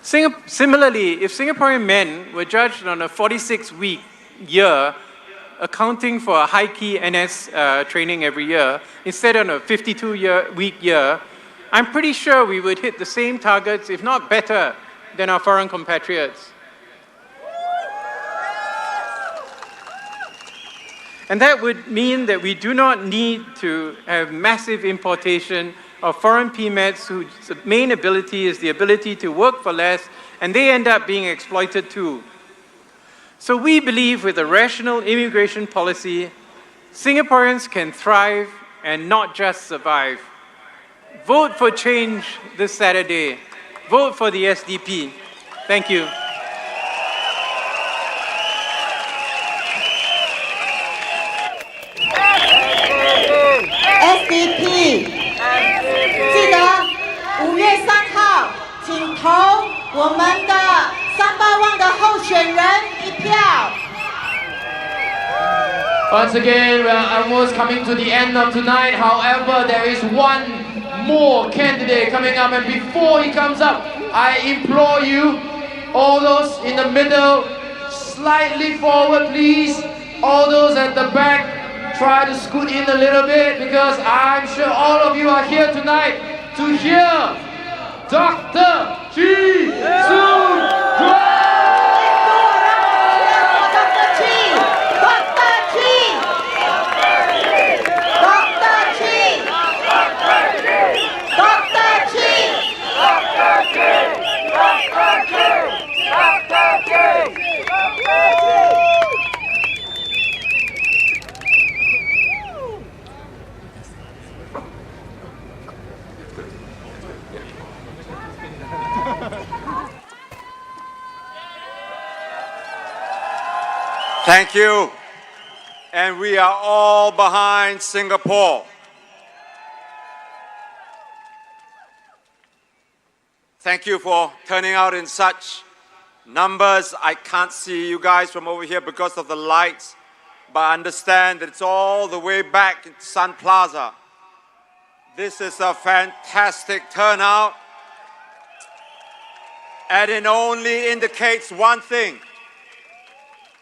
Similarly, if Singaporean men were judged on a 46-week year, accounting for a high-key NS training every year, instead of a 52-week year, I'm pretty sure we would hit the same targets, if not better, than our foreign compatriots. And that would mean that we do not need to have massive importation of foreign PMETs whose main ability is the ability to work for less, and they end up being exploited too. So we believe with a rational immigration policy, Singaporeans can thrive and not just survive. Vote for change this Saturday. Vote for the SDP. Thank you. SDP 记得5月3号，请投我们的Sembawang的候选人一票。Once again, we are almost coming to the end of tonight. However, there is one more candidate coming up, and before he comes up, I implore you, all those in the middle, slightly forward, please. All those at the back, try to scoot in a little bit, because I'm sure all of you are here tonight to hear Dr. GE2025. Thank you. And we are all behind Singapore. Thank you for turning out in such numbers. I can't see you guys from over here because of the lights, but I understand that it's all the way back in Sun Plaza. This is a fantastic turnout, and it only indicates one thing,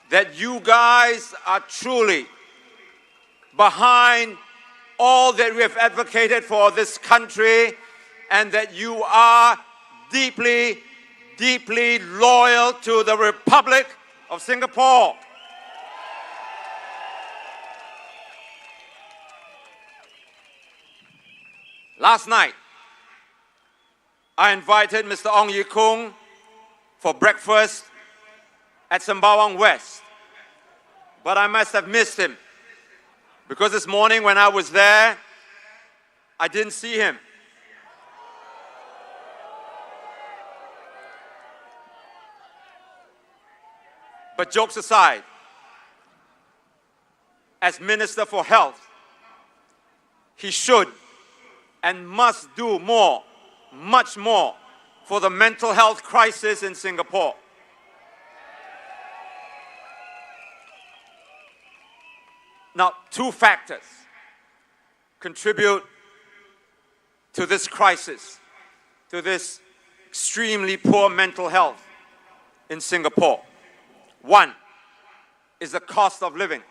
that you guys are truly behind all that we have advocated for this country, and that you are deeply, deeply loyal to the Republic of Singapore. Last night, I invited Mr. Ong Ye Kung for breakfast at Sembawang West, but I must have missed him, because this morning when I was there, I didn't see him. But jokes aside, as Minister for Health, he should and must do more, much more, for the mental health crisis in Singapore. Now, two factors contribute to this crisis, to this extremely poor mental health in Singapore. One is the cost of living,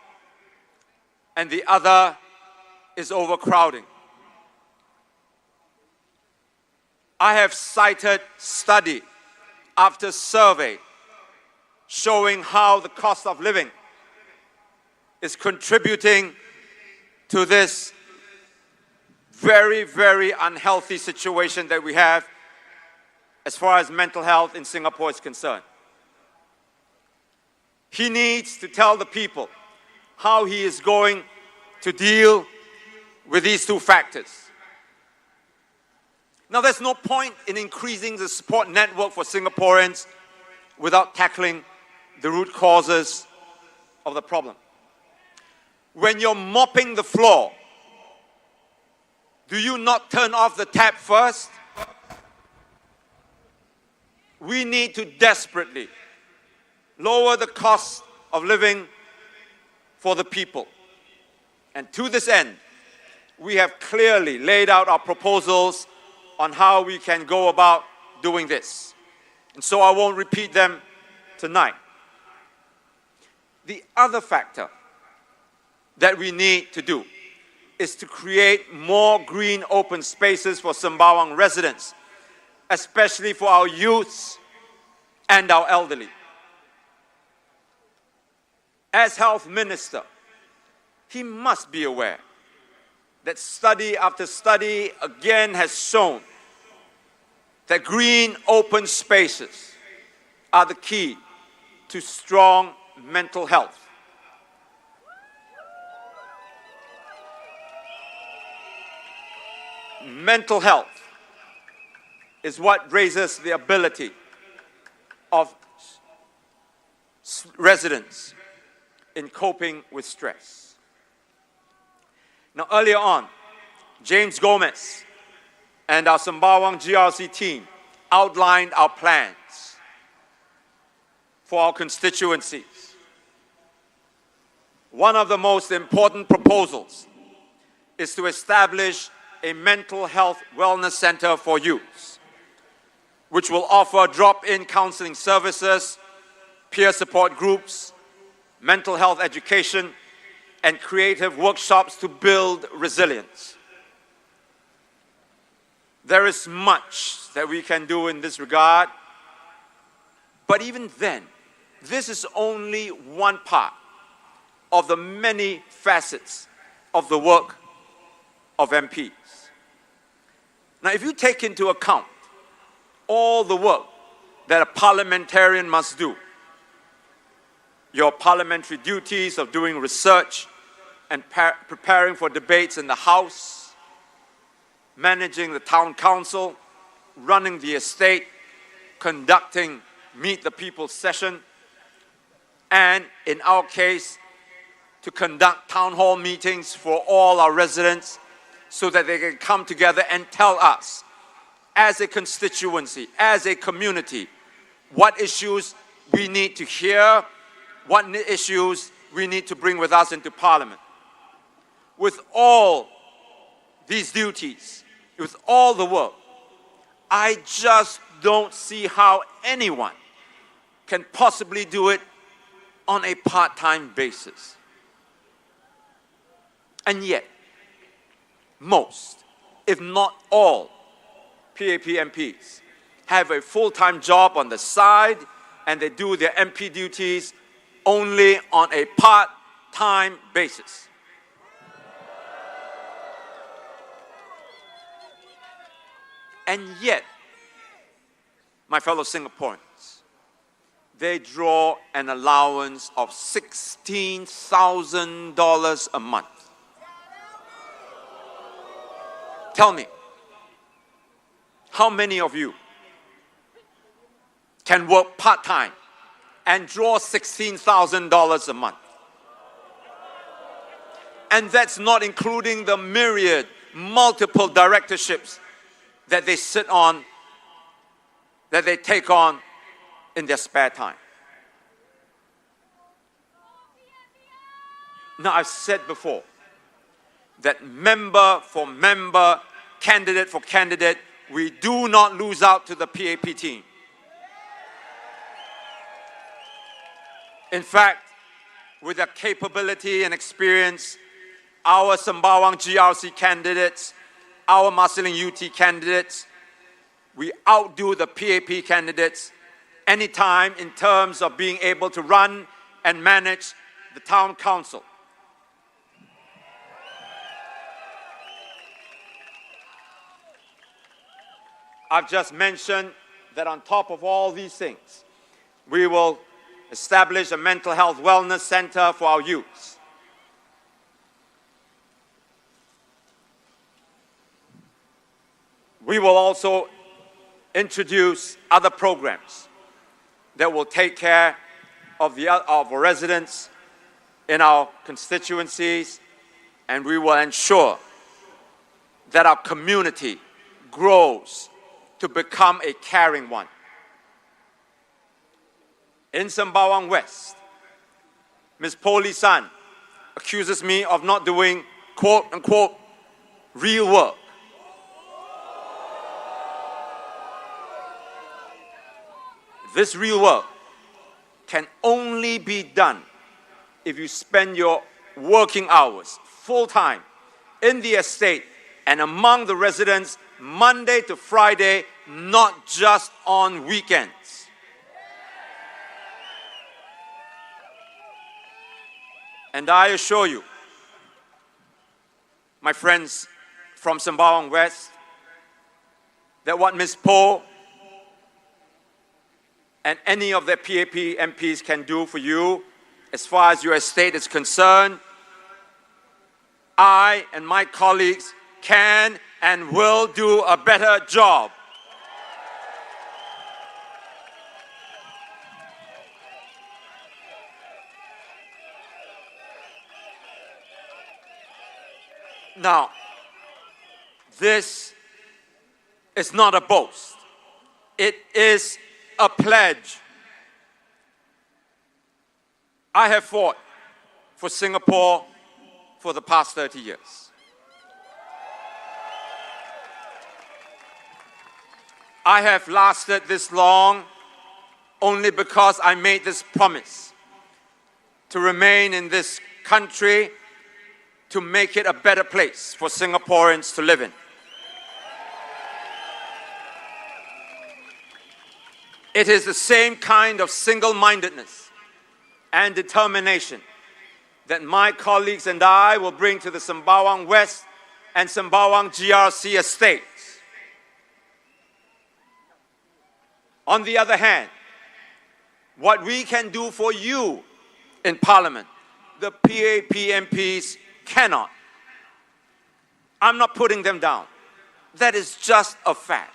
and the other is overcrowding. I have cited study after survey showing how the cost of living is contributing to this very, very unhealthy situation that we have as far as mental health in Singapore is concerned. He needs to tell the people how he is going to deal with these two factors. Now, there's no point in increasing the support network for Singaporeans without tackling the root causes of the problem. When you're mopping the floor, do you not turn off the tap first? We need to desperately lower the cost of living for the people. And to this end, we have clearly laid out our proposals on how we can go about doing this. And so I won't repeat them tonight. The other factor that we need to do is to create more green open spaces for Sembawang residents, especially for our youths and our elderly. As Health Minister, he must be aware that study after study again has shown that green open spaces are the key to strong mental health. Mental health is what raises the ability of residents in coping with stress. Now, earlier on, James Gomez and our Sembawang GRC team outlined our plans for our constituencies. One of the most important proposals is to establish a mental health wellness center for youths, which will offer drop-in counseling services, peer support groups, mental health education, and creative workshops to build resilience. There is much that we can do in this regard, but even then, this is only one part of the many facets of the work of MPs. Now, if you take into account all the work that a parliamentarian must do, your parliamentary duties of doing research and preparing for debates in the House, managing the town council, running the estate, conducting Meet the People session, and in our case, to conduct town hall meetings for all our residents so that they can come together and tell us, as a constituency, as a community, what issues we need to hear, what issues we need to bring with us into Parliament. With all these duties, with all the work, I just don't see how anyone can possibly do it on a part-time basis. And yet, most, if not all, PAP MPs have a full-time job on the side and they do their MP duties only on a part-time basis. And yet, my fellow Singaporeans, they draw an allowance of $16,000 a month. Tell me, how many of you can work part-time and draw $16,000 a month? And that's not including the myriad, multiple directorships that they sit on, that they take on in their spare time. Now, I've said before that member for member, candidate for candidate, we do not lose out to the PAP team. In fact, with their capability and experience, our Sembawang GRC candidates, our Marsiling UT candidates, we outdo the PAP candidates anytime in terms of being able to run and manage the town council. I've just mentioned that on top of all these things, we will establish a mental health wellness center for our youths. We will also introduce other programs that will take care of our residents in our constituencies, and we will ensure that our community grows to become a caring one. In Sembawang West, Ms. Poli San accuses me of not doing quote-unquote real work. This real work can only be done if you spend your working hours full-time in the estate and among the residents Monday to Friday, not just on weekends. And I assure you, my friends from Sembawang West, that what Ms. Po and any of the PAP MPs can do for you, as far as your estate is concerned, I and my colleagues can and will do a better job. Now, this is not a boast. It is a pledge. I have fought for Singapore for the past 30 years. I have lasted this long only because I made this promise to remain in this country to make it a better place for Singaporeans to live in. It is the same kind of single-mindedness and determination that my colleagues and I will bring to the Sembawang West and Sembawang GRC estates. On the other hand, what we can do for you in Parliament, the PAP MPs cannot. I'm not putting them down. That is just a fact.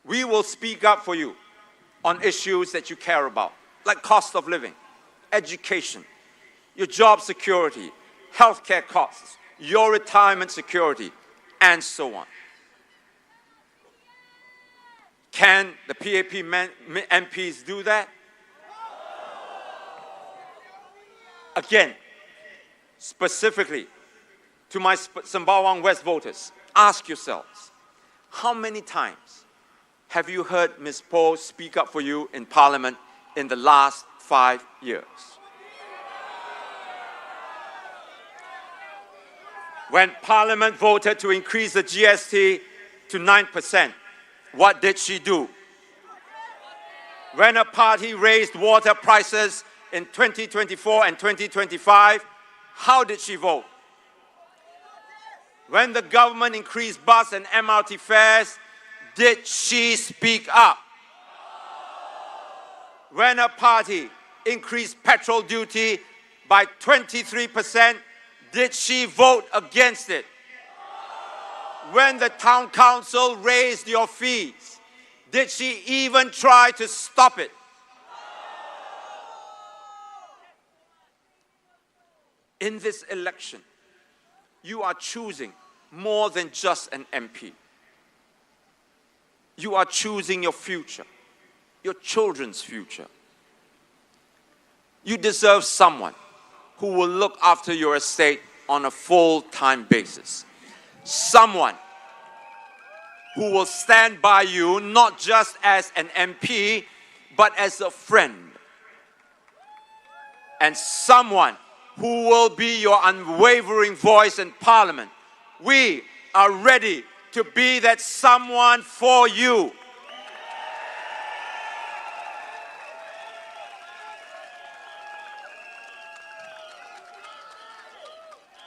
We will speak up for you on issues that you care about, like cost of living, education, your job security, healthcare costs, your retirement security, and so on. Can the PAP MPs do that? Again, specifically to my Sembawang West voters, ask yourselves, how many times have you heard Ms. Po speak up for you in Parliament in the last 5 years? When Parliament voted to increase the GST to 9%, what did she do? When a party raised water prices in 2024 and 2025, how did she vote? When the government increased bus and MRT fares, did she speak up? When a party increased petrol duty by 23%, did she vote against it? When the town council raised your fees, did she even try to stop it? In this election, you are choosing more than just an MP. You are choosing your future, your children's future. You deserve someone who will look after your estate on a full-time basis. Someone who will stand by you not just as an MP, but as a friend. And someone who will be your unwavering voice in Parliament. We are ready to be that someone for you.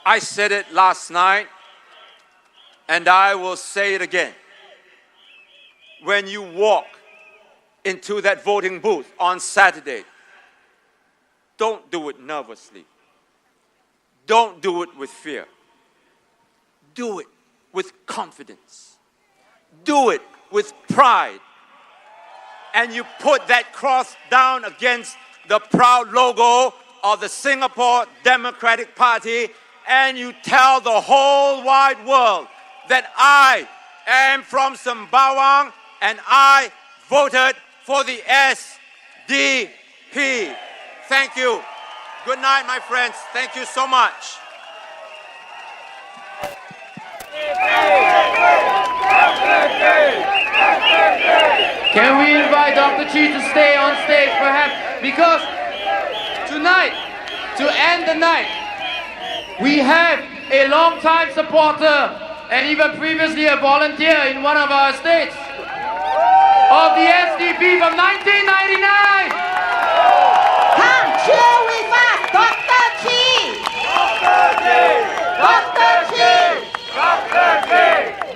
I said it last night, and I will say it again. When you walk into that voting booth on Saturday, don't do it nervously. Don't do it with fear. Do it with confidence. Do it with pride. And you put that cross down against the proud logo of the Singapore Democratic Party, and you tell the whole wide world that I am from Sembawang and I voted for the SDP. Thank you. Good night, my friends. Thank you so much. Can we invite Dr. Chi to stay on stage perhaps? Because tonight, to end the night, we have a long-time supporter and even previously a volunteer in one of our states of the SDP from 1999. Come cheer with us, Dr. Chi! Dr. Chi!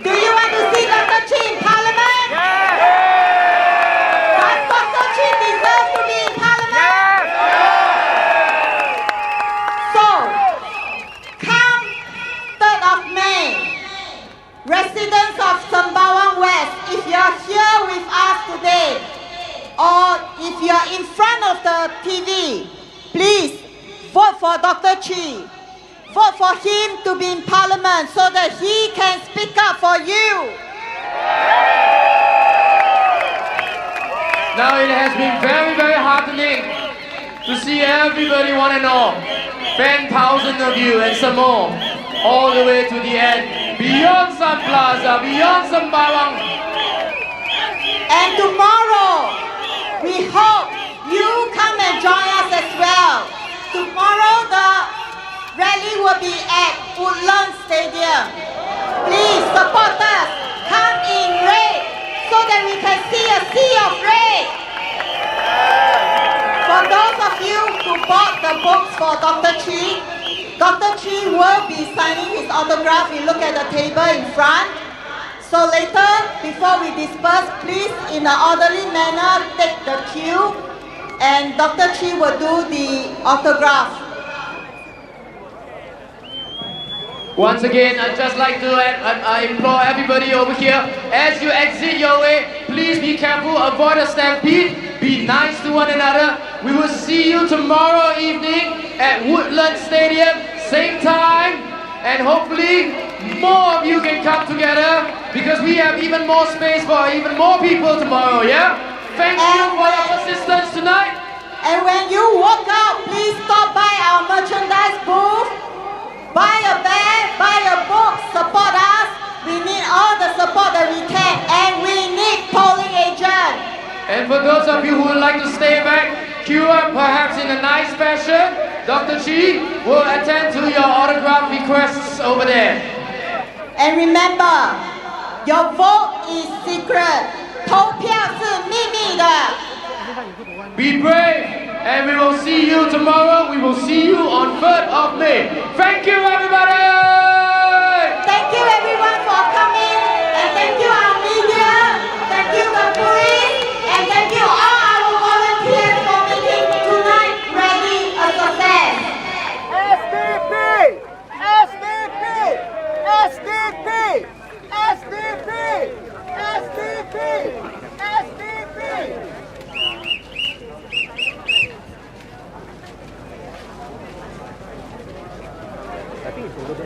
Do you want to see Dr. Chi in Parliament? Does Dr. Chi deserve to be in Parliament? So, come 3rd of May, residents of Sembawang West, if you are here with us today, or if you are in front of the TV, please vote for Dr. Chi. Vote for him to be in Parliament so that he can speak up for you. Now it has been very, very heartening to see everybody, one and all, 10,000 of you and some more, all the way to the end, beyond Sun Plaza, beyond Sembawang. And tomorrow, we hope you come and join us as well. Tomorrow, the rally will be at Woodlands Stadium. Please support us. Come in red so that we can see a sea of red. For those of you who bought the books for Dr. Chi will be signing his autograph. You look at the table in front. So later, before we disperse, please, in an orderly manner, take the queue, and Dr. Chi will do the autograph. Once again, I'd just like to implore everybody over here, as you exit your way, please be careful, avoid a stampede, be nice to one another. We will see you tomorrow evening at Woodlands Stadium, same time, and hopefully more of you can come together because we have even more space for even more people tomorrow, yeah? Thank you for your persistence tonight. And when you walk out, please stop by our merchandise booth. Buy a bag, buy a book, support us. We need all the support that we can, and we need polling agents. And for those of you who would like to stay back, queue up perhaps in a nice fashion. Dr. Chi will attend to your autograph requests over there. And remember, your vote is secret. 投票是秘密的。 Be brave. And we will see you tomorrow. We will see you on 3rd of May. Thank you, everybody! Thank you, everyone, for coming. And thank you, our media. Thank you, the police. And thank you, all our volunteers, for making tonight's rally a success. SDP! SDP! SDP! SDP! SDP! SDP!